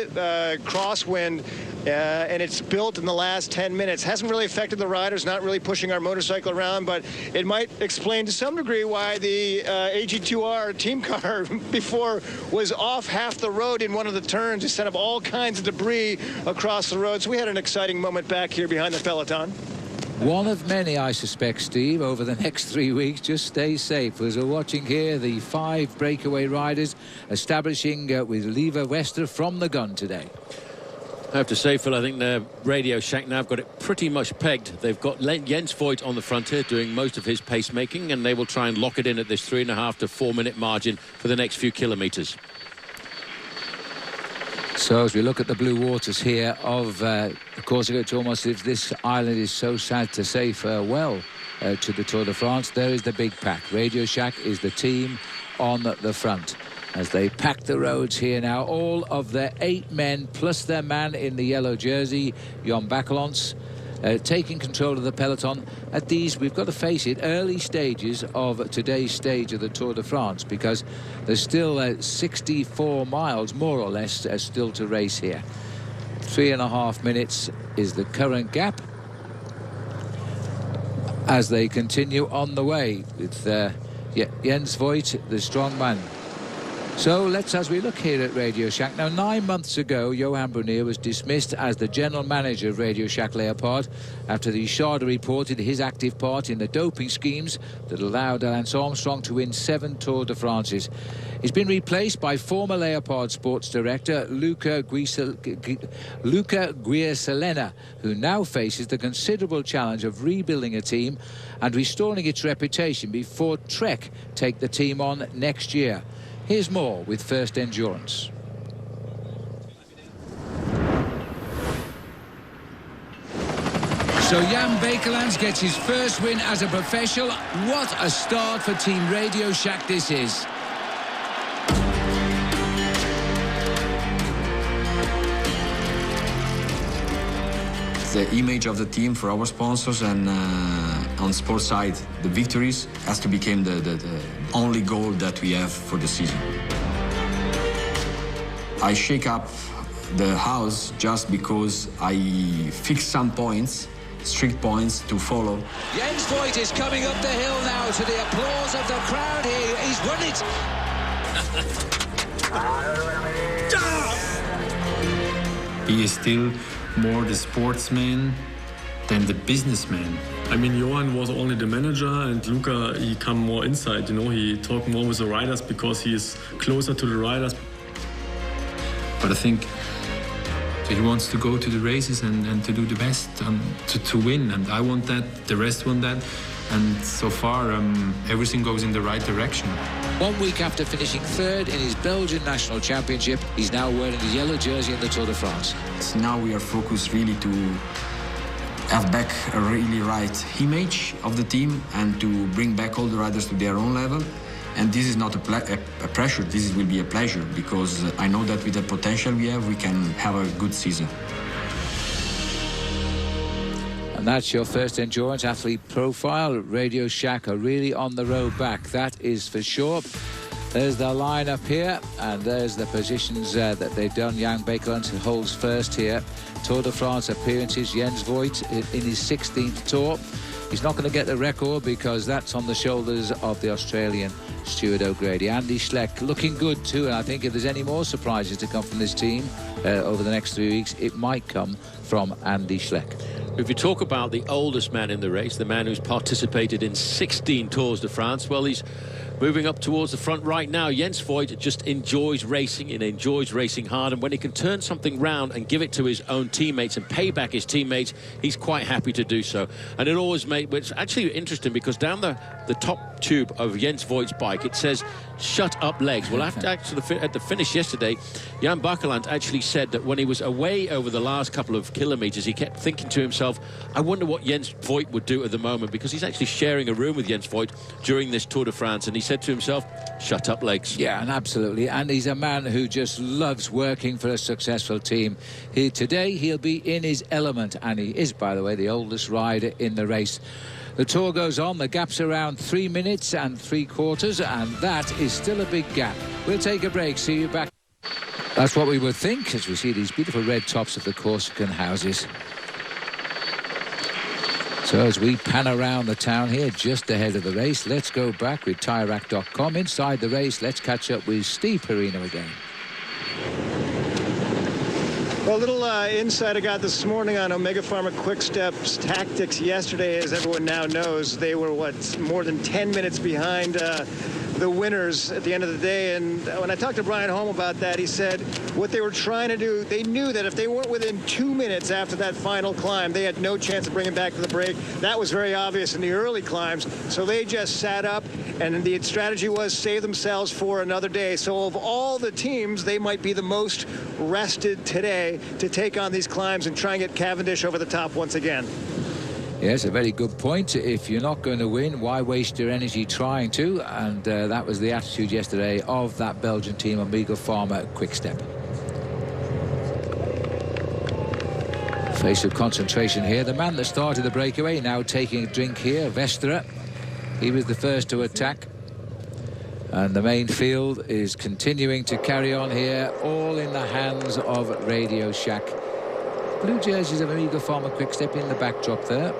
crosswind, and it's built in the last 10 minutes. Hasn't really affected the riders, not really pushing our motorcycle around, but it might explain to some degree why the AG2R team car before was off half the road in one of the turns. It sent up all kinds of debris across the road. So we had an exciting moment back here behind the peloton. One of many, I suspect, Steve, over the next 3 weeks. Just stay safe. As we're watching here, the 5 breakaway riders establishing with Lever Wester from the gun today. I have to say, Phil, I think the Radio Shack now have got it pretty much pegged. They've got Jens Voigt on the front here doing most of his pacemaking, and they will try and lock it in at this 3.5 to 4 minute margin for the next few kilometres. So as we look at the blue waters here of Corsica, it's almost as if this island is so sad to say farewell to the Tour de France. There is the big pack. Radio Shack is the team on the front as they pack the roads here now. All of their 8 men plus their man in the yellow jersey, Jan Bakelants, taking control of the peloton at these, we've got to face it, early stages of today's stage of the Tour de France, because there's still 64 miles more or less still to race here. 3.5 minutes is the current gap as they continue on the way with Jens Voigt, the strong man. So let's, as we look here at Radio Shack, now 9 months ago, Johan Brunier was dismissed as the general manager of Radio Shack Leopard after the Schade reported his active part in the doping schemes that allowed Lance Armstrong to win 7 Tour de France's. He's been replaced by former Leopard sports director Luca Guiasalena, who now faces the considerable challenge of rebuilding a team and restoring its reputation before Trek take the team on next year. Here's more with First Endurance. So Jan Bakelants gets his first win as a professional. What a start for Team Radio Shack this is. The image of the team for our sponsors, and on sports side, the victories has to become the only goal that we have for the season. I shake up the house just because I fix some points, strict points to follow. Jens Voigt is coming up the hill now to the applause of the crowd here. He's won it. He is still more the sportsman than the businessman. I mean, Johan was only the manager, and Luca, he come more inside, you know, he talked more with the riders because he is closer to the riders. But I think he wants to go to the races and to do the best and to win, and I want that, the rest want that, and so far everything goes in the right direction. 1 week after finishing 3rd in his Belgian National Championship, he's now wearing the yellow jersey in the Tour de France. So now we are focused really to have back a really right image of the team and to bring back all the riders to their own level. And this is not a pressure, this will be a pleasure, because I know that with the potential we have, we can have a good season. And that's your First Endurance athlete profile. Radio Shack are really on the road back, that is for sure. There's the lineup here, and there's the positions that they've done. Jan Bakelants holds first here. Tour de France appearances, Jens Voigt in his 16th tour. He's not going to get the record because that's on the shoulders of the Australian Stuart O'Grady. Andy Schleck looking good too, and I think if there's any more surprises to come from this team over the next 3 weeks, it might come from Andy Schleck. If you talk about the oldest man in the race, the man who's participated in 16 Tours de France, well, he's Moving up towards the front right now, Jens Voigt just enjoys racing and enjoys racing hard, and when he can turn something round and give it to his own teammates and pay back his teammates, he's quite happy to do so. And it always makes, it's actually interesting because down the top tube of Jens Voigt's bike it says "shut up legs." Well, after actually at the finish yesterday, Jan Bakeland actually said that when he was away over the last couple of kilometers, he kept thinking to himself, I wonder what Jens Voigt would do at the moment, because he's actually sharing a room with Jens Voigt during this Tour de France, and he said to himself, shut up legs. Yeah, and absolutely, and he's a man who just loves working for a successful team. Today he'll be in his element, and he is, by the way, the oldest rider in the race. The Tour goes on. The gap's around 3 minutes and 3/4, and that is still a big gap. We'll take a break. See you back. That's what we would think as we see these beautiful red tops of the Corsican houses. So as we pan around the town here just ahead of the race, let's go back with TireRack.com. Inside the race, let's catch up with Steve Perino again. Well, a little insight I got this morning on Omega Pharma Quick Step's tactics yesterday. As everyone now knows, they were, more than 10 minutes behind the winners at the end of the day. And when I talked to Brian Holm about that, he said what they were trying to do, they knew that if they weren't within 2 minutes after that final climb, they had no chance of bringing back to the break. That was very obvious in the early climbs. So they just sat up, and the strategy was save themselves for another day. So of all the teams, they might be the most rested today to take on these climbs and try and get Cavendish over the top once again. Yes, a very good point. If you're not going to win, why waste your energy trying to? And that was the attitude yesterday of that Belgian team, Omega Pharma Quick Step. Face of concentration here. The man that started the breakaway now taking a drink here, Vestra. He was the first to attack. And the main field is continuing to carry on here, all in the hands of Radio Shack. Blue jerseys of Omega Pharma Quick Step in the backdrop there.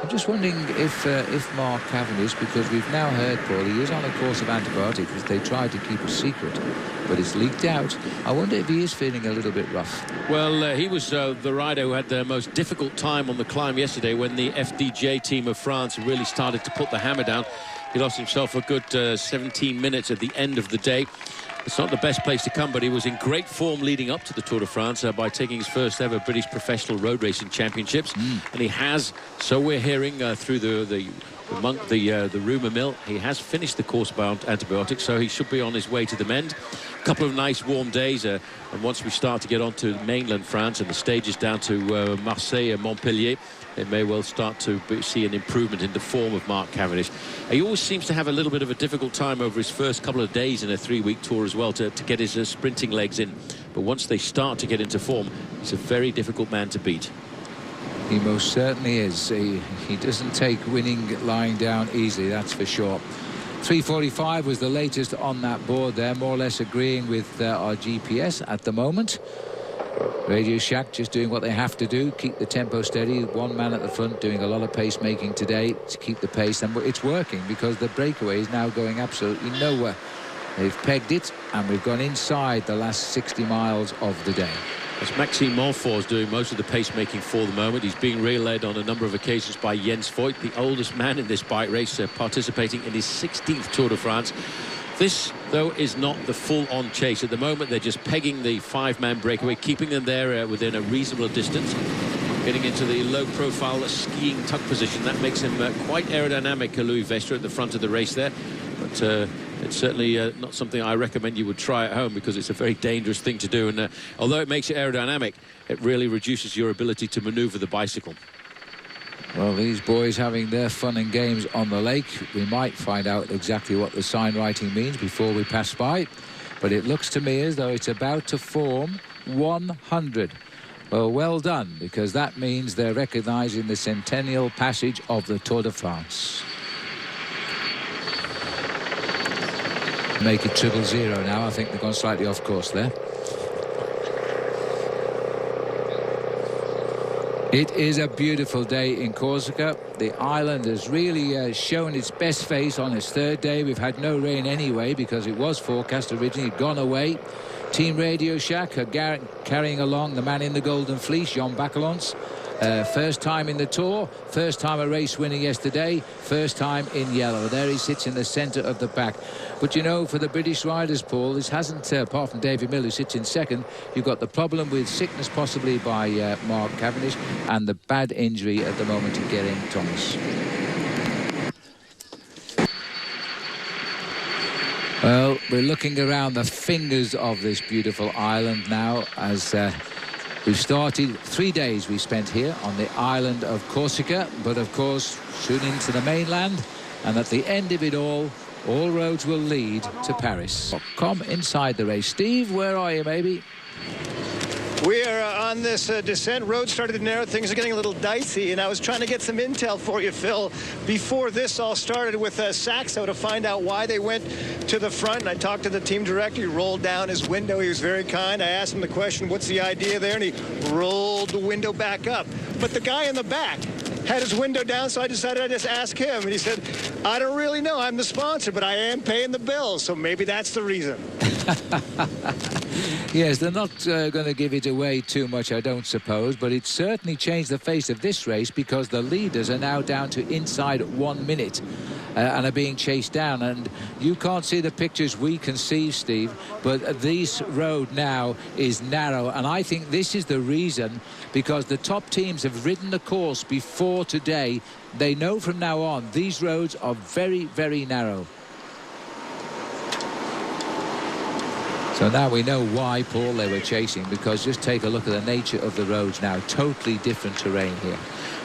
I'm just wondering if Mark Cavendish, because we've now heard, Paul, he is on a course of antibiotics, which they tried to keep a secret, but it's leaked out. I wonder if he is feeling a little bit rough. Well, he was the rider who had the most difficult time on the climb yesterday when the FDJ team of France really started to put the hammer down. He lost himself a good 17 minutes at the end of the day. It's not the best place to come, but he was in great form leading up to the Tour de France by taking his first ever British Professional Road Racing Championships. And he has, so we're hearing through the rumour mill, he has finished the course about antibiotics, so he should be on his way to the mend. A couple of nice warm days, and once we start to get on to mainland France and the stages down to Marseille and Montpellier, they may well start to see an improvement in the form of Mark Cavendish. He always seems to have a little bit of a difficult time over his first couple of days in a 3-week tour as well to get his sprinting legs in. But once they start to get into form, he's a very difficult man to beat. He most certainly is. He doesn't take winning lying down easily, that's for sure. 3:45 was the latest on that board there, more or less agreeing with our GPS at the moment. Radio Shack just doing what they have to do, keep the tempo steady. One man at the front doing a lot of pacemaking today to keep the pace, and it's working because the breakaway is now going absolutely nowhere. They've pegged it, and we've gone inside the last 60 miles of the day. As Maxime Montfort is doing most of the pacemaking for the moment. He's being relayed on a number of occasions by Jens Voigt, the oldest man in this bike race, participating in his 16th Tour de France. This, though, is not the full-on chase. At the moment, they're just pegging the 5-man breakaway, keeping them there within a reasonable distance, getting into the low-profile skiing tuck position. That makes him quite aerodynamic, Louis Vestra, at the front of the race there. But it's certainly not something I recommend you would try at home, because it's a very dangerous thing to do. And although it makes it aerodynamic, it really reduces your ability to maneuver the bicycle. Well, these boys having their fun and games on the lake. We might find out exactly what the sign writing means before we pass by. But it looks to me as though it's about to form 100. Well done, because that means they're recognising the centennial passage of the Tour de France. Make it 000 now. I think they've gone slightly off course there. It is a beautiful day in Corsica. The island has really shown its best face on its third day. We've had no rain anyway because it was forecast originally, gone away. Team Radio Shack are carrying along the man in the golden fleece, Jan Bakelants. First time in the Tour, first time a race winner yesterday, first time in yellow. There he sits in the centre of the pack. But you know, for the British riders, Paul, this hasn't, apart from David Millar, who sits in second, you've got the problem with sickness possibly by Mark Cavendish and the bad injury at the moment to Geraint Thomas. Well, we're looking around the fingers of this beautiful island now as we've started 3 days we spent here on the island of Corsica, but of course soon into the mainland, and at the end of it all roads will lead to Paris. Come inside the race. Steve, where are you, maybe? We are on this descent. Road started to narrow. Things are getting a little dicey, and I was trying to get some intel for you, Phil, before this all started with Saxo to find out why they went to the front. And I talked to the team director. He rolled down his window. He was very kind. I asked him the question, what's the idea there? And he rolled the window back up. But the guy in the back had his window down, so I decided I'd just ask him. And he said, I don't really know. I'm the sponsor, but I am paying the bills, so maybe that's the reason. Yes, they're not going to give it away too much, I don't suppose, but it certainly changed the face of this race because the leaders are now down to inside 1 minute and are being chased down. And you can't see the pictures we can see, Steve, but this road now is narrow, and I think this is the reason, because the top teams have ridden the course before today. They know from now on these roads are very, very narrow. So now we know why, Paul, they were chasing, because just take a look at the nature of the roads now. Totally different terrain here.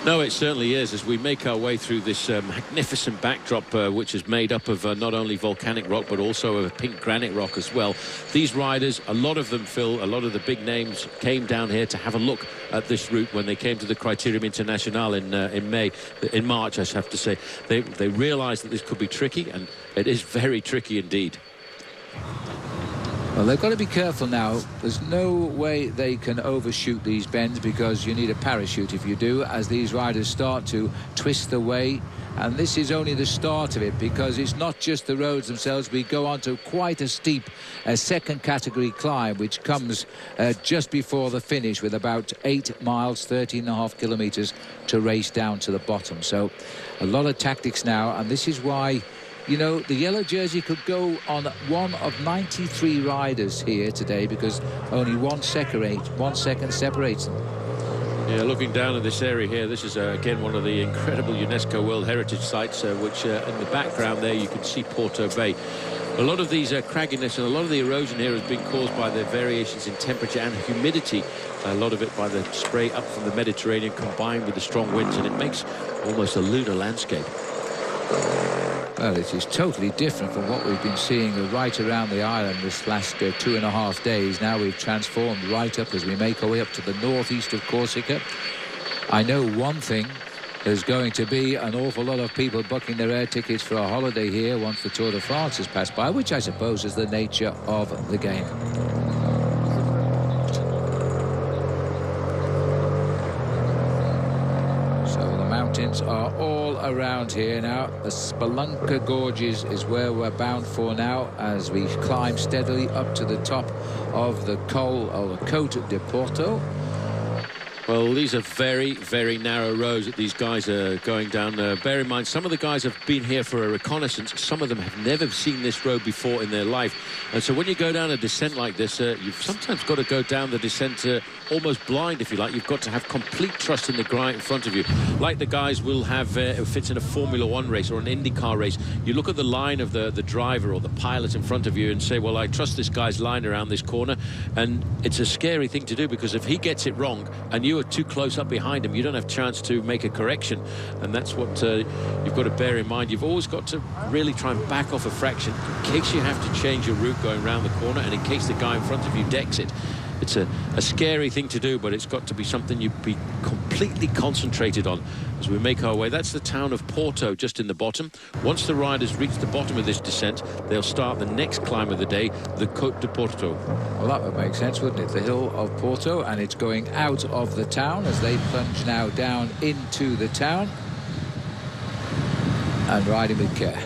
No, it certainly is. As we make our way through this magnificent backdrop, which is made up of not only volcanic rock, but also of pink granite rock as well. These riders, a lot of them, Phil, a lot of the big names came down here to have a look at this route when they came to the Criterium International in March, I have to say. They realized that this could be tricky, and it is very tricky indeed. Well, they've got to be careful now. There's no way they can overshoot these bends, because you need a parachute if you do, as these riders start to twist the way. And this is only the start of it, because it's not just the roads themselves. We go on to quite a steep second category climb, which comes just before the finish, with about 8 miles, 13.5 kilometers to race down to the bottom. So a lot of tactics now, and this is why, you know, the yellow jersey could go on one of 93 riders here today, because only 1 second separates them. Yeah, looking down at this area here, this is again one of the incredible UNESCO World Heritage Sites, which in the background there you can see Porto Bay. A lot of these cragginess and a lot of the erosion here has been caused by the variations in temperature and humidity. A lot of it by the spray up from the Mediterranean combined with the strong winds, and it makes almost a lunar landscape. Well, it is totally different from what we've been seeing right around the island this last 2.5 days. Now we've transformed right up as we make our way up to the northeast of Corsica. I know one thing, there's going to be an awful lot of people booking their air tickets for a holiday here once the Tour de France has passed by, which I suppose is the nature of the game. Mountains are all around here now. The Spelunca Gorges is where we're bound for now, as we climb steadily up to the top of the Col or the Côte de Porto. Well, these are very, very narrow roads that these guys are going down. Bear in mind, some of the guys have been here for a reconnaissance. Some of them have never seen this road before in their life. And so when you go down a descent like this, you've sometimes got to go down the descent almost blind, if you like. You've got to have complete trust in the guy in front of you. Like the guys will have if it's in a Formula One race or an IndyCar race. You look at the line of the driver or the pilot in front of you and say, well, I trust this guy's line around this corner. And it's a scary thing to do, because if he gets it wrong and you are too close up behind him, you don't have a chance to make a correction. And that's what you've got to bear in mind. You've always got to really try and back off a fraction in case you have to change your route going around the corner, and in case the guy in front of you decks it. It's a scary thing to do, but it's got to be something you'd be completely concentrated on as we make our way. That's the town of Porto just in the bottom. Once the riders reach the bottom of this descent, they'll start the next climb of the day, the Côte de Porto. Well, that would make sense, wouldn't it? The hill of Porto, and it's going out of the town as they plunge now down into the town and riding with care.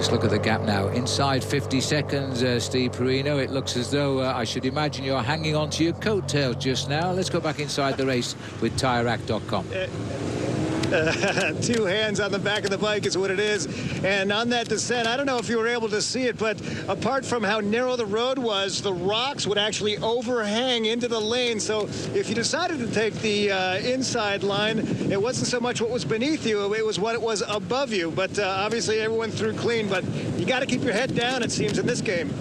Let's look at the gap now. Inside 50 seconds, Steve Perino. It looks as though I should imagine you're hanging on to your coattails just now. Let's go back inside the race with TireRack.com. 2 hands on the back of the bike is what it is. And on that descent, I don't know if you were able to see it, but apart from how narrow the road was, the rocks would actually overhang into the lane. So if you decided to take the inside line, it wasn't so much what was beneath you, it was what it was above you. But obviously everyone threw clean, but you got to keep your head down, it seems, in this game.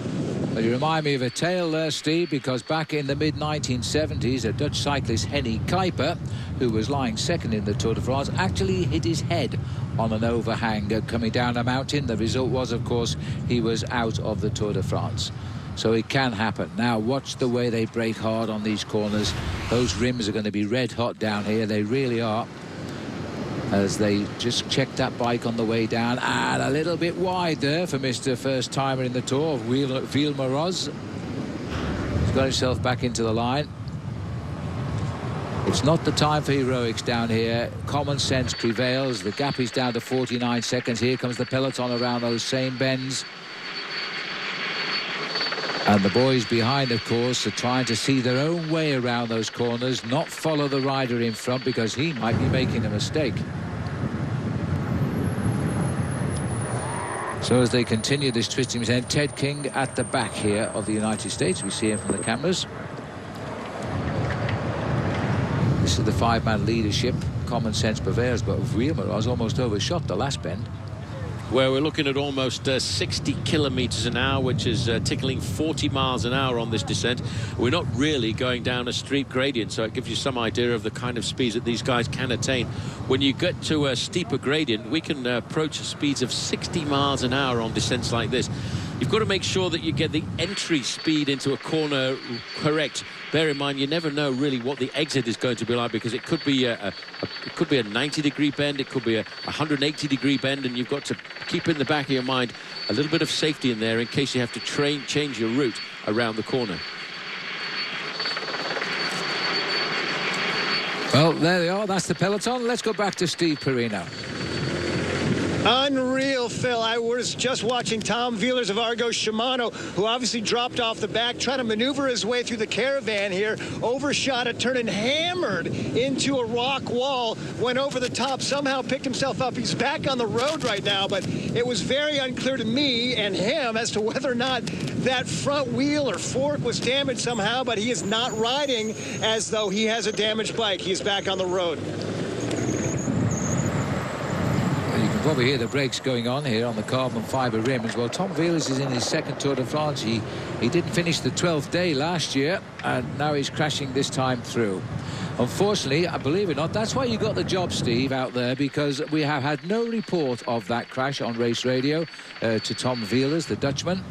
Well, you remind me of a tale there, Steve, because back in the mid-1970s, a Dutch cyclist, Henny Kuiper, who was lying second in the Tour de France, actually hit his head on an overhang coming down a mountain. The result was, of course, he was out of the Tour de France. So it can happen. Now, watch the way they brake hard on these corners. Those rims are going to be red hot down here. They really are. As they just checked that bike on the way down, and a little bit wide there for Mr. First Timer in the Tour, Ville-Maroz. He's got himself back into the line. It's not the time for heroics down here. Common sense prevails. The gap is down to 49 seconds. Here comes the peloton around those same bends. And the boys behind, of course, are trying to see their own way around those corners, not follow the rider in front because he might be making a mistake. So as they continue this twisting descent, Ted King at the back here of the United States. We see him from the cameras. This is the 5-man leadership. Common sense prevails, but Ville-Maroz almost overshot the last bend. Where we're looking at almost 60 kilometers an hour, which is tickling 40 miles an hour on this descent. We're not really going down a steep gradient, so it gives you some idea of the kind of speeds that these guys can attain. When you get to a steeper gradient, we can approach speeds of 60 miles an hour on descents like this. You've got to make sure that you get the entry speed into a corner correct. Bear in mind, you never know really what the exit is going to be like, because it could be a 90-degree bend, it could be a 180-degree bend, and you've got to keep in the back of your mind a little bit of safety in there in case you have to change your route around the corner. Well, there they are. That's the peloton. Let's go back to Steve Perino. Unreal, Phil. I was just watching Tom Vielers of Argos Shimano, who obviously dropped off the back, trying to maneuver his way through the caravan here, overshot a turn and hammered into a rock wall, went over the top, somehow picked himself up. He's back on the road right now, but it was very unclear to me and him as to whether or not that front wheel or fork was damaged somehow, but he is not riding as though he has a damaged bike. He is back on the road. Probably hear the brakes going on here on the carbon fibre rims. Well, Tom Vielers is in his second Tour de France. He didn't finish the 12th day last year, and now he's crashing this time through. Unfortunately, I believe it or not, that's why you got the job, Steve, out there, because we have had no report of that crash on race radio to Tom Vielers, the Dutchman.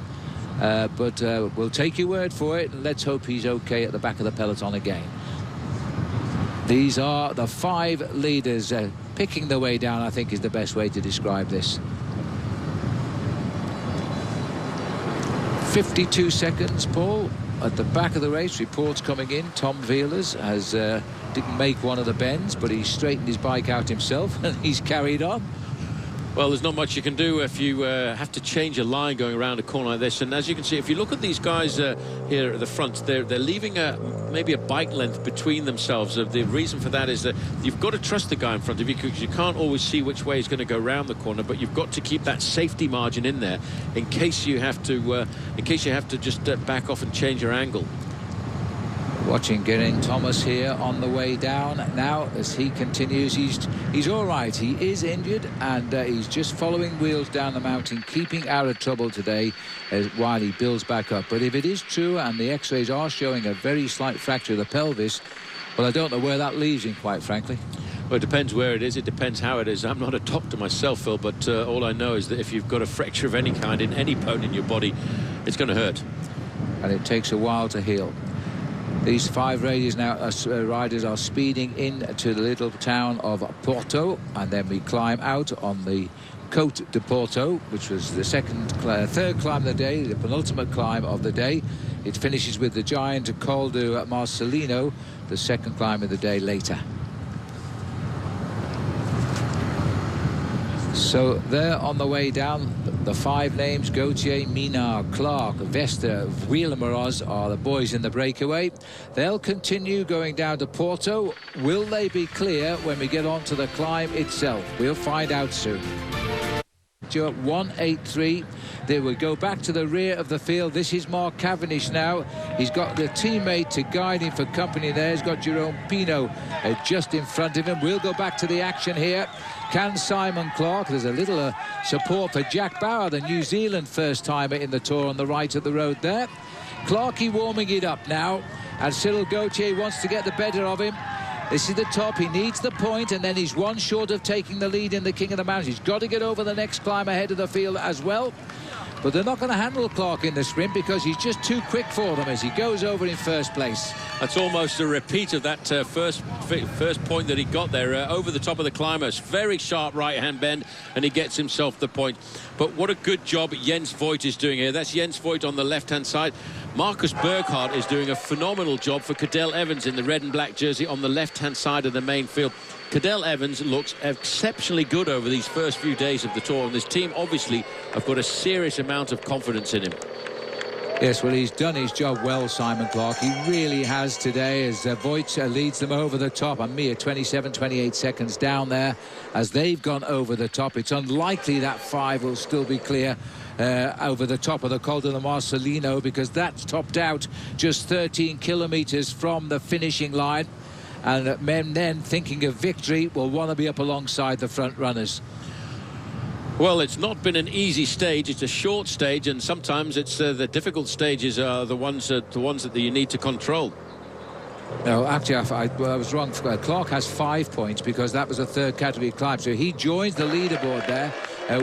But we'll take your word for it, and let's hope he's okay at the back of the peloton again. These are the 5 leaders picking their way down, I think, is the best way to describe this. 52 seconds, Paul, at the back of the race. Reports coming in. Tom Vielers didn't make one of the bends, but he straightened his bike out himself, and he's carried on. Well, there's not much you can do if you have to change a line going around a corner like this. And as you can see, if you look at these guys here at the front, they're leaving maybe a bike length between themselves. The reason for that is that you've got to trust the guy in front of you, because you can't always see which way he's going to go around the corner. But you've got to keep that safety margin in there in case you have to just back off and change your angle. Watching Geraint Thomas here on the way down now as he continues. He's all right. He is injured, and he's just following wheels down the mountain, keeping out of trouble today while he builds back up. But if it is true and the x-rays are showing a very slight fracture of the pelvis, well, I don't know where that leaves him, quite frankly. Well, it depends where it is. It depends how it is. I'm not a doctor myself, Phil, but all I know is that if you've got a fracture of any kind in any bone in your body, it's going to hurt. And it takes a while to heal. These 5 riders are speeding into the little town of Porto, and then we climb out on the Côte de Porto, which was the third climb of the day, the penultimate climb of the day. It finishes with the giant Col de Marcelino, the second climb of the day later. So they're on the way down. The 5 names, Gauthier, Minard, Clark, Vesta, Wheeler-Moroz are the boys in the breakaway. They'll continue going down to Porto. Will they be clear when we get on to the climb itself? We'll find out soon. 183. They will go back to the rear of the field. This is Mark Cavendish now. He's got the teammate to guide him for company there. He's got Jerome Pino just in front of him. We'll go back to the action here. Can Simon Clark? There's a little support for Jack Bauer, the New Zealand first-timer in the Tour on the right of the road there. Clarkey warming it up now, and Cyril Gauthier wants to get the better of him. This is the top. He needs the point, and then he's one short of taking the lead in the King of the Mountains. He's got to get over the next climb ahead of the field as well. But they're not going to handle Clark in the sprint because he's just too quick for them as he goes over in first place. That's almost a repeat of that first point that he got there over the top of the climbers. Very sharp right-hand bend, and he gets himself the point. But what a good job Jens Voigt is doing here. That's Jens Voigt on the left-hand side. Marcus Burkhardt is doing a phenomenal job for Cadel Evans in the red and black jersey on the left-hand side of the main field. Cadel Evans looks exceptionally good over these first few days of the Tour, and this team obviously have got a serious amount of confidence in him. Yes, well, he's done his job well, Simon Clark. He really has today as Voigt leads them over the top. A mere 27-28 seconds down there as they've gone over the top. It's unlikely that 5 will still be clear over the top of the Col de la Marcelino, because that's topped out just 13 kilometres from the finishing line. And men then thinking of victory will want to be up alongside the front runners. Well, it's not been an easy stage. It's a short stage, and sometimes it's the difficult stages are the ones that you need to control. No, actually, I was wrong. Clark has 5 points because that was a third category climb. So he joins the leaderboard there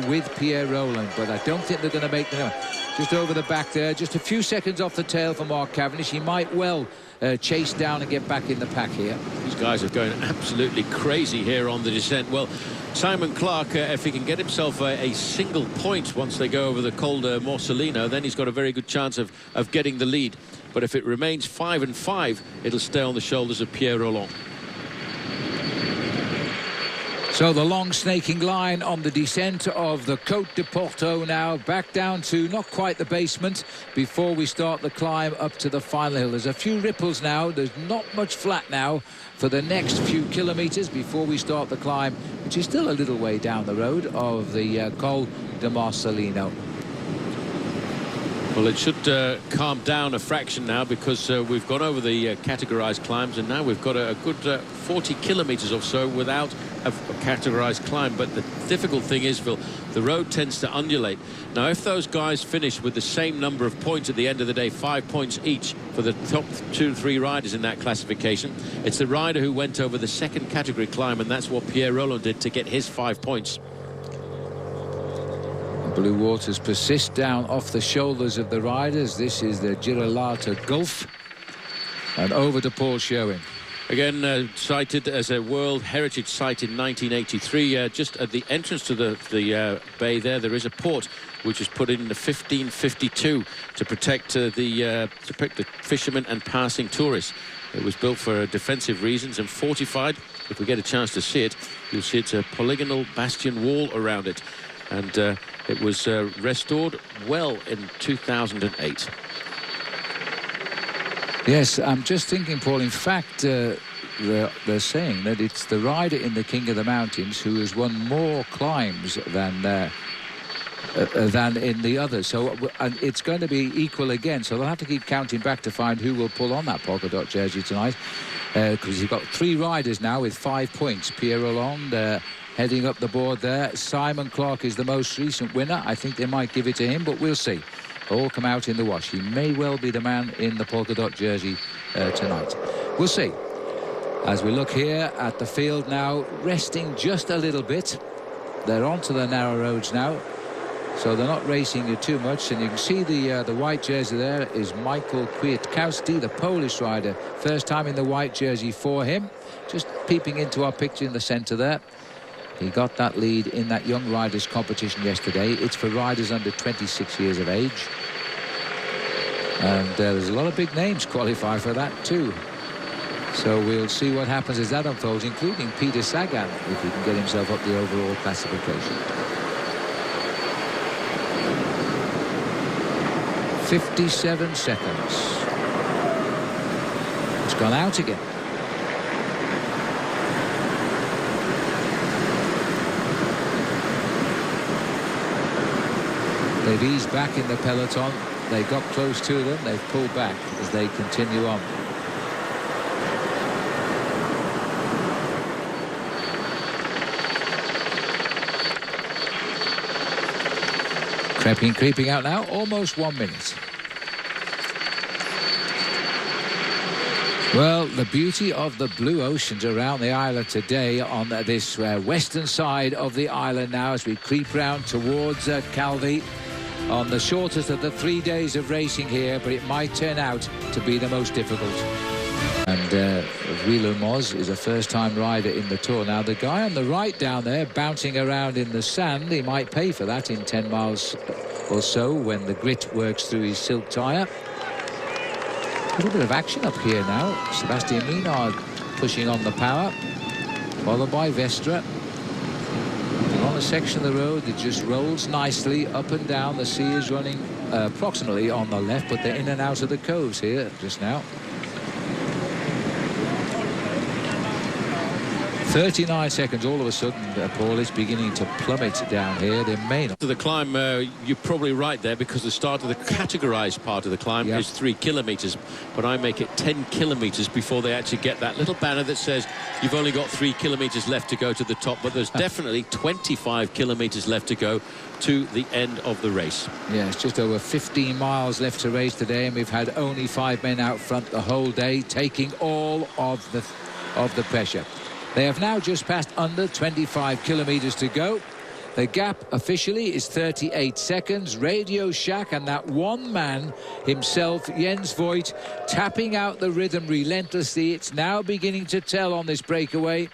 with Pierre Rolland, but I don't think they're going to make the... Just over the back there, just a few seconds off the tail for Mark Cavendish. He might well chase down and get back in the pack here. These guys are going absolutely crazy here on the descent. Well, Simon Clark, if he can get himself a single point once they go over the Col de Morsalino, then he's got a very good chance of getting the lead. But if it remains 5 and 5, it'll stay on the shoulders of Pierre Rolland. So the long snaking line on the descent of the Côte de Porto now, back down to not quite the basement before we start the climb up to the final hill. There's a few ripples now. There's not much flat now for the next few kilometres before we start the climb, which is still a little way down the road of the Col de Marcelino. Well, it should calm down a fraction now because we've gone over the categorized climbs, and now we've got a good 40 kilometers or so without a categorized climb. But the difficult thing is, Phil, the road tends to undulate. Now, if those guys finish with the same number of points at the end of the day, 5 points each for the top 2 or 3 riders in that classification, it's the rider who went over the second category climb, and that's what Pierre Rolland did to get his 5 points. Blue waters persist down off the shoulders of the riders. This is the Girolata Gulf, and over to Paul Sherwin. Again, cited as a World Heritage Site in 1983. Just at the entrance to the bay there is a port which was put in 1552 to protect the fishermen and passing tourists. It was built for defensive reasons and fortified. If we get a chance to see it, you'll see it's a polygonal bastion wall around it. And it was restored well in 2008. Yes, I'm just thinking, Paul, in fact, they're saying that it's the rider in the King of the Mountains who has won more climbs than in the others. So and it's going to be equal again. So they'll have to keep counting back to find who will pull on that polka dot jersey tonight. Because you've got 3 riders now with 5 points. Pierre Rolland heading up the board there. Simon Clark is the most recent winner. I think they might give it to him, but we'll see. All come out in the wash. He may well be the man in the polka dot jersey tonight. We'll see. As we look here at the field now, resting just a little bit. They're onto the narrow roads now, so they're not racing you too much. And you can see the white jersey there is Michael Kwiatkowski, the Polish rider. First time in the white jersey for him. Just peeping into our picture in the centre there. He got that lead in that young riders competition yesterday. It's for riders under 26 years of age. And there's a lot of big names qualify for that too. So we'll see what happens as that unfolds, including Peter Sagan, if he can get himself up the overall classification. 57 seconds. It's gone out again. They've eased back in the peloton. They got close to them. They've pulled back as they continue on. Creeping out now, almost 1 minute. Well, the beauty of the blue oceans around the island today on this western side of the island now as we creep round towards Calvi on the shortest of the 3 days of racing here, but it might turn out to be the most difficult. And Guillaume Moz is a first-time rider in the Tour. Now, the guy on the right down there bouncing around in the sand, he might pay for that in 10 miles or so when the grit works through his silk tyre. A little bit of action up here now. Sébastien Minard pushing on the power, followed by Vestre. On a section of the road that just rolls nicely up and down. The sea is running approximately on the left, but they're in and out of the coves here just now. 39 seconds. All of a sudden, Paul, is beginning to plummet down here. They may not. To the climb, you're probably right there, because the start of the categorized part of the climb is 3 kilometers, but I make it 10 kilometers before they actually get that little banner that says you've only got 3 kilometers left to go to the top, but there's definitely 25 kilometers left to go to the end of the race. Yeah, it's just over 15 miles left to race today, and we've had only 5 men out front the whole day, taking all of the pressure. They have now just passed under 25 kilometers to go. The gap officially is 38 seconds. Radio Shack and that one man himself, Jens Voigt, tapping out the rhythm relentlessly. It's now beginning to tell on this breakaway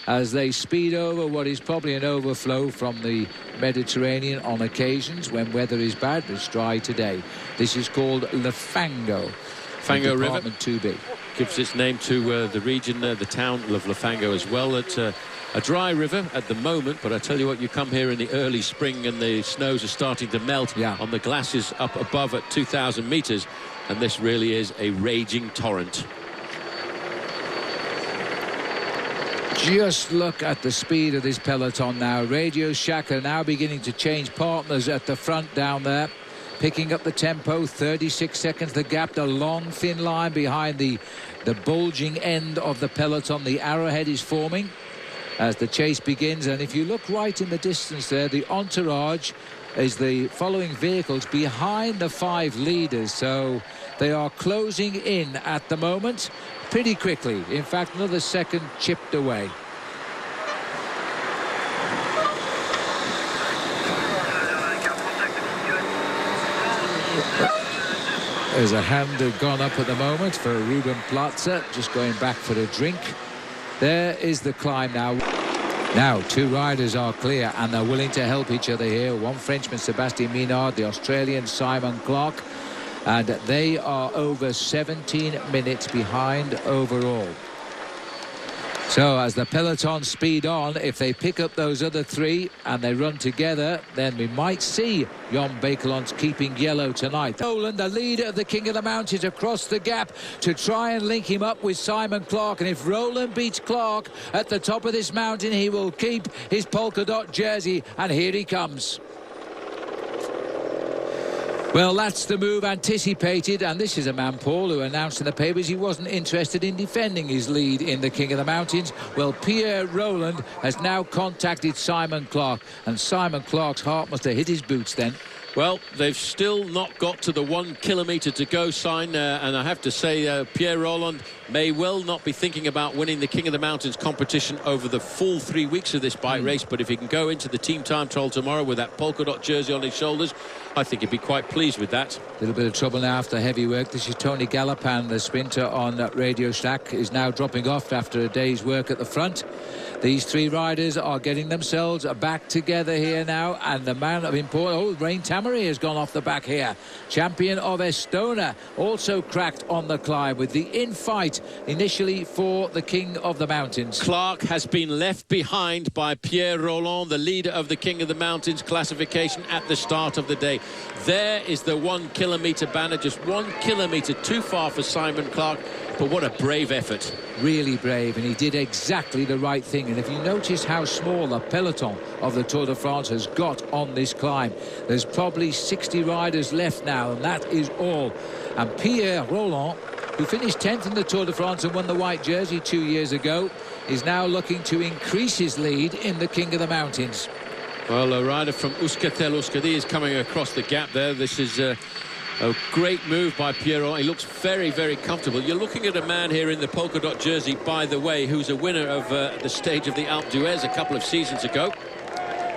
as they speed over what is probably an overflow from the Mediterranean on occasions when weather is bad. It's dry today. This is called Le Fango. Fango River. 2B. Gives its name to the region, the town of Lafango as well. It's a dry river at the moment, but I tell you what, you come here in the early spring and the snows are starting to melt on the glacis up above at 2,000 meters, and this really is a raging torrent. Just look at the speed of this peloton now. Radio Shack are now beginning to change partners at the front down there. Picking up the tempo, 36 seconds the gap, the long thin line behind the bulging end of the peloton. The arrowhead is forming as the chase begins, and if you look right in the distance there, the entourage is the following vehicles behind the 5 leaders, so they are closing in at the moment pretty quickly. In fact, another second chipped away. There's a hand gone up at the moment for Ruben Platzer, just going back for a drink. There is the climb now. Now, 2 riders are clear, and they're willing to help each other here. One Frenchman, Sébastien Minard, the Australian, Simon Clark, and they are over 17 minutes behind overall. So as the peloton speed on, if they pick up those other 3 and they run together, then we might see Jon Bakelants keeping yellow tonight. Roland, the leader of the King of the Mountains, across the gap to try and link him up with Simon Clark. And if Roland beats Clark at the top of this mountain, he will keep his polka dot jersey. And here he comes. Well, that's the move anticipated, and this is a man, Paul, who announced in the papers he wasn't interested in defending his lead in the King of the Mountains. Well, Pierre Roland has now contacted Simon Clark, and Simon Clark's heart must have hit his boots then. Well, they've still not got to the 1 kilometre to go sign, and I have to say Pierre Roland may well not be thinking about winning the King of the Mountains competition over the full 3 weeks of this bike race, but if he can go into the team time trial tomorrow with that polka dot jersey on his shoulders, I think he'd be quite pleased with that. A little bit of trouble now after heavy work. This is Tony Galopin, the sprinter on Radio Shack, is now dropping off after a day's work at the front. These 3 riders are getting themselves back together here now, and the man of importance, Rein Tamary has gone off the back here. Champion of Estonia also cracked on the climb with the infight initially for the King of the Mountains. Clark has been left behind by Pierre Rolland, the leader of the King of the Mountains classification at the start of the day. There is the 1 kilometre banner, just 1 kilometre too far for Simon Clark, but what a brave effort. Really brave, and he did exactly the right thing. And if you notice how small the peloton of the Tour de France has got on this climb, there's probably 60 riders left now, and that is all. And Pierre Rolland, who finished 10th in the Tour de France and won the white jersey 2 years ago, is now looking to increase his lead in the King of the Mountains. Well, a rider from Euskaltel-Euskadi is coming across the gap there. This is a great move by Pierre Rolland. He looks very, very comfortable. You're looking at a man here in the polka dot jersey, by the way, who's a winner of the stage of the Alpe d'Huez a couple of seasons ago.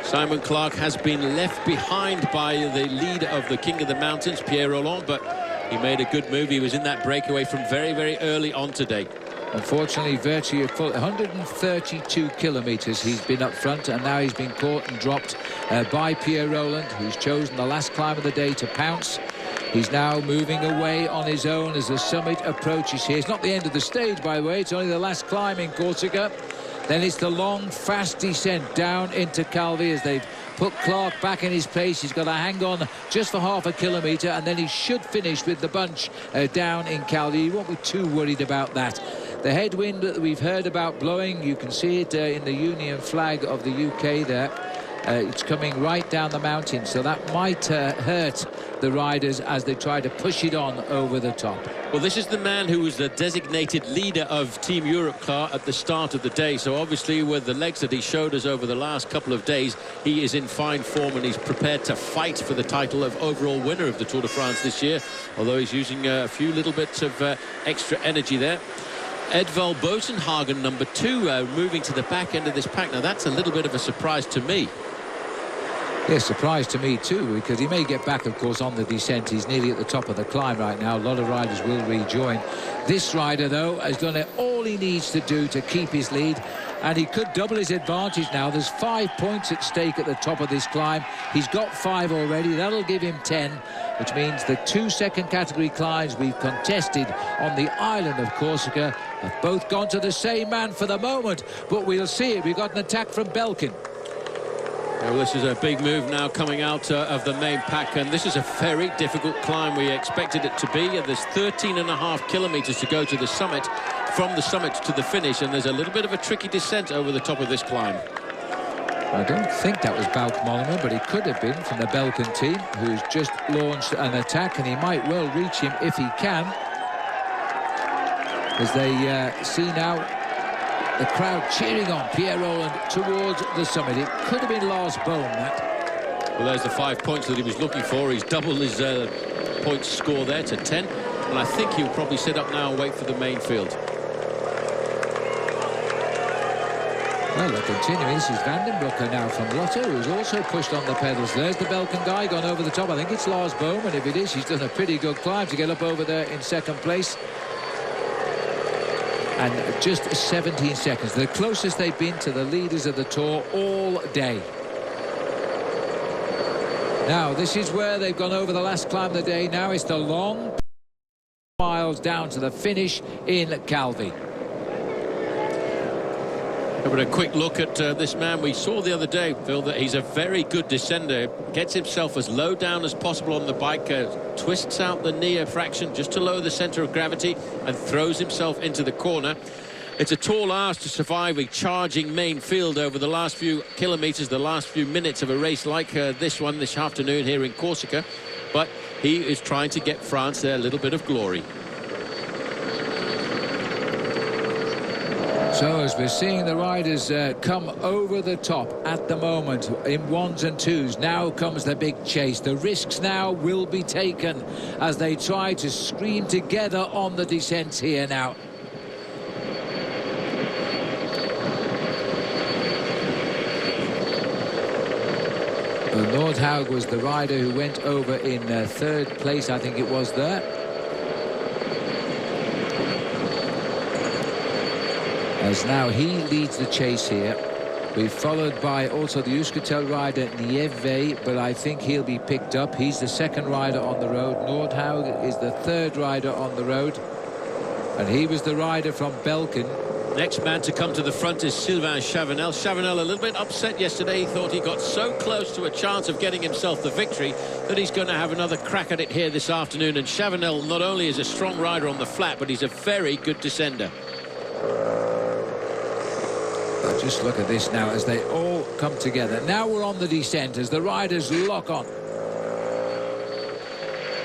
Simon Clark has been left behind by the leader of the King of the Mountains, Pierre Rolland, but he made a good move. He was in that breakaway from very, very early on today. Unfortunately, virtually 132 kilometres he's been up front, and now he's been caught and dropped by Pierre Rolland, who's chosen the last climb of the day to pounce. He's now moving away on his own as the summit approaches here. It's not the end of the stage, by the way. It's only the last climb in Corsica. Then it's the long, fast descent down into Calvi as they've put Clark back in his place. He's got to hang on just for half a kilometre, and then he should finish with the bunch down in Calvi. He won't be too worried about that. The headwind that we've heard about blowing, you can see it in the Union flag of the UK there. It's coming right down the mountain, so that might hurt the riders as they try to push it on over the top. Well, this is the man who was the designated leader of Team Europcar at the start of the day, so obviously with the legs that he showed us over the last couple of days, he is in fine form and he's prepared to fight for the title of overall winner of the Tour de France this year, although he's using a few little bits of extra energy there. Edvald Boasson-Hagen, number 2, moving to the back end of this pack. Now, that's a little bit of a surprise to me. Yes, surprise to me too, because he may get back, of course, on the descent. He's nearly at the top of the climb right now. A lot of riders will rejoin. This rider, though, has done all he needs to do to keep his lead, and he could double his advantage now. There's 5 points at stake at the top of this climb. He's got 5 already. That'll give him 10, which means the 2 second category climbs we've contested on the island of Corsica have both gone to the same man for the moment, but we'll see it. We've got an attack from Belkin. Well, this is a big move now coming out of the main pack, and this is a very difficult climb. We expected it to be. There's 13.5 kilometres to go to the summit, from the summit to the finish, and there's a little bit of a tricky descent over the top of this climb. I don't think that was Bauke Mollema, but it could have been from the Belkin team, who's just launched an attack, and he might well reach him if he can. As they see now the crowd cheering on Pierre Rolland towards the summit. It could have been Lars Bohm, that. Well, there's the 5 points that he was looking for. He's doubled his points score there to 10. And I think he'll probably sit up now and wait for the main field. Well, they're continuing. This is Vandenbroucke now from Lotto, who's also pushed on the pedals. There's the Belkin guy gone over the top. I think it's Lars Bohm, and if it is, he's done a pretty good climb to get up over there in second place. And just 17 seconds, the closest they've been to the leaders of the Tour all day. Now, this is where they've gone over the last climb of the day. Now it's the long miles down to the finish in Calvi. But a quick look at this man we saw the other day, Phil, that he's a very good descender. Gets himself as low down as possible on the bike, twists out the knee a fraction just to lower the centre of gravity, and throws himself into the corner. It's a tall ask to survive a charging main field over the last few kilometres, the last few minutes of a race like this one this afternoon here in Corsica. But he is trying to get France a little bit of glory. So as we're seeing the riders come over the top at the moment in ones and twos, now comes the big chase. The risks now will be taken as they try to scream together on the descent here now. Nordhaug was the rider who went over in third place, I think it was there. As now he leads the chase here. We're followed by also the Euskaltel rider Nieve, but I think he'll be picked up. He's the second rider on the road. Nordhaug is the third rider on the road. And he was the rider from Belkin. Next man to come to the front is Sylvain Chavanel. Chavanel a little bit upset yesterday. He thought he got so close to a chance of getting himself the victory that he's going to have another crack at it here this afternoon. And Chavanel not only is a strong rider on the flat, but he's a very good descender. But just look at this now as they all come together. Now we're on the descent as the riders lock on.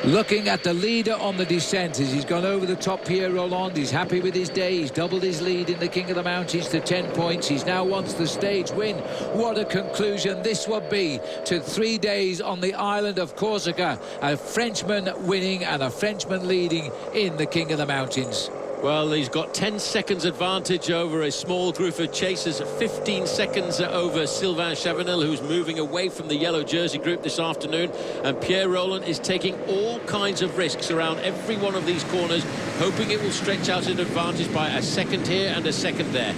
Looking at the leader on the descent as he's gone over the top, Pierre Rolland. He's happy with his day. He's doubled his lead in the King of the Mountains to 10 points. He's now wants the stage win. What a conclusion this would be to 3 days on the island of Corsica. A Frenchman winning and a Frenchman leading in the King of the Mountains. Well, he's got 10 seconds advantage over a small group of chasers, 15 seconds over Sylvain Chavanel, who's moving away from the yellow jersey group this afternoon. And Pierre Rolland is taking all kinds of risks around every one of these corners, hoping it will stretch out his advantage by a second here and a second there.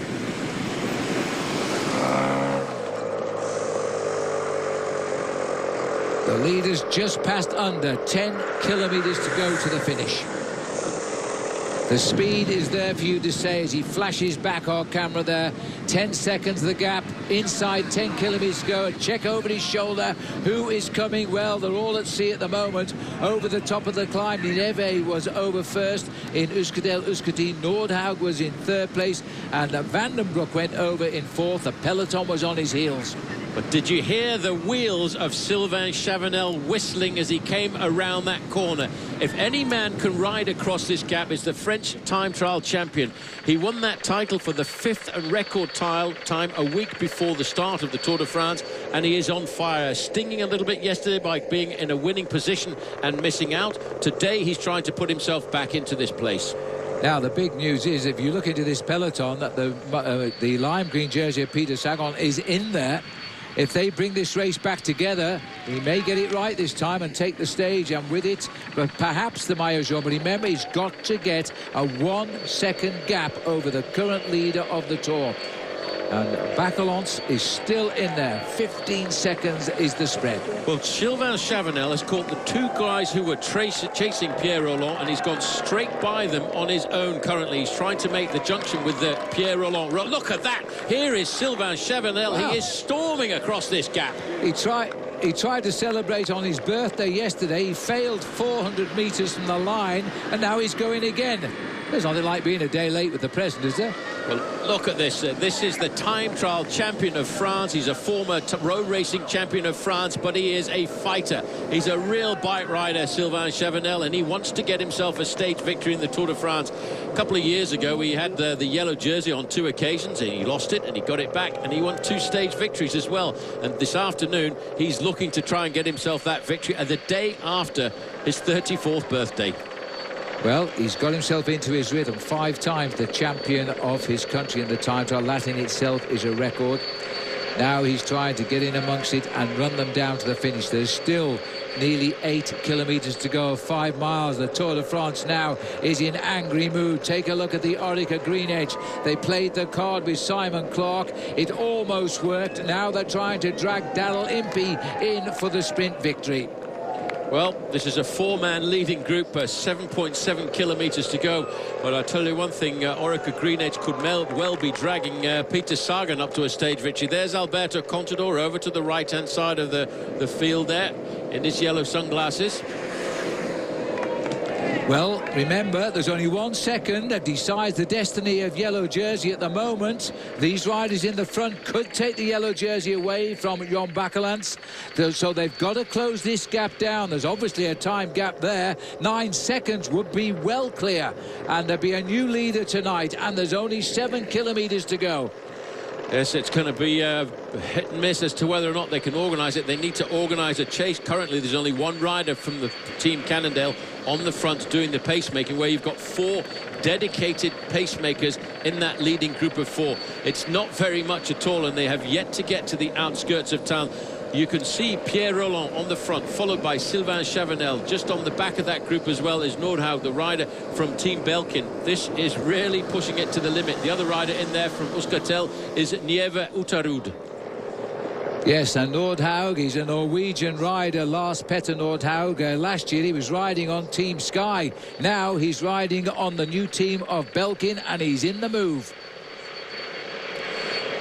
The leader's just passed under 10 kilometres to go to the finish. The speed is there for you to say as he flashes back our camera there. 10 seconds the gap, inside 10 kilometres to go. A check over his shoulder. Who is coming? Well, they're all at sea at the moment. Over the top of the climb, Nineve was over first in Euskadel Euskadi. Nordhaug was in third place, and Van den Broek went over in fourth. The peloton was on his heels. But did you hear the wheels of Sylvain Chavanel whistling as he came around that corner? If any man can ride across this gap, it's the French time trial champion. He won that title for the 5th record time a week before the start of the Tour de France, and he is on fire, stinging a little bit yesterday by being in a winning position and missing out. Today he's trying to put himself back into this place. Now, the big news is, if you look into this peloton, that the lime green jersey of Peter Sagan is in there. If they bring this race back together, he may get it right this time and take the stage, and with it, but perhaps the Maillot Jaune. But remember, he's got to get a 1 second gap over the current leader of the Tour. And Bacalance is still in there. 15 seconds is the spread. Well, Sylvain Chavanel has caught the two guys who were chasing Pierre Rolland, and he's gone straight by them on his own currently. He's trying to make the junction with the Pierre Rolland. Look at that. Here is Sylvain Chavanel. Wow. He is storming across this gap. He tried to celebrate on his birthday yesterday. He failed 400 metres from the line, and now he's going again. There's nothing like being a day late with the present, is there? Well, look at this. This is the time trial champion of France. He's a former road racing champion of France, but he is a fighter. He's a real bike rider, Sylvain Chavanel, and he wants to get himself a stage victory in the Tour de France. A couple of years ago, he had the yellow jersey on 2 occasions, and he lost it, and he got it back, and he won 2 stage victories as well. And this afternoon, he's looking to try and get himself that victory, and the day after his 34th birthday. Well, he's got himself into his rhythm. 5 times the champion of his country in the time trial. That in itself is a record. Now he's trying to get in amongst it and run them down to the finish. There's still nearly 8 kilometres to go, 5 miles. The Tour de France now is in angry mood. Take a look at the Orica Green Edge. They played the card with Simon Clark. It almost worked. Now they're trying to drag Daryl Impey in for the sprint victory. Well, this is a 4-man leading group, 7.7 kilometres to go. But I tell you one thing, Orica Green Edge could well be dragging Peter Sagan up to a stage victory. There's Alberto Contador over to the right-hand side of the field there in his yellow sunglasses. Well, remember, there's only 1 second that decides the destiny of yellow jersey at the moment. These riders in the front could take the yellow jersey away from Jon Bacalance. So they've got to close this gap down. There's obviously a time gap there. 9 seconds would be well clear. And there'll be a new leader tonight. And there's only 7 kilometres to go. Yes, it's going to be hit and miss as to whether or not they can organise it. They need to organise a chase. Currently, there's only 1 rider from the team Cannondale on the front doing the pacemaking, where you've got 4 dedicated pacemakers in that leading group of 4. It's not very much at all, and they have yet to get to the outskirts of town. You can see Pierre Rolland on the front, followed by Sylvain Chavanel. Just on the back of that group as well is Nordhaug, the rider from Team Belkin. This is really pushing it to the limit. The other rider in there from Euskaltel is Nieve Utarud. Yes, and Nordhaug, he's a Norwegian rider, Lars Petter Nordhaug. Last year he was riding on Team Sky. Now he's riding on the new team of Belkin, and he's in the move.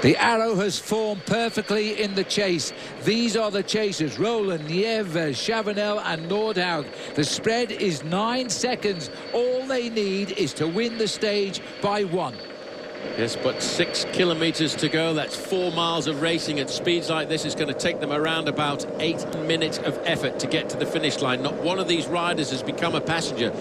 The arrow has formed perfectly in the chase. These are the chasers: Roland, Nieve, Chavanel and Nordhaug. The spread is 9 seconds. All they need is to win the stage by 1. Yes, but 6 kilometers to go. That's 4 miles of racing. At speeds like this, it's going to take them around about 8 minutes of effort to get to the finish line. Not one of these riders has become a passenger.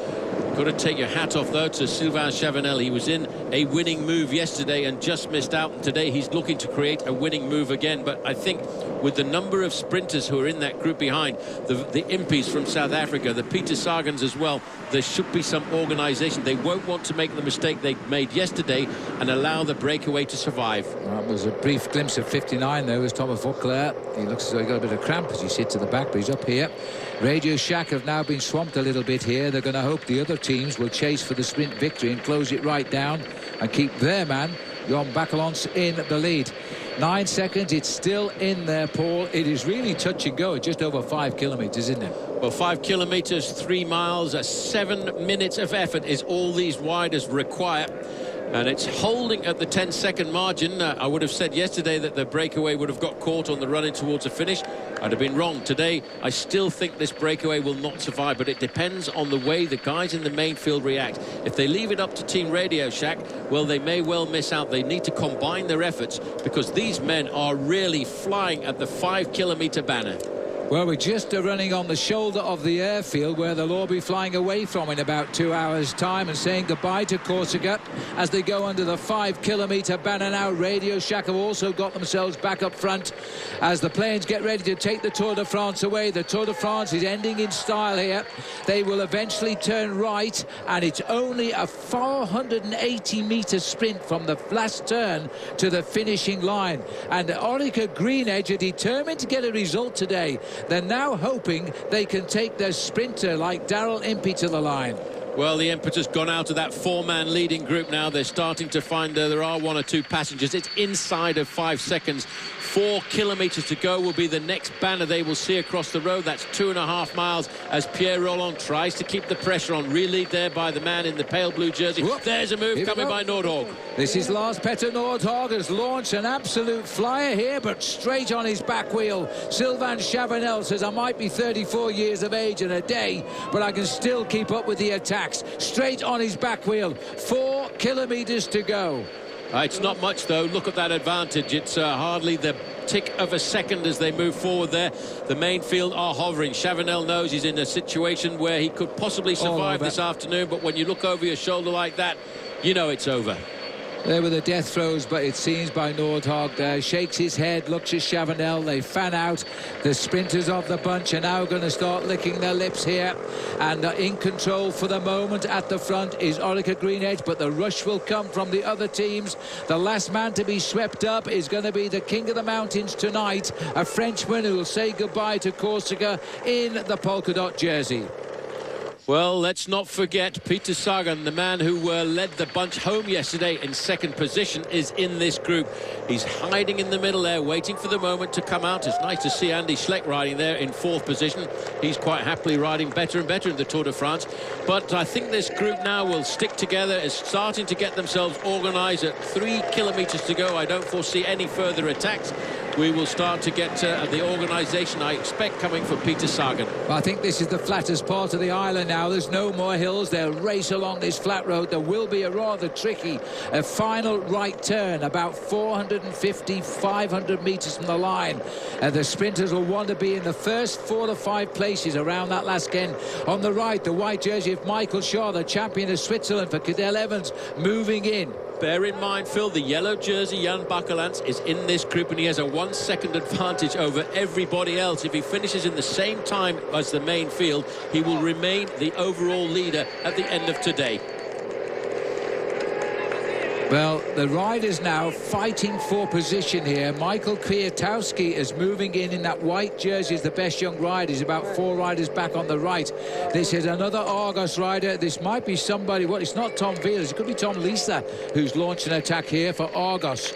Got to take your hat off, though, to Sylvain Chavanel. He was in a winning move yesterday and just missed out. And today he's looking to create a winning move again. But I think with the number of sprinters who are in that group behind, the Impies from South Africa, the Peter Sagans as well, there should be some organisation. They won't want to make the mistake they made yesterday and allow the breakaway to survive. That was a brief glimpse of 59 there was Thomas Vauclair. He looks as though he got a bit of cramp as he sits at the back, but he's up here. Radio Shack have now been swamped a little bit here. They're going to hope the other teams will chase for the sprint victory and close it right down and keep their man, Jon Bakelants, in the lead. 9 seconds, it's still in there, Paul. It is really touch and go at just over 5 kilometres, isn't it? Well, 5 kilometres, 3 miles, 7 minutes of effort is all these riders require. And it's holding at the 10-second margin. I would have said yesterday that the breakaway would have got caught on the run in towards a finish. I'd have been wrong. Today, I still think this breakaway will not survive, but it depends on the way the guys in the main field react. If they leave it up to Team Radio Shack, well, they may well miss out. They need to combine their efforts because these men are really flying at the 5-kilometre banner. Well, we're just running on the shoulder of the airfield where they'll all be flying away from in about 2 hours' time and saying goodbye to Corsica as they go under the 5-kilometre banner now. Radio Shack have also got themselves back up front as the planes get ready to take the Tour de France away. The Tour de France is ending in style here. They will eventually turn right, and it's only a 480-metre sprint from the last turn to the finishing line. And Orica Greenedge are determined to get a result today. They're now hoping they can take their sprinter like Daryl Impey to the line. Well, the impetus gone out of that 4-man leading group now. They're starting to find there are 1 or 2 passengers. It's inside of 5 seconds. 4 kilometres to go will be the next banner they will see across the road. That's 2.5 miles as Pierre Rolland tries to keep the pressure on. Relieved there by the man in the pale blue jersey. Whoop. There's a move coming by Nordhaug. This is Lars Petter Nordhaug, has launched an absolute flyer here, but straight on his back wheel. Sylvain Chavanel says, I might be 34 years of age in a day, but I can still keep up with the attacks. Straight on his back wheel. 4 kilometres to go. It's not much, though. Look at that advantage. It's hardly the tick of a second as they move forward there. The main field are hovering. Chavanel knows he's in a situation where he could possibly survive this afternoon, but when you look over your shoulder like that, you know it's over. There were the death throes, but it seems by Nordhaug there. Shakes his head, looks at Chavanel. They fan out. The sprinters of the bunch are now going to start licking their lips here. And in control for the moment at the front is Orica Greenedge, but the rush will come from the other teams. The last man to be swept up is going to be the King of the Mountains tonight, a Frenchman who will say goodbye to Corsica in the polka dot jersey. Well, let's not forget Peter Sagan, the man who led the bunch home yesterday in 2nd position, is in this group. He's hiding in the middle there, waiting for the moment to come out. It's nice to see Andy Schleck riding there in 4th position. He's quite happily riding better and better in the Tour de France. But I think this group now will stick together, is starting to get themselves organised at 3 kilometres to go. I don't foresee any further attacks. We will start to get the organisation I expect coming from Peter Sagan. Well, I think this is the flattest part of the island now. There's no more hills. They'll race along this flat road. There will be a rather tricky final right turn, about 450, 500 metres from the line. The sprinters will want to be in the first 4 to 5 places around that last end. On the right, the white jersey of Michael Shaw, the champion of Switzerland for Cadel Evans, moving in. Bear in mind, Phil, the yellow jersey, Jan Bakelants, is in this group and he has a 1-second advantage over everybody else. If he finishes in the same time as the main field, he will remain the overall leader at the end of today. Well, the riders now fighting for position here. Michael Kwiatkowski is moving in that white jersey as the best young rider. He's about 4 riders back on the right. This is another Argos rider. This might be somebody, well, it's not Tom Veers. It could be Tom Lisa who's launched an attack here for Argos.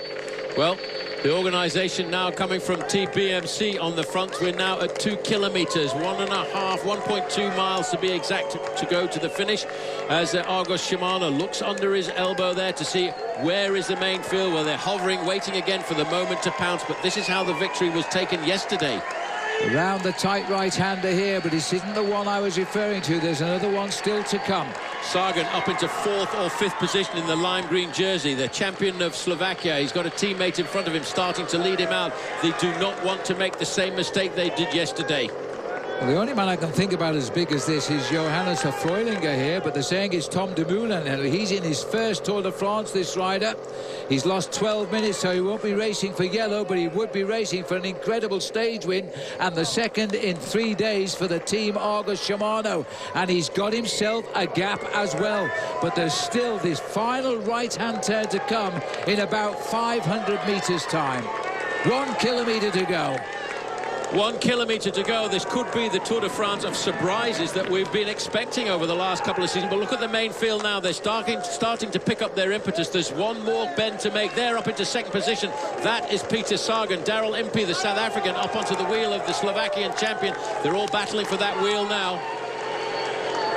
Well, The organisation now coming from TBMC on the front. We're now at 2 kilometres, 1.2 miles to be exact, to go to the finish, as Argos Shimano looks under his elbow there to see where is the main field. Well, they're hovering, waiting again for the moment to pounce, but this is how the victory was taken yesterday. Around the tight right-hander here, but this isn't the one I was referring to. There's another one still to come. Sagan up into 4th or 5th position in the lime green jersey, the champion of Slovakia. He's got a teammate in front of him starting to lead him out. They do not want to make the same mistake they did yesterday. Well, the only man I can think about as big as this is Johannes Freulinger here, but they're saying it's Tom Dumoulin, and he's in his first Tour de France, this rider. He's lost 12 minutes, so he won't be racing for yellow, but he would be racing for an incredible stage win, and the second in 3 days for the team Argos Shimano. And he's got himself a gap as well, but there's still this final right-hand turn to come in about 500 metres time. 1 kilometre to go. 1 kilometre to go. This could be the Tour de France of surprises that we've been expecting over the last couple of seasons. But look at the main field now. They're starting to pick up their impetus. There's one more bend to make. They're up into 2nd position. That is Peter Sagan. Daryl Impey, the South African, up onto the wheel of the Slovakian champion. They're all battling for that wheel now.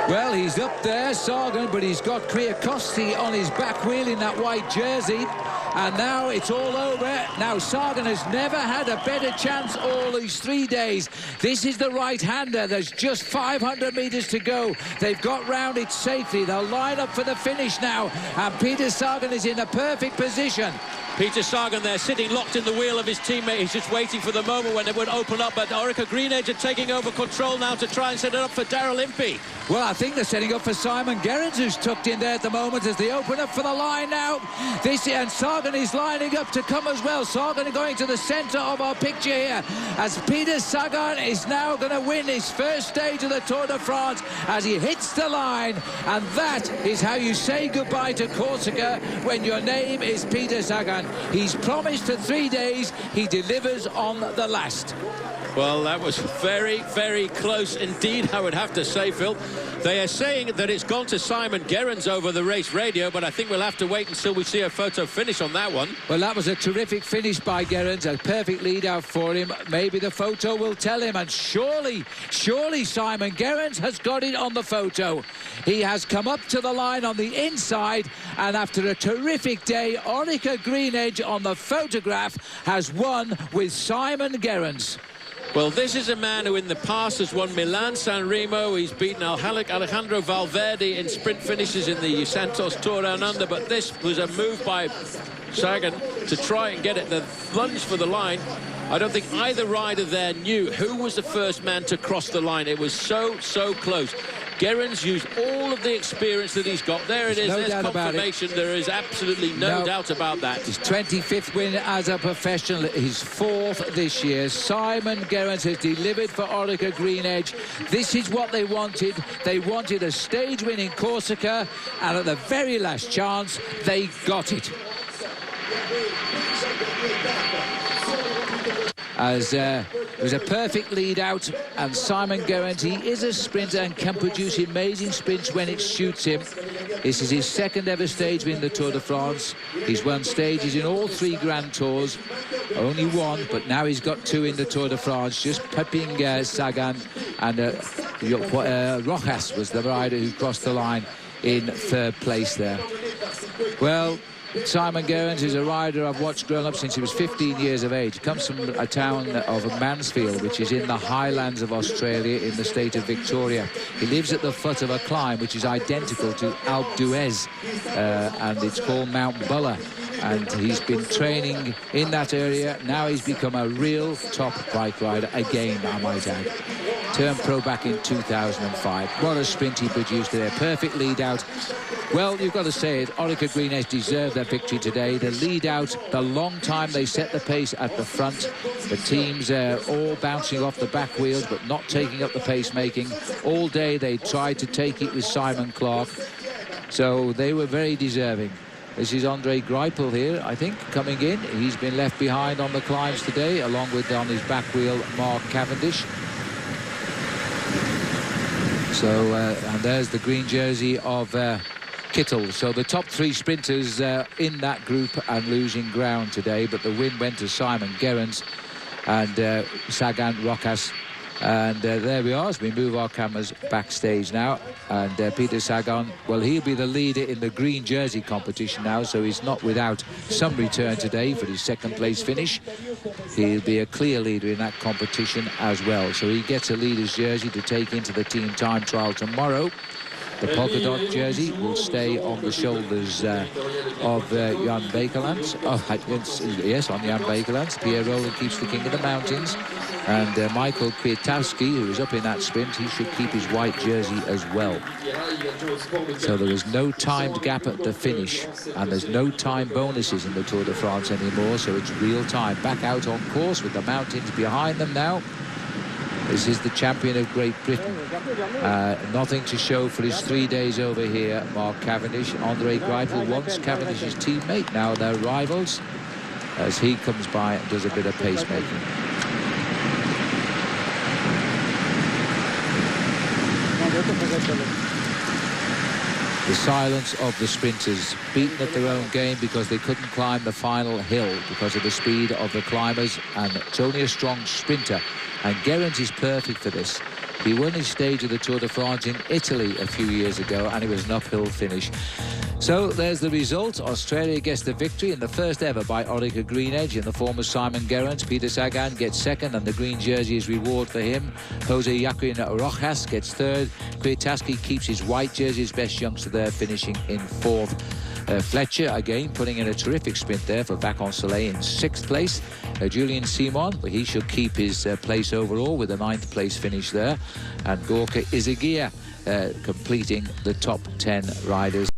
Well, he's up there, Sagan, but he's got Kwiatkowski on his back wheel in that white jersey. And now it's all over. Now Sagan has never had a better chance all these 3 days. This is the right-hander. There's just 500 metres to go. They've got round it safely. They'll line up for the finish now. And Peter Sagan is in a perfect position. Peter Sagan there sitting locked in the wheel of his teammate. He's just waiting for the moment when it would open up. But Orica Greenedge are taking over control now to try and set it up for Daryl Impey. Well, I think they're setting up for Simon Gerrans, who's tucked in there at the moment as they open up for the line now. And Sagan is lining up to come as well. Sagan going to the centre of our picture here as Peter Sagan is now going to win his first stage of the Tour de France as he hits the line. And that is how you say goodbye to Corsica when your name is Peter Sagan. He's promised for 3 days. He delivers on the last. Well, that was very, very close indeed, I would have to say, Phil. They are saying that it's gone to Simon Gerrans over the race radio, but I think we'll have to wait until we see a photo finish on that one. Well, that was a terrific finish by Gerrans, a perfect lead out for him. Maybe the photo will tell him, and surely Simon Gerrans has got it on the photo. He has come up to the line on the inside, and after a terrific day, Orica Greenedge on the photograph has won with Simon Gerrans. Well, this is a man who in the past has won Milan-San Remo. He's beaten Alejandro Valverde in sprint finishes in the Santos Tour Down Under, but this was a move by Sagan to try and get it, the lunge for the line. I don't think either rider there knew who was the first man to cross the line. It was so close. Gerrans used all of the experience that he's got. There it is, there's confirmation. There is absolutely no doubt about that. His 25th win as a professional, his 4th this year. Simon Gerrans has delivered for Orica Greenedge. This is what they wanted. They wanted a stage win in Corsica, and at the very last chance, they got it. As it was a perfect lead out, and Simon Gerrans, he is a sprinter and can produce amazing sprints when it suits him. This is his 2nd ever stage win in the Tour de France. He's won stages in all 3 Grand Tours, only 1, but now he's got 2 in the Tour de France, just pepping Sagan, and Rojas was the rider who crossed the line in 3rd place there. Well, Simon Gerrans is a rider I've watched growing up since he was 15 years of age. He comes from a town of Mansfield, which is in the highlands of Australia in the state of Victoria. He lives at the foot of a climb which is identical to Alpe d'Huez, and it's called Mount Buller. And he's been training in that area. Now he's become a real top bike rider again, I might add. Turned pro back in 2005. What a sprint he produced there. Perfect lead out. Well, you've got to say it, Orica Greenedge deserved their victory today. The lead out, the long time they set the pace at the front. The teams all bouncing off the back wheels, but not taking up the pace-making. All day they tried to take it with Simon Clark. So they were very deserving. This is Andre Greipel here, I think, coming in. He's been left behind on the climbs today, along with on his back wheel, Mark Cavendish. So, and there's the green jersey of Kittel. So the top 3 sprinters in that group and losing ground today, but the win went to Simon Gerrans and Sagan Rojas. And there we are as we move our cameras backstage now. And Peter Sagan, well, he'll be the leader in the green jersey competition now, so he's not without some return today for his 2nd place finish. He'll be a clear leader in that competition as well. So he gets a leader's jersey to take into the team time trial tomorrow. The polka dot jersey will stay on the shoulders of Jan Bakelands. Oh, yes, on Jan Bakelands. Pierre Rolland keeps the king of the mountains. And Michael Kwiatkowski, who is up in that sprint, he should keep his white jersey as well. So there is no timed gap at the finish, and there's no time bonuses in the Tour de France anymore, so it's real time. Back out on course with the mountains behind them now. This is the champion of Great Britain. Nothing to show for his 3 days over here, Mark Cavendish. Andre Greipel, once Cavendish's teammate, now they're rivals, as he comes by and does a bit of pacemaking. The silence of the sprinters, beaten at their own game because they couldn't climb the final hill because of the speed of the climbers, and it's only a strong sprinter. And Gerrans is perfect for this. He won his stage of the Tour de France in Italy a few years ago, and it was an uphill finish. So there's the result. Australia gets the victory in the first ever by Orica Green Edge in the form of Simon Gerrans. Peter Sagan gets 2nd, and the green jersey is reward for him. Jose Joaquin Rojas gets 3rd. Kwiatkowski keeps his white jersey, his best youngster there, finishing in 4th. Fletcher, again, putting in a terrific sprint there for Bacon Soleil in 6th place. Julian Simon, he should keep his place overall with a 9th place finish there. And Gorka Izagirre completing the top 10 riders.